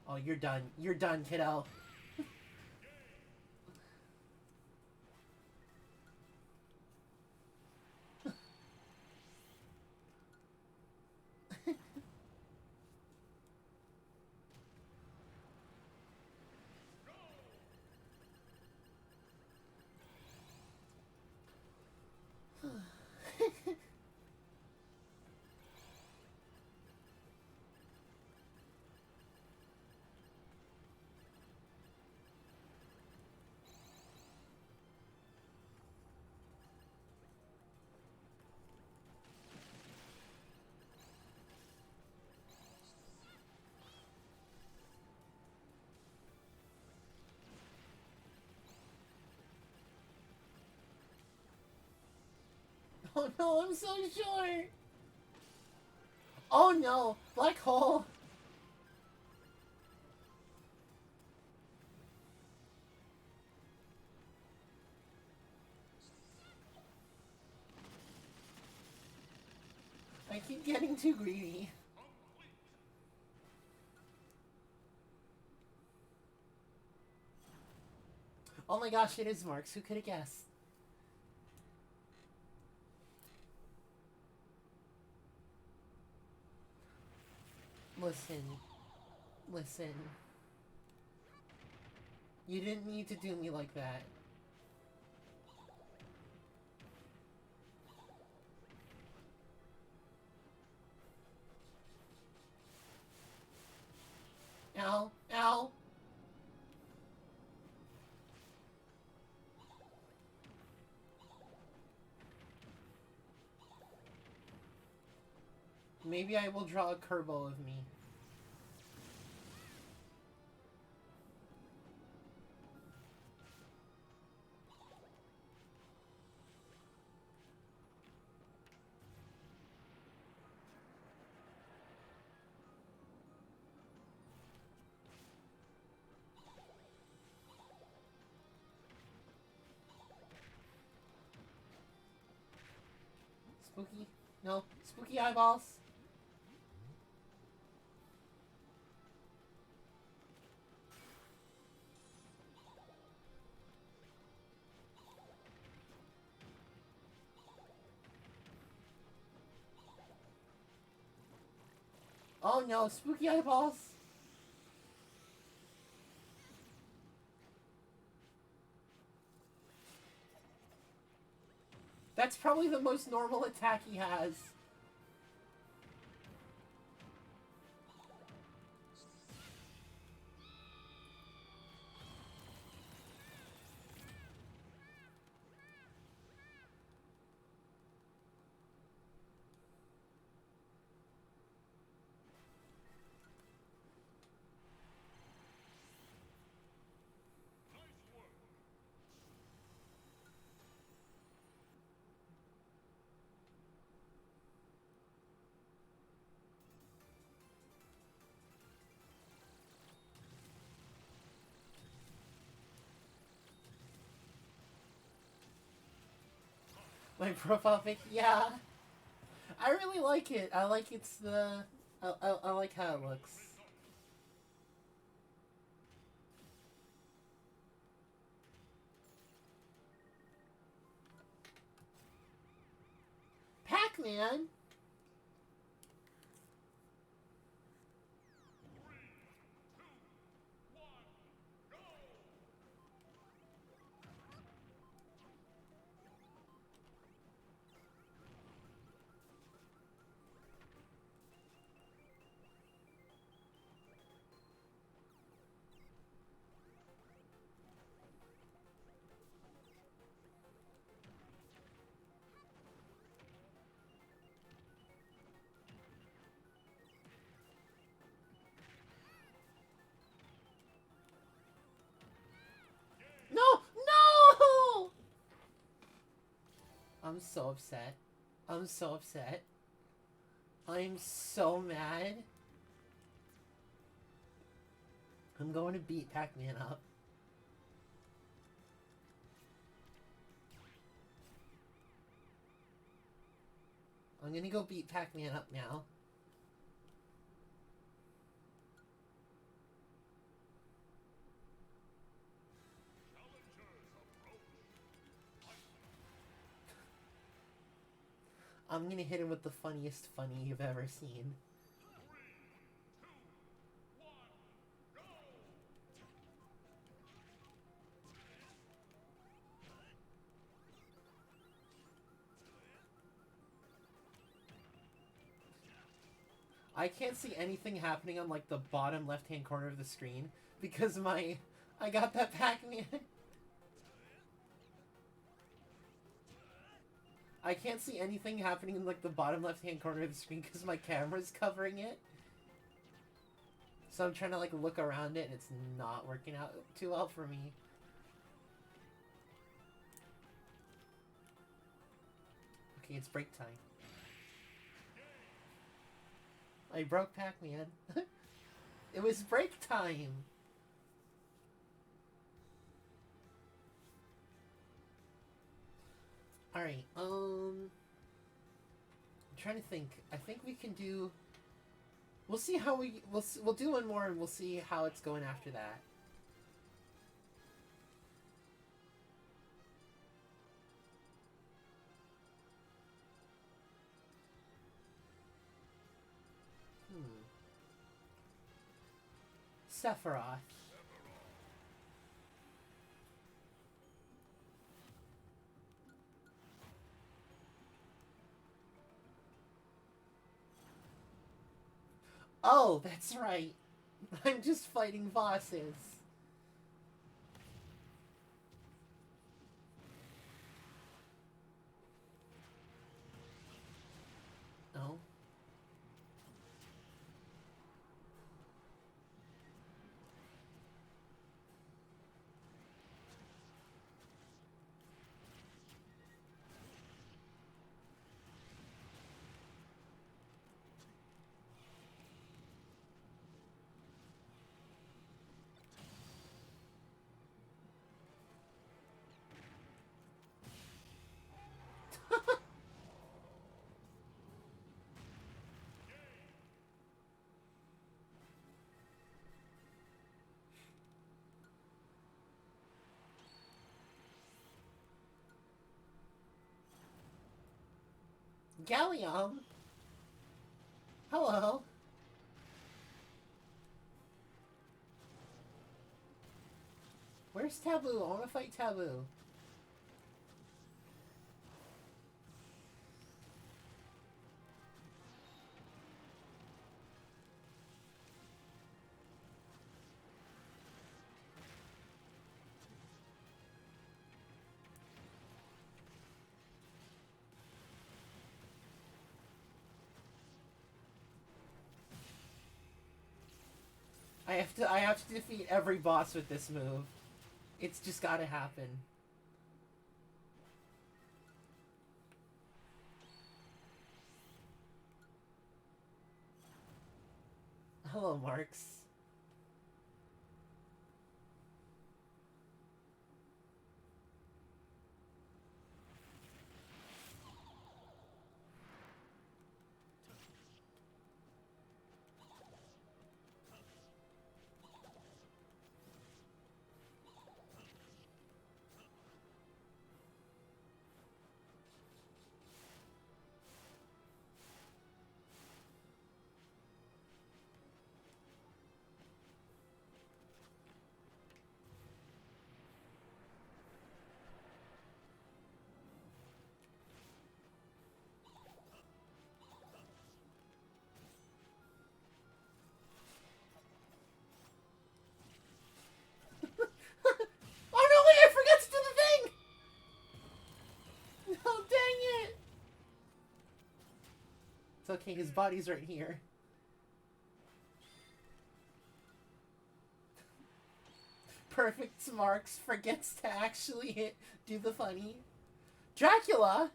Oh, you're done. You're done, kiddo. Oh no, I'm so short! Oh no! Black hole! I keep getting too greedy. Oh my gosh, it is Marks. Who could have guessed? Listen. Listen. You didn't need to do me like that. Ow. Ow. Maybe I will draw a Kerbo of me. Spooky? No. Spooky eyeballs? Oh no, spooky eyeballs! That's probably the most normal attack he has. My profile pic, yeah. I really like it. I like it's the... I like how it looks. Pac-Man? I'm so upset. I'm so upset. I'm so mad. I'm going to beat Pac-Man up. I'm gonna go beat Pac-Man up now. I'm gonna hit him with the funniest funny you've ever seen. I can't see anything happening on like the bottom left-hand corner of the screen because I got that Pac-Man. I can't see anything happening in like the bottom left-hand corner of the screen because my camera's covering it. So I'm trying to like look around it and it's not working out too well for me. Okay, it's break time. I broke Pac-Man. It was break time! Alright, I'm trying to think. I think we can do... We'll see how we'll do one more and we'll see how it's going after that. Sephiroth. Oh, that's right. I'm just fighting bosses. Oh. Gallium? Hello? Where's Taboo? I want to fight Taboo. I have to defeat every boss with this move. It's just gotta happen. Hello, Marks. Oh no, wait, I forgot to do the thing! Oh, dang it! It's okay, his body's right here. Perfect Marks forgets to actually do the funny. Dracula?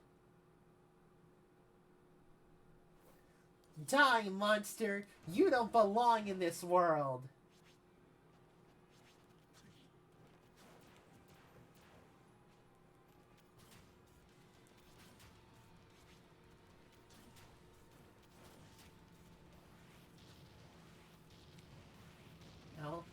Die, monster! You don't belong in this world! No.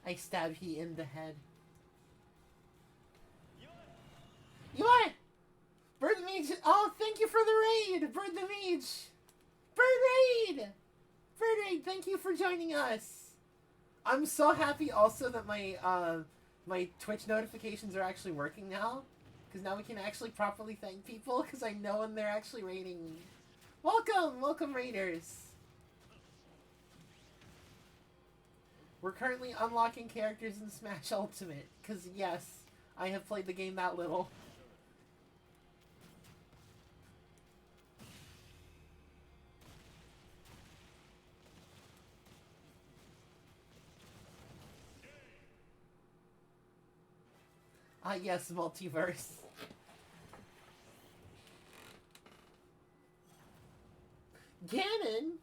I stab he in the head. You what? Bird the Mage! Oh, thank you for the raid! Bird the Mage! Bird raid! Bird raid, thank you for joining us! I'm so happy also that my Twitch notifications are actually working now. Because now we can actually properly thank people, because I know when they're actually raiding me. Welcome! Welcome, raiders! We're currently unlocking characters in Smash Ultimate, because yes, I have played the game that little. Ah, yes, multiverse. Ganon?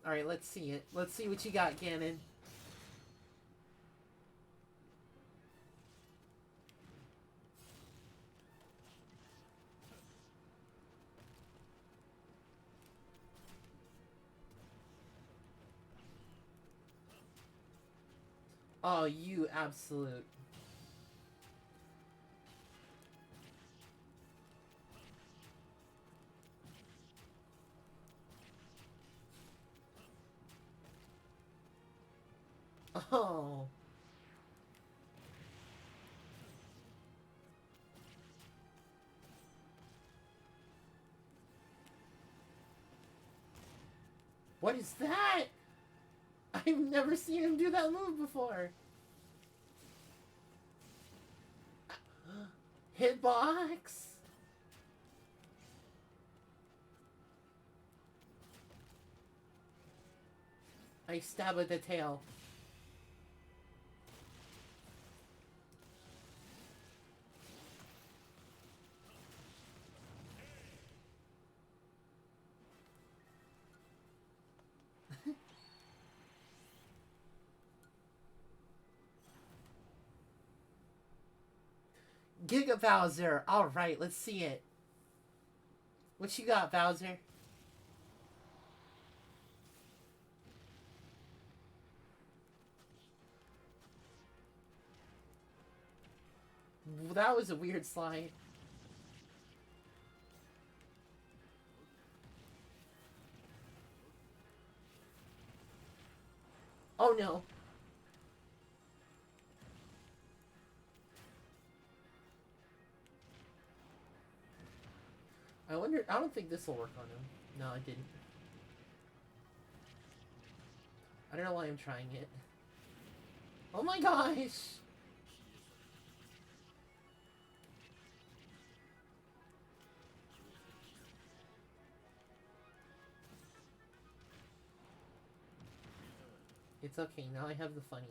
Alright, let's see it. Let's see what you got, Ganon. Oh, you absolute. Oh. What is that? I've never seen him do that move before. Hitbox? I stab at the tail. Giga Bowser. Alright, let's see it. What you got, Bowser? That was a weird slide. Oh no. I wonder, I don't think this will work on him. No, it didn't. I don't know why I'm trying it. Oh my gosh! It's okay, now I have the funny.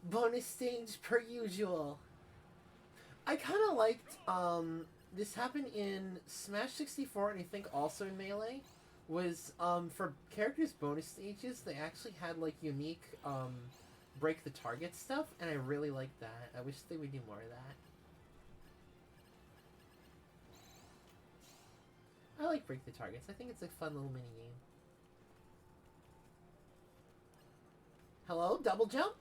Bonus stage per usual. I kind of liked, this happened in Smash 64 and I think also in Melee, was, for characters' bonus stages, they actually had, like, unique, break the target stuff, and I really liked that. I wish they would do more of that. I like break the targets. I think it's a fun little mini game. Hello? Double jump?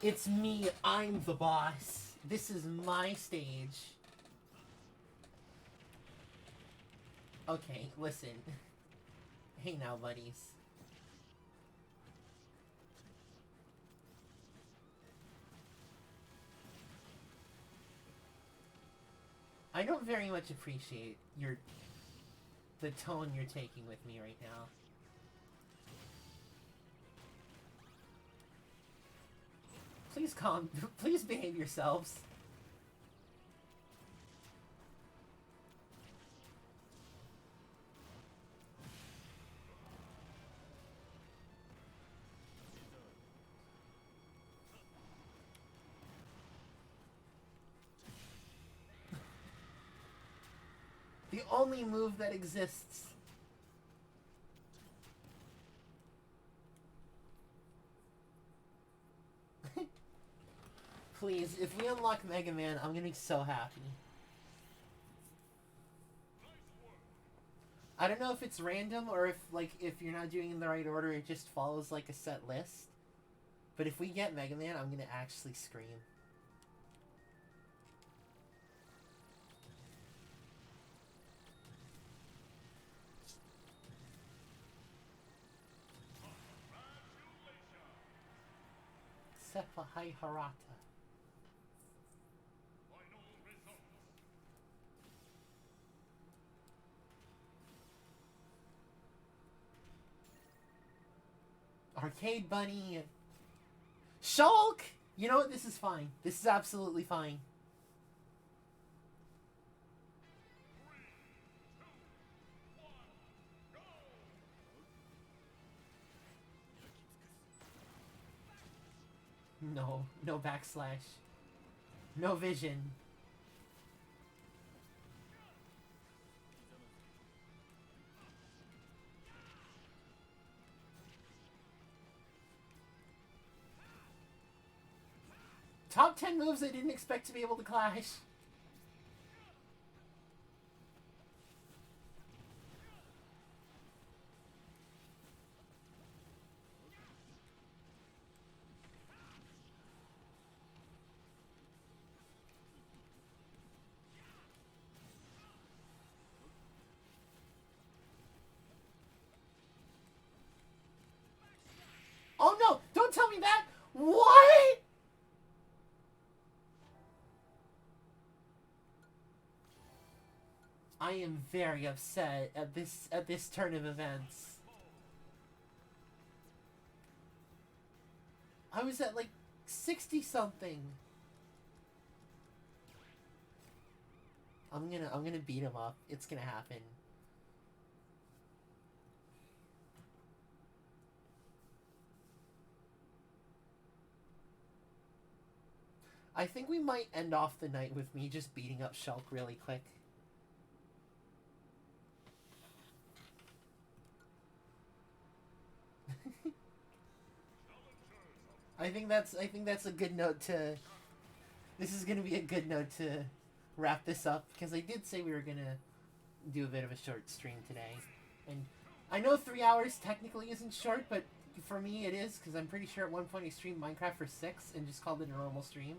It's me, I'm the boss. This is my stage. Okay, listen. Hey now, buddies. I don't very much appreciate the tone you're taking with me right now. Please behave yourselves. The only move that exists. Please, if we unlock Mega Man, I'm gonna be so happy. I don't know if it's random or if you're not doing it in the right order, it just follows like a set list. But if we get Mega Man, I'm gonna actually scream. Sepahai Harata. Arcade Bunny. Shulk! You know what? This is fine. This is absolutely fine. No. No backslash. No vision. Top 10 moves I didn't expect to be able to clash. Oh no! Don't tell me that! What?! I am very upset at this turn of events. I was at like 60 something. I'm gonna beat him up. It's gonna happen. I think we might end off the night with me just beating up Shulk really quick. I think that's a good note to... This is gonna be a good note to wrap this up, because I did say we were gonna do a bit of a short stream today. And I know 3 hours technically isn't short, but for me it is, because I'm pretty sure at one point I streamed Minecraft for 6 and just called it a normal stream.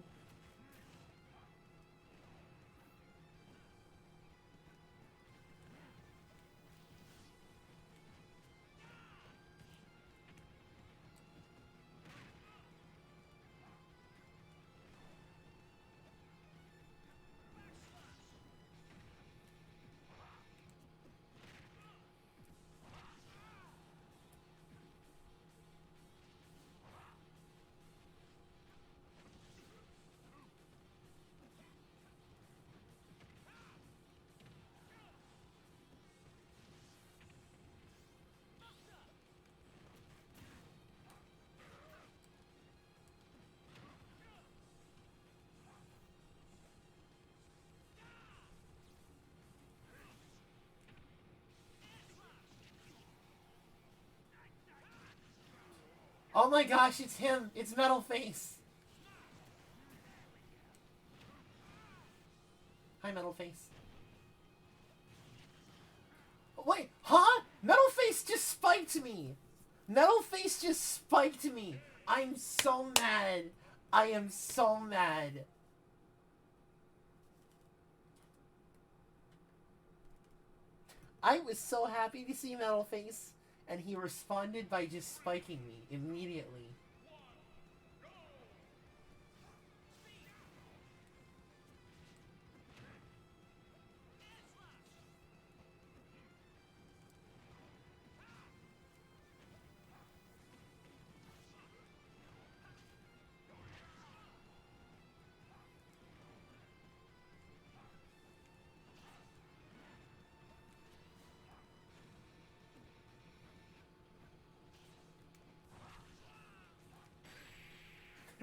Oh my gosh, it's him! It's Metal Face! Hi, Metal Face. Wait, huh? Metal Face just spiked me! Metal Face just spiked me! I'm so mad! I am so mad. I was so happy to see Metalface, and he responded by just spiking me immediately.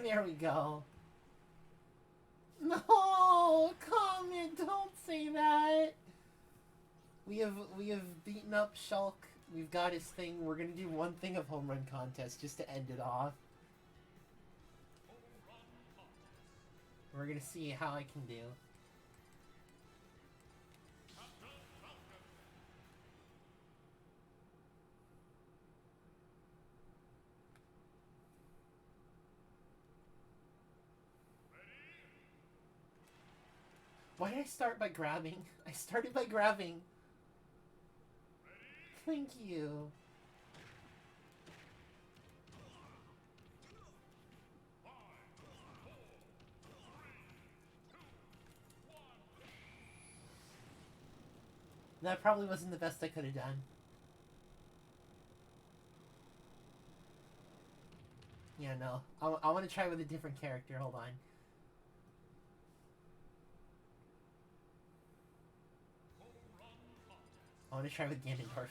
There we go. No, comment! Don't say that. We have beaten up Shulk. We've got his thing. We're gonna do one thing of home run contest just to end it off. We're gonna see how I can do. Why did I start by grabbing? I started by grabbing. Thank you. That probably wasn't the best I could have done. Yeah, no. I want to try with a different character. Hold on. I want to try with Ganondorf.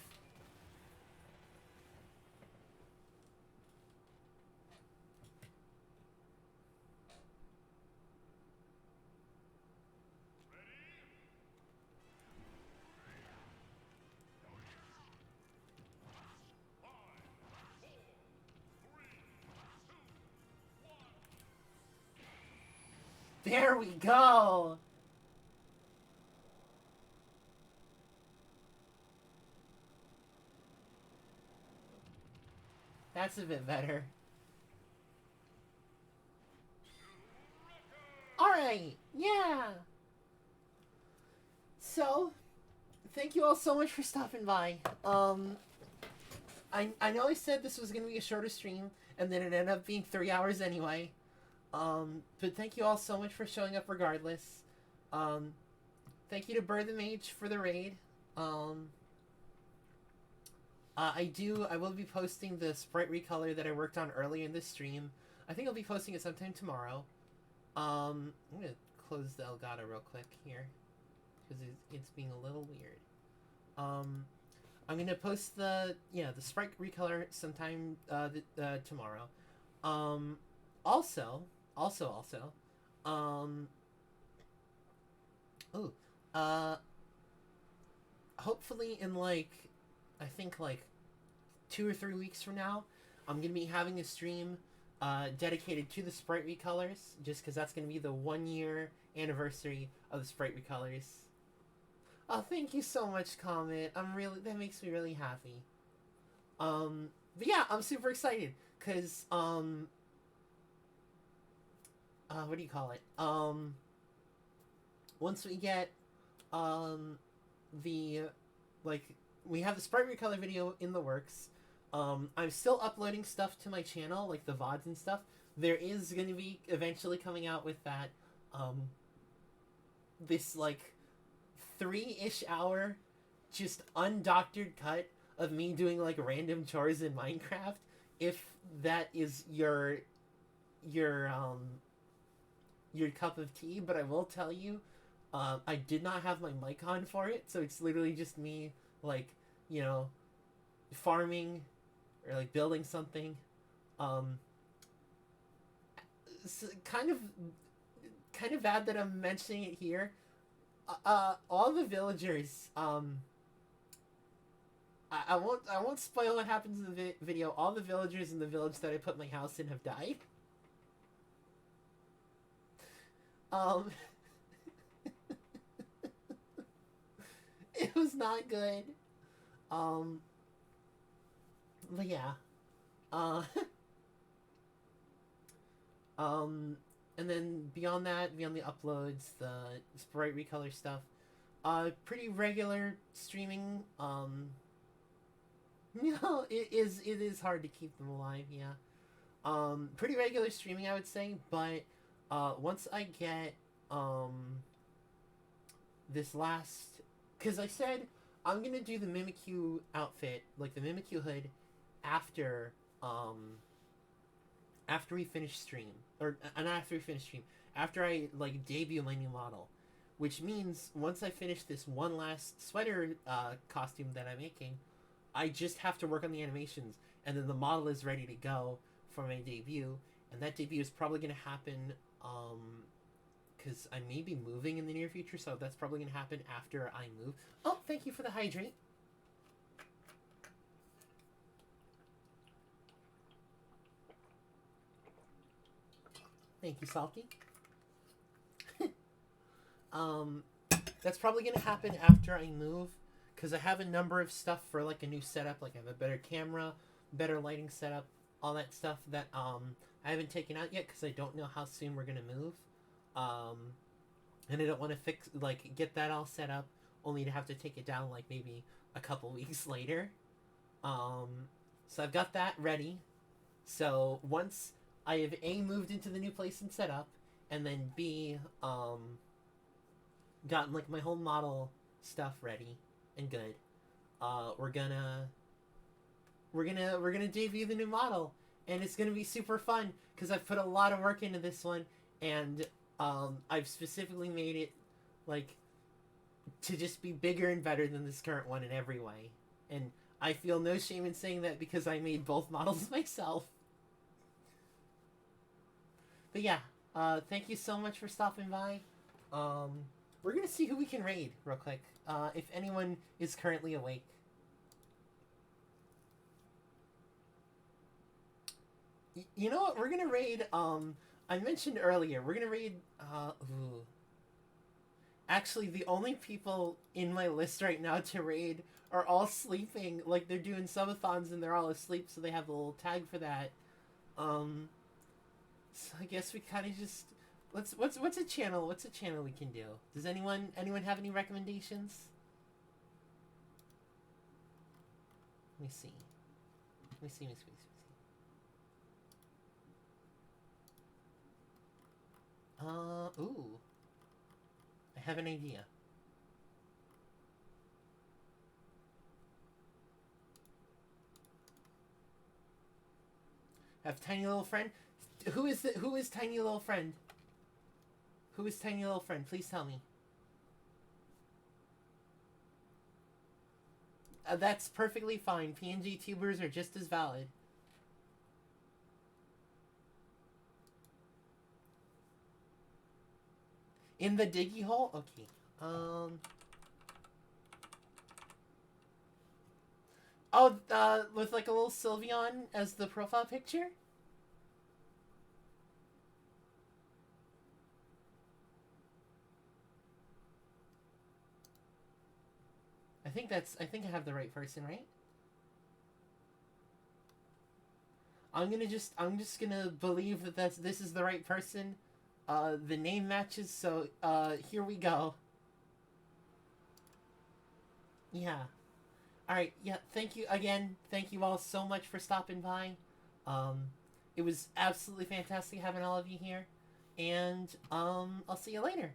There we go! That's a bit better. Alright! Yeah! So, thank you all so much for stopping by. I know I said this was going to be a shorter stream, and then it ended up being 3 hours anyway. But thank you all so much for showing up regardless. Thank you to Bird the Mage for the raid. I will be posting the sprite recolor that I worked on earlier in this stream. I think I'll be posting it sometime tomorrow. I'm gonna close the Elgato real quick here, because it's being a little weird. I'm gonna post the sprite recolor sometime tomorrow. Also, hopefully in I think 2 or 3 weeks from now, I'm gonna be having a stream dedicated to the sprite recolors, just because that's gonna be the 1-year anniversary of the sprite recolors. Oh, thank you so much, Comet. That makes me really happy. But yeah, I'm super excited, because, what do you call it? Once we get, we have the sprite recolor video in the works. I'm still uploading stuff to my channel, like the VODs and stuff. There is going to be eventually coming out with that, this, 3-ish hour, just undoctored cut of me doing, random chores in Minecraft, if that is your cup of tea. But I will tell you, I did not have my mic on for it, so it's literally just me, farming, or, building something. It's kind of bad that I'm mentioning it here. All the villagers, I won't spoil what happens in the video. All the villagers in the village that I put my house in have died. It was not good. But yeah. And then beyond that, beyond the uploads, the sprite recolor stuff, pretty regular streaming. It is hard to keep them alive, yeah. Pretty regular streaming, I would say, but once I get this last, because I said I'm gonna do the Mimikyu outfit, like the Mimikyu hood, after after we finish stream, or not after we finish stream, after I like debut my new model, which means once I finish this one last sweater costume that I'm making, I just have to work on the animations, and then the model is ready to go for my debut, and that debut is probably going to happen because I may be moving in the near future, so that's probably going to happen after I move. Oh, thank you for the hydrate. Thank you, Salty. That's probably going to happen after I move, because I have a number of stuff for like a new setup. Like I have a better camera, better lighting setup, all that stuff that I haven't taken out yet because I don't know how soon we're gonna move, and I don't want to get that all set up only to have to take it down like maybe a couple weeks later. So I've got that ready. So once I have A, moved into the new place and set up, and then B, gotten like my whole model stuff ready and good, we're gonna debut the new model, and it's gonna be super fun because I've put a lot of work into this one, and I've specifically made it like to just be bigger and better than this current one in every way, and I feel no shame in saying that because I made both models myself. But yeah, thank you so much for stopping by. We're gonna see who we can raid real quick, if anyone is currently awake. You know what? We're gonna raid. I mentioned earlier we're gonna raid. Ooh. Actually, the only people in my list right now to raid are all sleeping. Like they're doing subathons and they're all asleep, so they have a little tag for that. So I guess we kind of just what's a channel? What's a channel we can do? Does anyone have any recommendations? Let me see. Let me see. Ooh. I have an idea. Have tiny little friend? Who is tiny little friend? Who is tiny little friend? Please tell me. That's perfectly fine. PNG tubers are just as valid. In the diggy hole? Okay. Oh, with like a little Sylveon as the profile picture? I think I have the right person, right? I'm just gonna believe that this is the right person. The name matches, so, here we go. Yeah. Alright, yeah, thank you again. Thank you all so much for stopping by. It was absolutely fantastic having all of you here. And, I'll see you later.